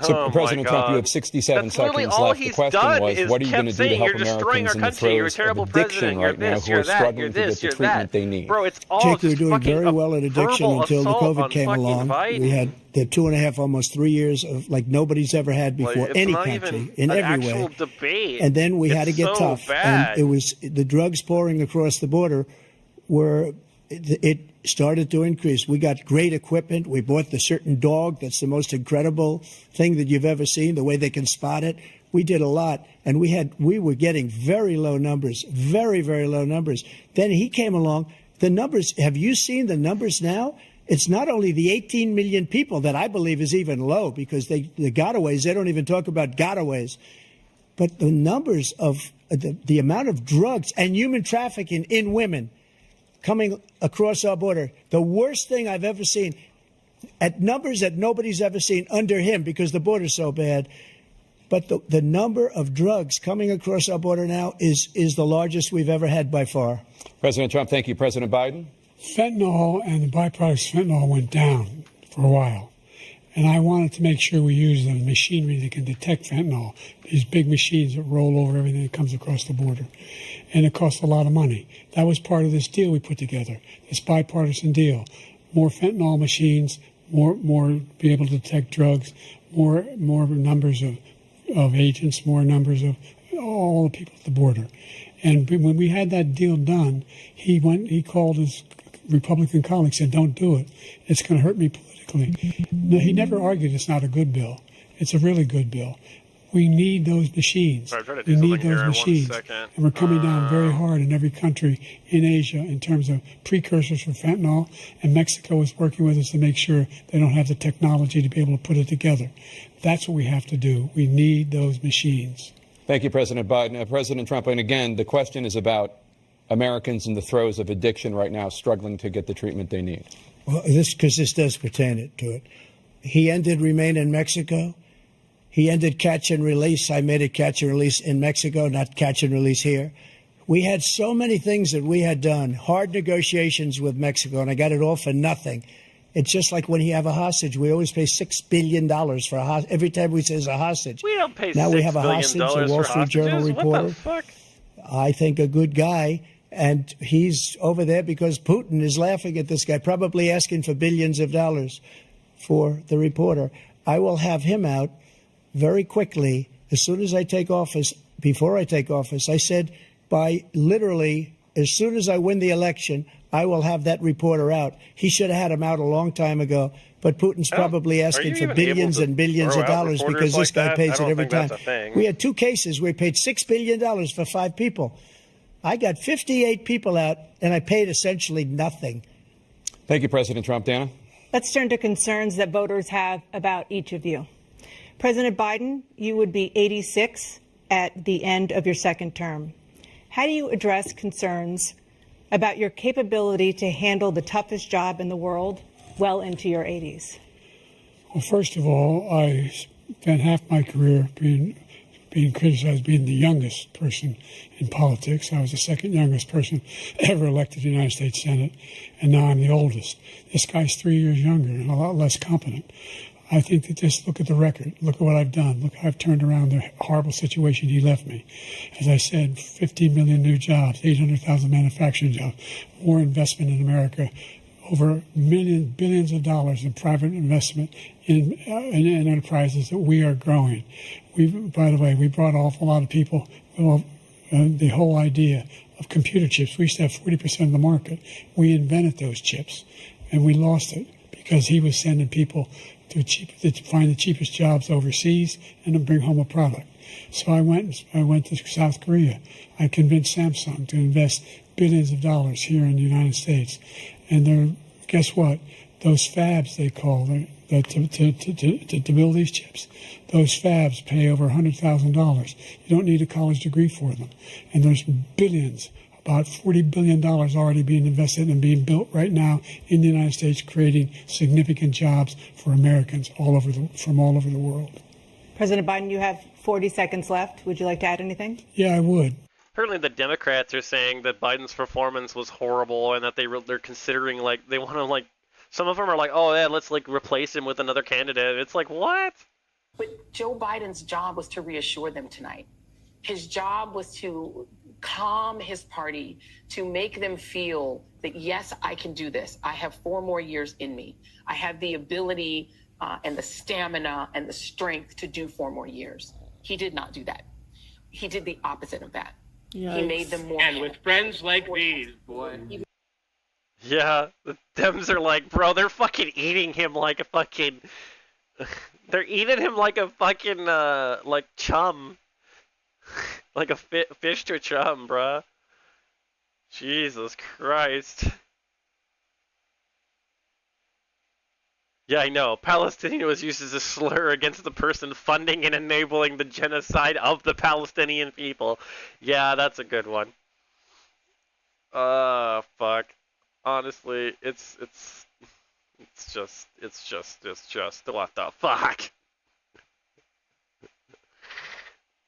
So, President Trump, you have 67 seconds left. The question was, what are you going to do to help Americans in the throes of addiction right now who are struggling to get the treatment they need? Bro, it's all Jake, we were doing very well at addiction until the COVID came along. We had the 2.5, almost 3 years of like nobody's ever had before, any country, in every way. Debate. And then we had to get tough. Bad. And it was the drugs pouring across the border were it started to increase. We got great equipment. We bought the certain dog that's the most incredible thing that you've ever seen, the way they can spot it. We did a lot, and we were getting very low numbers, very, very low numbers. Then he came along. The numbers, have you seen the numbers now? It's not only the 18 million people that I believe is even low, because the gotaways, they don't even talk about gotaways. But the numbers of the amount of drugs and human trafficking in women coming across our border, the worst thing I've ever seen, at numbers that nobody's ever seen under him because the border's so bad. But the number of drugs coming across our border now is the largest we've ever had by far. President Trump, thank you. President Biden? Fentanyl and the byproducts of fentanyl went down for a while. And I wanted to make sure we use the machinery that can detect fentanyl, these big machines that roll over everything that comes across the border. And it costs a lot of money. That was part of this deal we put together, this bipartisan deal. More fentanyl machines, more be able to detect drugs, more numbers of agents, more numbers of all the people at the border. And when we had that deal done, he called his Republican colleagues and said, don't do it. It's going to hurt me politically. No, he never argued it's not a good bill. It's a really good bill. We need those machines. We need those machines. And we're coming down very hard in every country in Asia in terms of precursors for fentanyl. And Mexico is working with us to make sure they don't have the technology to be able to put it together. That's what we have to do. We need those machines. Thank you, President Biden. President Trump, and again, the question is about Americans in the throes of addiction right now, struggling to get the treatment they need. Well, this does pertain to it. He ended Remain in Mexico. He ended catch and release. I made it catch and release in Mexico, not catch and release here. We had so many things that we had done, hard negotiations with Mexico, and I got it all for nothing. It's just like when you have a hostage. We always pay $6 billion for a hostage. Every time we say it's a hostage. We don't pay now $6 we have a hostage, a Wall Street Journal reporter. What the fuck? I think a good guy. And he's over there because Putin is laughing at this guy, probably asking for billions of dollars for the reporter. I will have him out very quickly as soon as I take office. Before I take office, I said by literally as soon as I win the election, I will have that reporter out. He should have had him out a long time ago. But Putin's probably asking for billions and billions of dollars because this guy pays it every time. We had 2 cases where he paid $6 billion for 5 people. I got 58 people out, and I paid essentially nothing. Thank you, President Trump. Dana? Let's turn to concerns that voters have about each of you. President Biden, you would be 86 at the end of your second term. How do you address concerns about your capability to handle the toughest job in the world well into your 80s? Well, first of all, I spent half my career being criticized being the youngest person in politics. I was the second youngest person ever elected to the United States Senate, and now I'm the oldest. This guy's 3 years younger and a lot less competent. I think that just look at the record. Look at what I've done. Look how I've turned around the horrible situation he left me. As I said, 15 million new jobs, 800,000 manufacturing jobs, more investment in America, over billions of dollars in private investment in enterprises that we are growing. By the way, we brought an awful lot of people. The whole idea of computer chips, we used to have 40% of the market. We invented those chips, and we lost it because he was sending people to find the cheapest jobs overseas and to bring home a product. So I went to South Korea. I convinced Samsung to invest billions of dollars here in the United States. And guess what? Those fabs, they call them, to build these chips, those fabs pay over $100,000. You don't need a college degree for them. And there's billions, about $40 billion already being invested and being built right now in the United States, creating significant jobs for Americans from all over the world. President Biden, you have 40 seconds left. Would you like to add anything? Yeah, I would. Apparently the Democrats are saying that Biden's performance was horrible and that they're considering, they want to, some of them are like, oh, yeah, let's, replace him with another candidate. It's like, what? But Joe Biden's job was to reassure them tonight. His job was to calm his party, to make them feel that, yes, I can do this. I have 4 more years in me. I have the ability and the stamina and the strength to do 4 more years. He did not do that. He did the opposite of that. Yikes. He made them more. And with friends like these, boy. Yeah, the Dems are like, bro, they're fucking eating him like a fucking... They're eating him like a fucking, like chum. Like a fish to a chum, bruh. Jesus Christ. Yeah, I know. Palestinian was used as a slur against the person funding and enabling the genocide of the Palestinian people. Yeah, that's a good one. Fuck. Honestly, it's just what the fuck?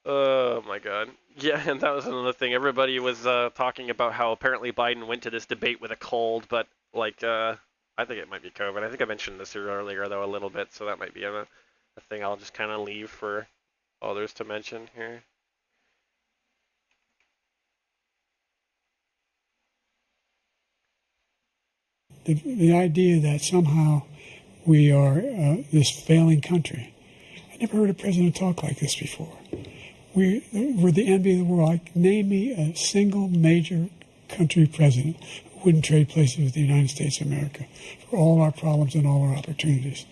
Oh my god. Yeah, and that was another thing. Everybody was talking about how apparently Biden went to this debate with a cold, but like I think it might be COVID. I think I mentioned this earlier though a little bit, so that might be a thing I'll just kind of leave for others to mention here. The idea that somehow we are this failing country. I never heard a president talk like this before. We're the envy of the world. Like, name me a single major country president who wouldn't trade places with the United States of America for all our problems and all our opportunities.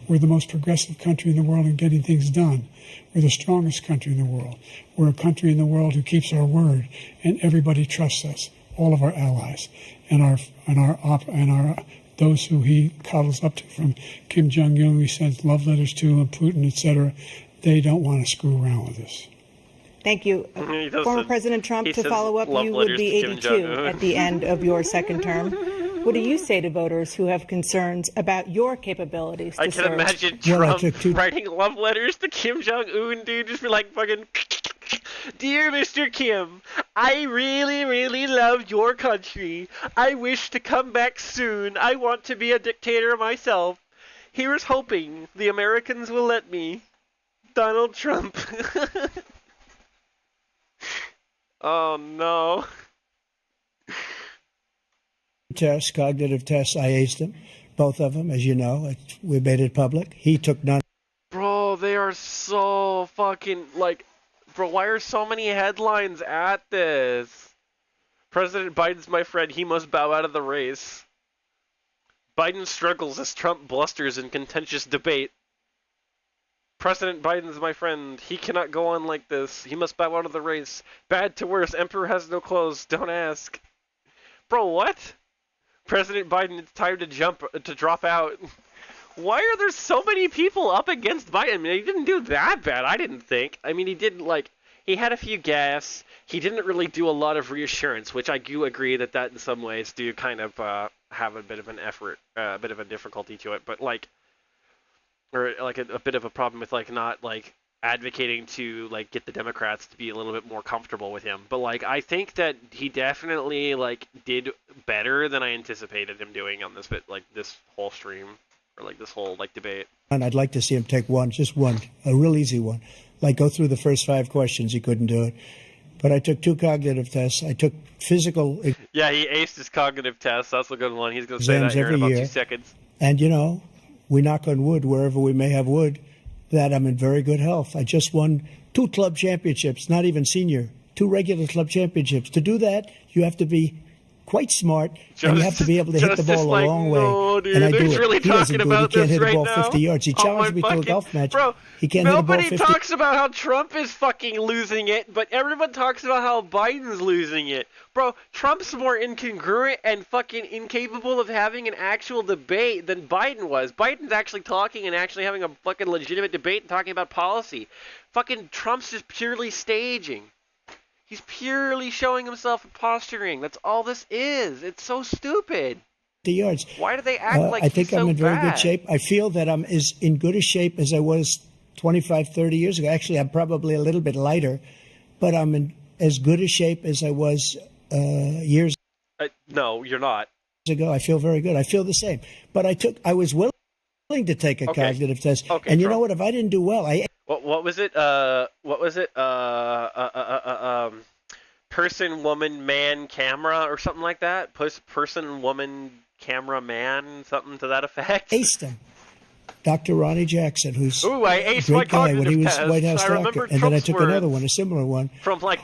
We're the most progressive country in the world in getting things done. We're the strongest country in the world. We're a country in the world who keeps our word, and everybody trusts us. All of our allies and those who he cuddles up to, from Kim Jong-un, he sends love letters to, and Putin, etc. They don't want to screw around with us. Thank you. Former President Trump, to follow up, you would be 82 at the end of your second term. What do you say to voters who have concerns about your capabilities to serve? I can imagine Trump writing love letters to Kim Jong-un, dude. Just be like fucking... Dear Mr. Kim, I really, really love your country. I wish to come back soon. I want to be a dictator myself. Here's hoping the Americans will let me. Donald Trump. Oh no. Tests, cognitive tests, I aced them. Both of them, as you know. We made it public. He took none. Bro, they are so fucking, like... Bro, why are so many headlines at this? President Biden's my friend. He must bow out of the race. Biden struggles as Trump blusters in contentious debate. President Biden's my friend. He cannot go on like this. He must bow out of the race. Bad to worse. Emperor has no clothes. Don't ask. Bro, what? President Biden, it's time to drop out. Why are there so many people up against Biden? I mean, he didn't do that bad, I didn't think. I mean, he didn't, like, he had a few gaffes. He didn't really do a lot of reassurance, which I do agree that in some ways do kind of have a bit of an effort, a bit of a difficulty to it. But, like, or, like, a bit of a problem with, like, not, like, advocating to, like, get the Democrats to be a little bit more comfortable with him. But, like, I think that he definitely, like, did better than I anticipated him doing on this bit, like, this whole stream. Or like this whole like debate. And I'd like to see him take one, just one, a real easy one. Like go through the first 5 questions. He couldn't do it. But I took 2 cognitive tests. I took physical. Yeah, he aced his cognitive test. That's a good one. He's going to say that here in about 2 seconds. And you know, we knock on wood wherever we may have wood, that I'm in very good health. I just won 2 club championships, not even senior, 2 regular club championships. To do that, you have to be quite smart, and you have to be able to hit the ball a long way. Dude, and I do it. Really he doesn't do it. He can't hit right a ball now? 50 yards. He challenged me to a golf match. Bro, he can't hit a ball 50. Nobody talks about how Trump is fucking losing it, but everyone talks about how Biden's losing it. Bro, Trump's more incongruent and fucking incapable of having an actual debate than Biden was. Biden's actually talking and actually having a fucking legitimate debate and talking about policy. Fucking Trump's just purely staging. He's purely showing himself and posturing. That's all this is. It's so stupid. The yards. Why do they act like I think he's so I'm in very bad? good shape. I feel that I'm as in good a shape as I was 25, 30 years ago. Actually, I'm probably a little bit lighter, but I'm in as good a shape as I was years No, you're not. ago. I feel very good. I feel the same. But I was willing to take a cognitive test. Okay, and you know what? If I didn't do well, What was it? Person, woman, man, camera, or something like that? Person, woman, camera, man, something to that effect? aced them. Dr. Ronnie Jackson, who's I a great guy when he was White House doctor. And then I took another one, a similar one. From like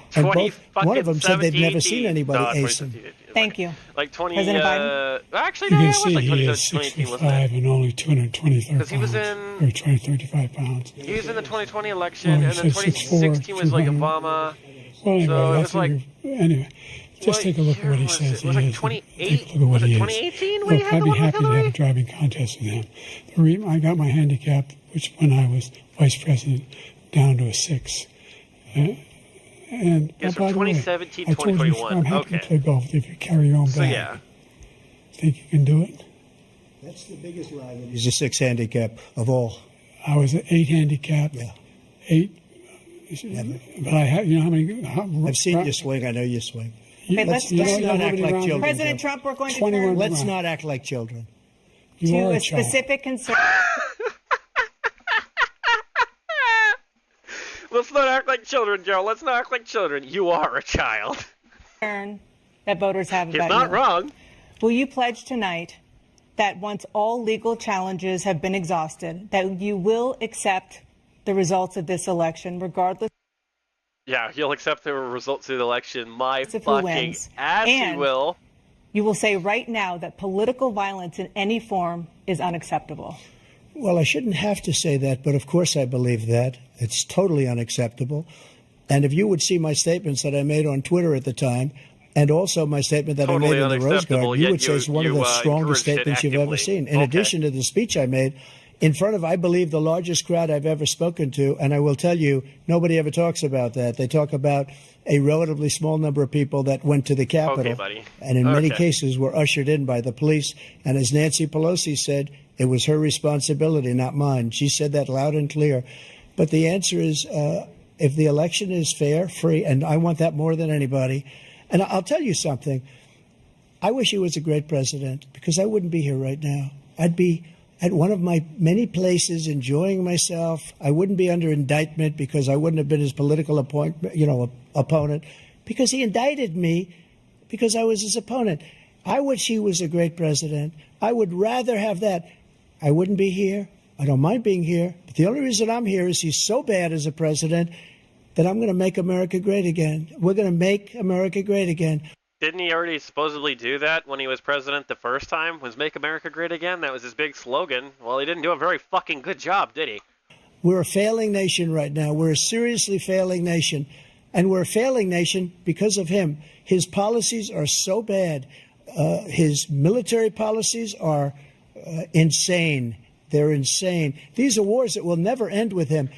one of them said they'd never seen anybody ace him. Thank you. Like 20. President Biden? Actually, you no, can it was see like he 20, is 2018, 6'5" wasn't it? and only 223 pounds. He was in. Or 235 pounds. He was in the 2020 election, Well, and then 2016 was like Obama. Well, anyway, so it was like. Anyway, just take a look at what he says. It was like 2018. Look at what he is. 2018 when he had I'd the be one with happy to Hillary? have a driving contest with him. The reason I got my handicap, which when I was vice president, down to a 6. And it's by from the way, 2017, I told you 2021. before, I'm happy Okay. to play golf if you carry your own bag. So yeah. Think you can do it? That's the biggest lie. He's a 6 handicap of all. I was an 8 handicap. Yeah. 8. But I have, you know how many? I've seen you swing. I know you swing. Okay, let's not act like children. President Trump, we're going to turn Let's not act like children. You to are a a child. specific concern. Let's not act like children, Joe. Let's not act like children. You are a child. That voters have He's about not you. wrong. Will you pledge tonight that once all legal challenges have been exhausted, that you will accept the results of this election, regardless Yeah, he'll accept the results of the election. My of who fucking wins? ass he And will. you will say right now that political violence in any form is unacceptable? Well, I shouldn't have to say that, but of course I believe that. It's totally unacceptable. And if you would see my statements that I made on Twitter at the time, and also my statement that Totally I made in the Rose Garden, you would say it's one of the strongest statements you've ever seen. In addition to the speech I made in front of, I believe, the largest crowd I've ever spoken to, and I will tell you, nobody ever talks about that. They talk about a relatively small number of people that went to the Capitol, Okay, buddy. and in many cases were ushered in by the police. And as Nancy Pelosi said, it was her responsibility, not mine. She said that loud and clear. But the answer is, if the election is fair, free, and I want that more than anybody. And I'll tell you something. I wish he was a great president, because I wouldn't be here right now. I'd be at one of my many places enjoying myself. I wouldn't be under indictment because I wouldn't have been his political opponent, because he indicted me because I was his opponent. I wish he was a great president. I would rather have that. I wouldn't be here. I don't mind being here. But the only reason I'm here is he's so bad as a president that I'm going to make America great again. We're going to make America great again. Didn't he already supposedly do that when he was president the first time? Was make America great again? That was his big slogan. Well, he didn't do a very fucking good job, did he? We're a failing nation right now. We're a seriously failing nation. And we're a failing nation because of him. His policies are so bad. His military policies are insane. They're insane. These are wars that will never end with him.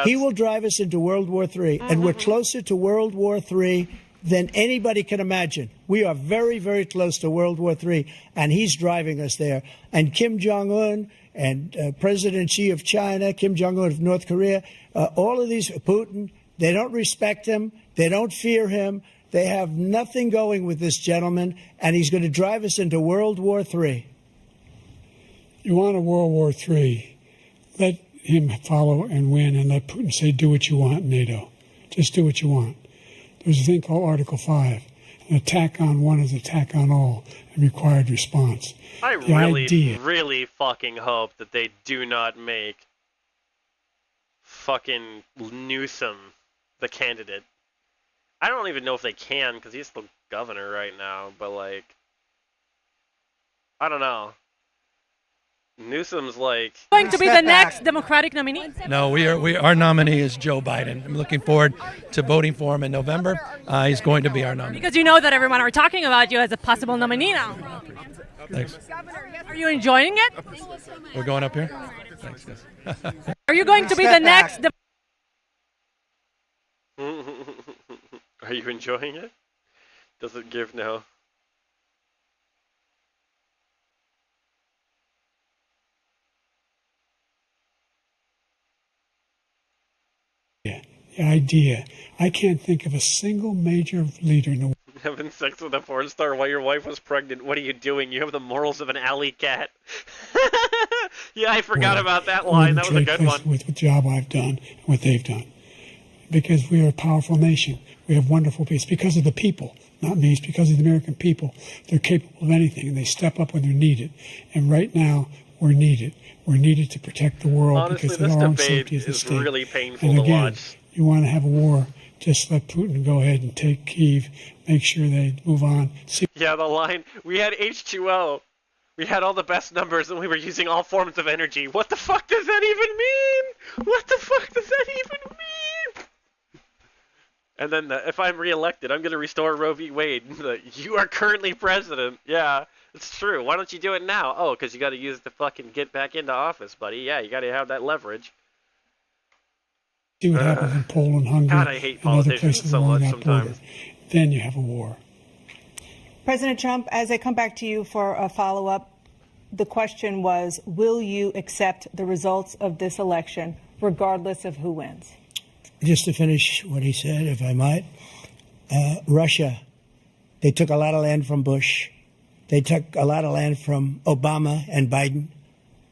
He will drive us into World War III, and we're closer to World War III than anybody can imagine. We are very, very close to World War III, and he's driving us there. And Kim Jong-un and President Xi of China, Kim Jong-un of North Korea, all of these, Putin, they don't respect him. They don't fear him. They have nothing going with this gentleman, and he's going to drive us into World War III. You want a World War III, let him follow and win, and let Putin say, do what you want, NATO. Just do what you want. There's a thing called Article 5. An attack on one is an attack on all, and required response. I really fucking hope that they do not make fucking Newsom the candidate. I don't even know if they can, because he's the governor right now, but like, I don't know. Newsom's like going to be the next Democratic nominee? No, our nominee is Joe Biden. I'm looking forward to voting for him in November. He's going to be our nominee. Because you know that everyone are talking about you as a possible nominee now. Thanks. Are you enjoying it? We're going up here? Thanks, yes. Are you going to be the next? Are you enjoying it? Does it give now? The idea. I can't think of a single major leader in the world. Having sex with a porn star while your wife was pregnant. What are you doing? You have the morals of an alley cat. Yeah, I forgot about that line. That was a good one. With the job I've done and what they've done. Because we are a powerful nation. We have wonderful people. It's because of the people, not me. It's because of the American people. They're capable of anything, and they step up when they're needed. And right now, we're needed. We're needed to protect the world. Honestly, because of this our own debate safety as a is state. really painful and to again, watch. You want to have a war, just let Putin go ahead and take Kyiv, make sure they move on. Yeah, the line, we had H2O. We had all the best numbers and we were using all forms of energy. What the fuck does that even mean? What the fuck does that even mean? And then if I'm reelected, I'm going to restore Roe v. Wade. You are currently president. Yeah, it's true. Why don't you do it now? Oh, because you got to use the fucking get back into office, buddy. Yeah, you got to have that leverage. See what happens in Poland, Hungary, God, I hate and other politicians places so along much that sometimes. border. Then you have a war. President Trump, as I come back to you for a follow-up, the question was, will you accept the results of this election, regardless of who wins? Just to finish what he said, if I might, Russia, they took a lot of land from Bush. They took a lot of land from Obama and Biden.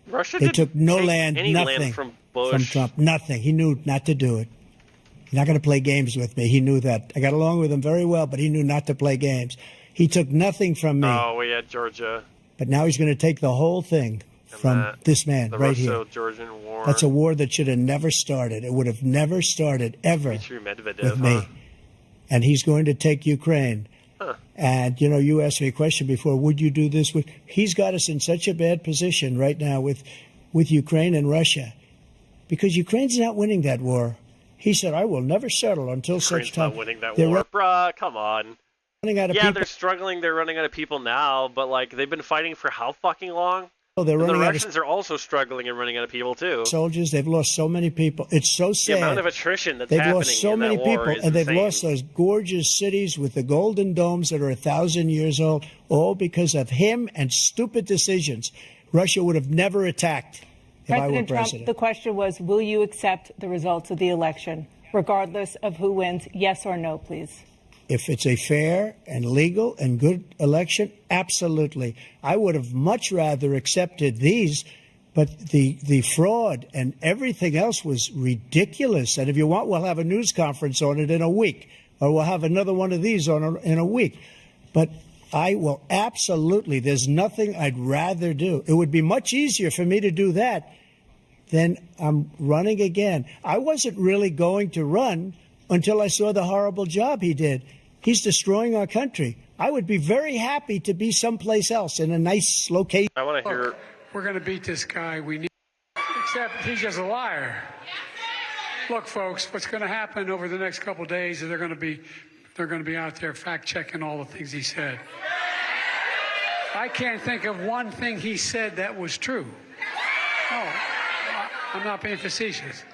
Russia they didn't took no take land, any nothing land from Bush. From Trump, nothing. He knew not to do it. He's not going to play games with me. He knew that. I got along with him very well, but he knew not to play games. He took nothing from me. Oh, we had Georgia. But now he's going to take the whole thing from this man right here. The Russo-Georgian war. That's a war that should have never started. It would have never started ever with me. And he's going to take Ukraine. Huh. And, you know, you asked me a question before, would you do this? He's got us in such a bad position right now with Ukraine and Russia because Ukraine's not winning that war. He said, I will never settle until such time. Not winning that war. Bruh, come on. Yeah, they're struggling. They're running out of people now, but like they've been fighting for how fucking long? Oh, they're running the Russians are also struggling and running out of people too. Soldiers, they've lost so many people. It's so sad. The amount of attrition that's they've happening lost so in many that people, war is and they've insane. lost those gorgeous cities with the golden domes that are 1,000 years old, all because of him and stupid decisions. Russia would have never attacked if I were President president. Trump, the question was, will you accept the results of the election, regardless of who wins? Yes or no, please. If it's a fair and legal and good election, absolutely. I would have much rather accepted these, but the fraud and everything else was ridiculous. And if you want, we'll have a news conference on it in a week, or we'll have another one of these in a week. But I will absolutely, there's nothing I'd rather do. It would be much easier for me to do that than I'm running again. I wasn't really going to run until I saw the horrible job he did. He's destroying our country. I would be very happy to be someplace else in a nice location. I want to hear. We're going to beat this guy. We need, except he's just a liar. Look, folks, what's going to happen over the next couple of days is they're going to be out there fact checking all the things he said. I can't think of one thing he said that was true. No, I'm not being facetious.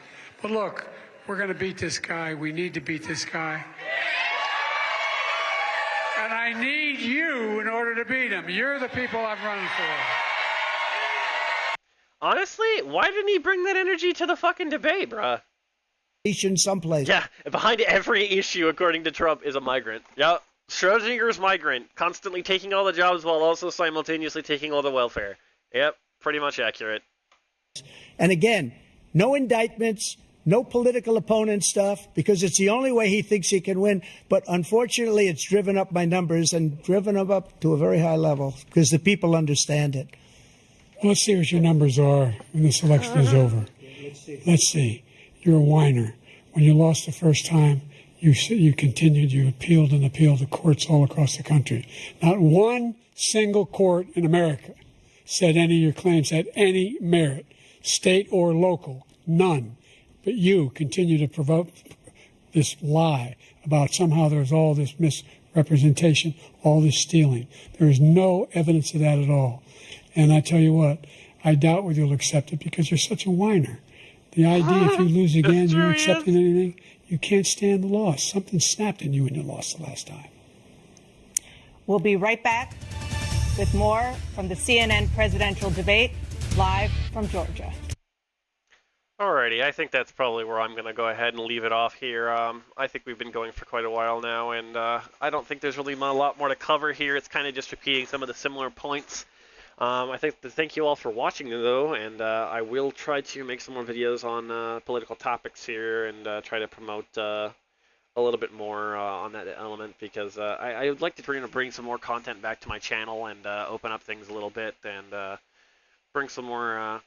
But look, we're going to beat this guy. We need to beat this guy. And I need you in order to beat him. You're the people I'm running for. Honestly, why didn't he bring that energy to the fucking debate, bruh? Someplace. Yeah, behind every issue, according to Trump, is a migrant. Yep. Schrodinger's migrant, constantly taking all the jobs while also simultaneously taking all the welfare. Yep, pretty much accurate. And again, no indictments, no political opponent stuff, because it's the only way he thinks he can win. But unfortunately, it's driven up my numbers and driven them up to a very high level because the people understand it. Well, let's see what your numbers are when this election is over. Let's see. You're a whiner. When you lost the first time, you continued, you appealed and appealed to courts all across the country. Not one single court in America said any of your claims had any merit, state or local, none. But you continue to provoke this lie about somehow there's all this misrepresentation, all this stealing. There is no evidence of that at all. And I tell you what, I doubt whether you'll accept it because you're such a whiner. The idea if you lose again, you're accepting anything, you can't stand the loss. Something snapped in you when you lost the last time. We'll be right back with more from the CNN presidential debate, live from Georgia. Alrighty, I think that's probably where I'm going to go ahead and leave it off here. I think we've been going for quite a while now, and I don't think there's really a lot more to cover here. It's kind of just repeating some of the similar points. I think to thank you all for watching, though, and I will try to make some more videos on political topics here and try to promote a little bit more on that element because I would like to bring some more content back to my channel and open up things a little bit and bring some more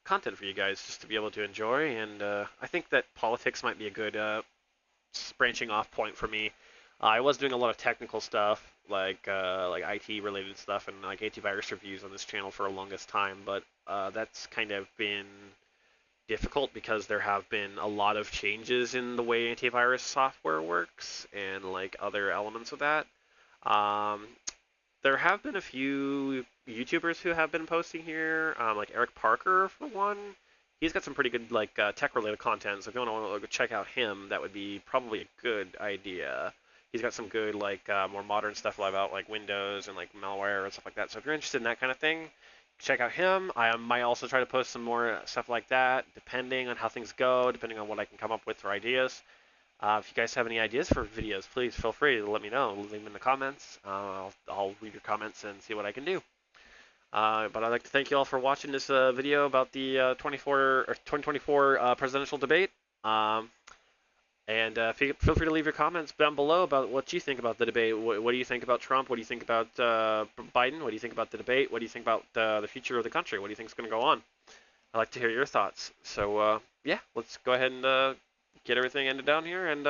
content for you guys just to be able to enjoy. And I think that politics might be a good branching off point for me. I was doing a lot of technical stuff, like IT related stuff and like antivirus reviews on this channel for the longest time, but that's kind of been difficult because there have been a lot of changes in the way antivirus software works and like other elements of that. There have been a few YouTubers who have been posting here, like Eric Parker for one. He's got some pretty good like tech-related content, so if you want to check out him, that would be probably a good idea. He's got some good like more modern stuff about like Windows and like malware and stuff like that. So if you're interested in that kind of thing, check out him. I might also try to post some more stuff like that, depending on how things go, depending on what I can come up with for ideas. If you guys have any ideas for videos, please feel free to let me know. Leave them in the comments. I'll read your comments and see what I can do. But I'd like to thank you all for watching this video about the 2024 presidential debate. And feel free to leave your comments down below about what you think about the debate. What do you think about Trump? What do you think about Biden? What do you think about the debate? What do you think about the future of the country? What do you think is going to go on? I'd like to hear your thoughts. So, yeah, let's go ahead and get everything ended down here, and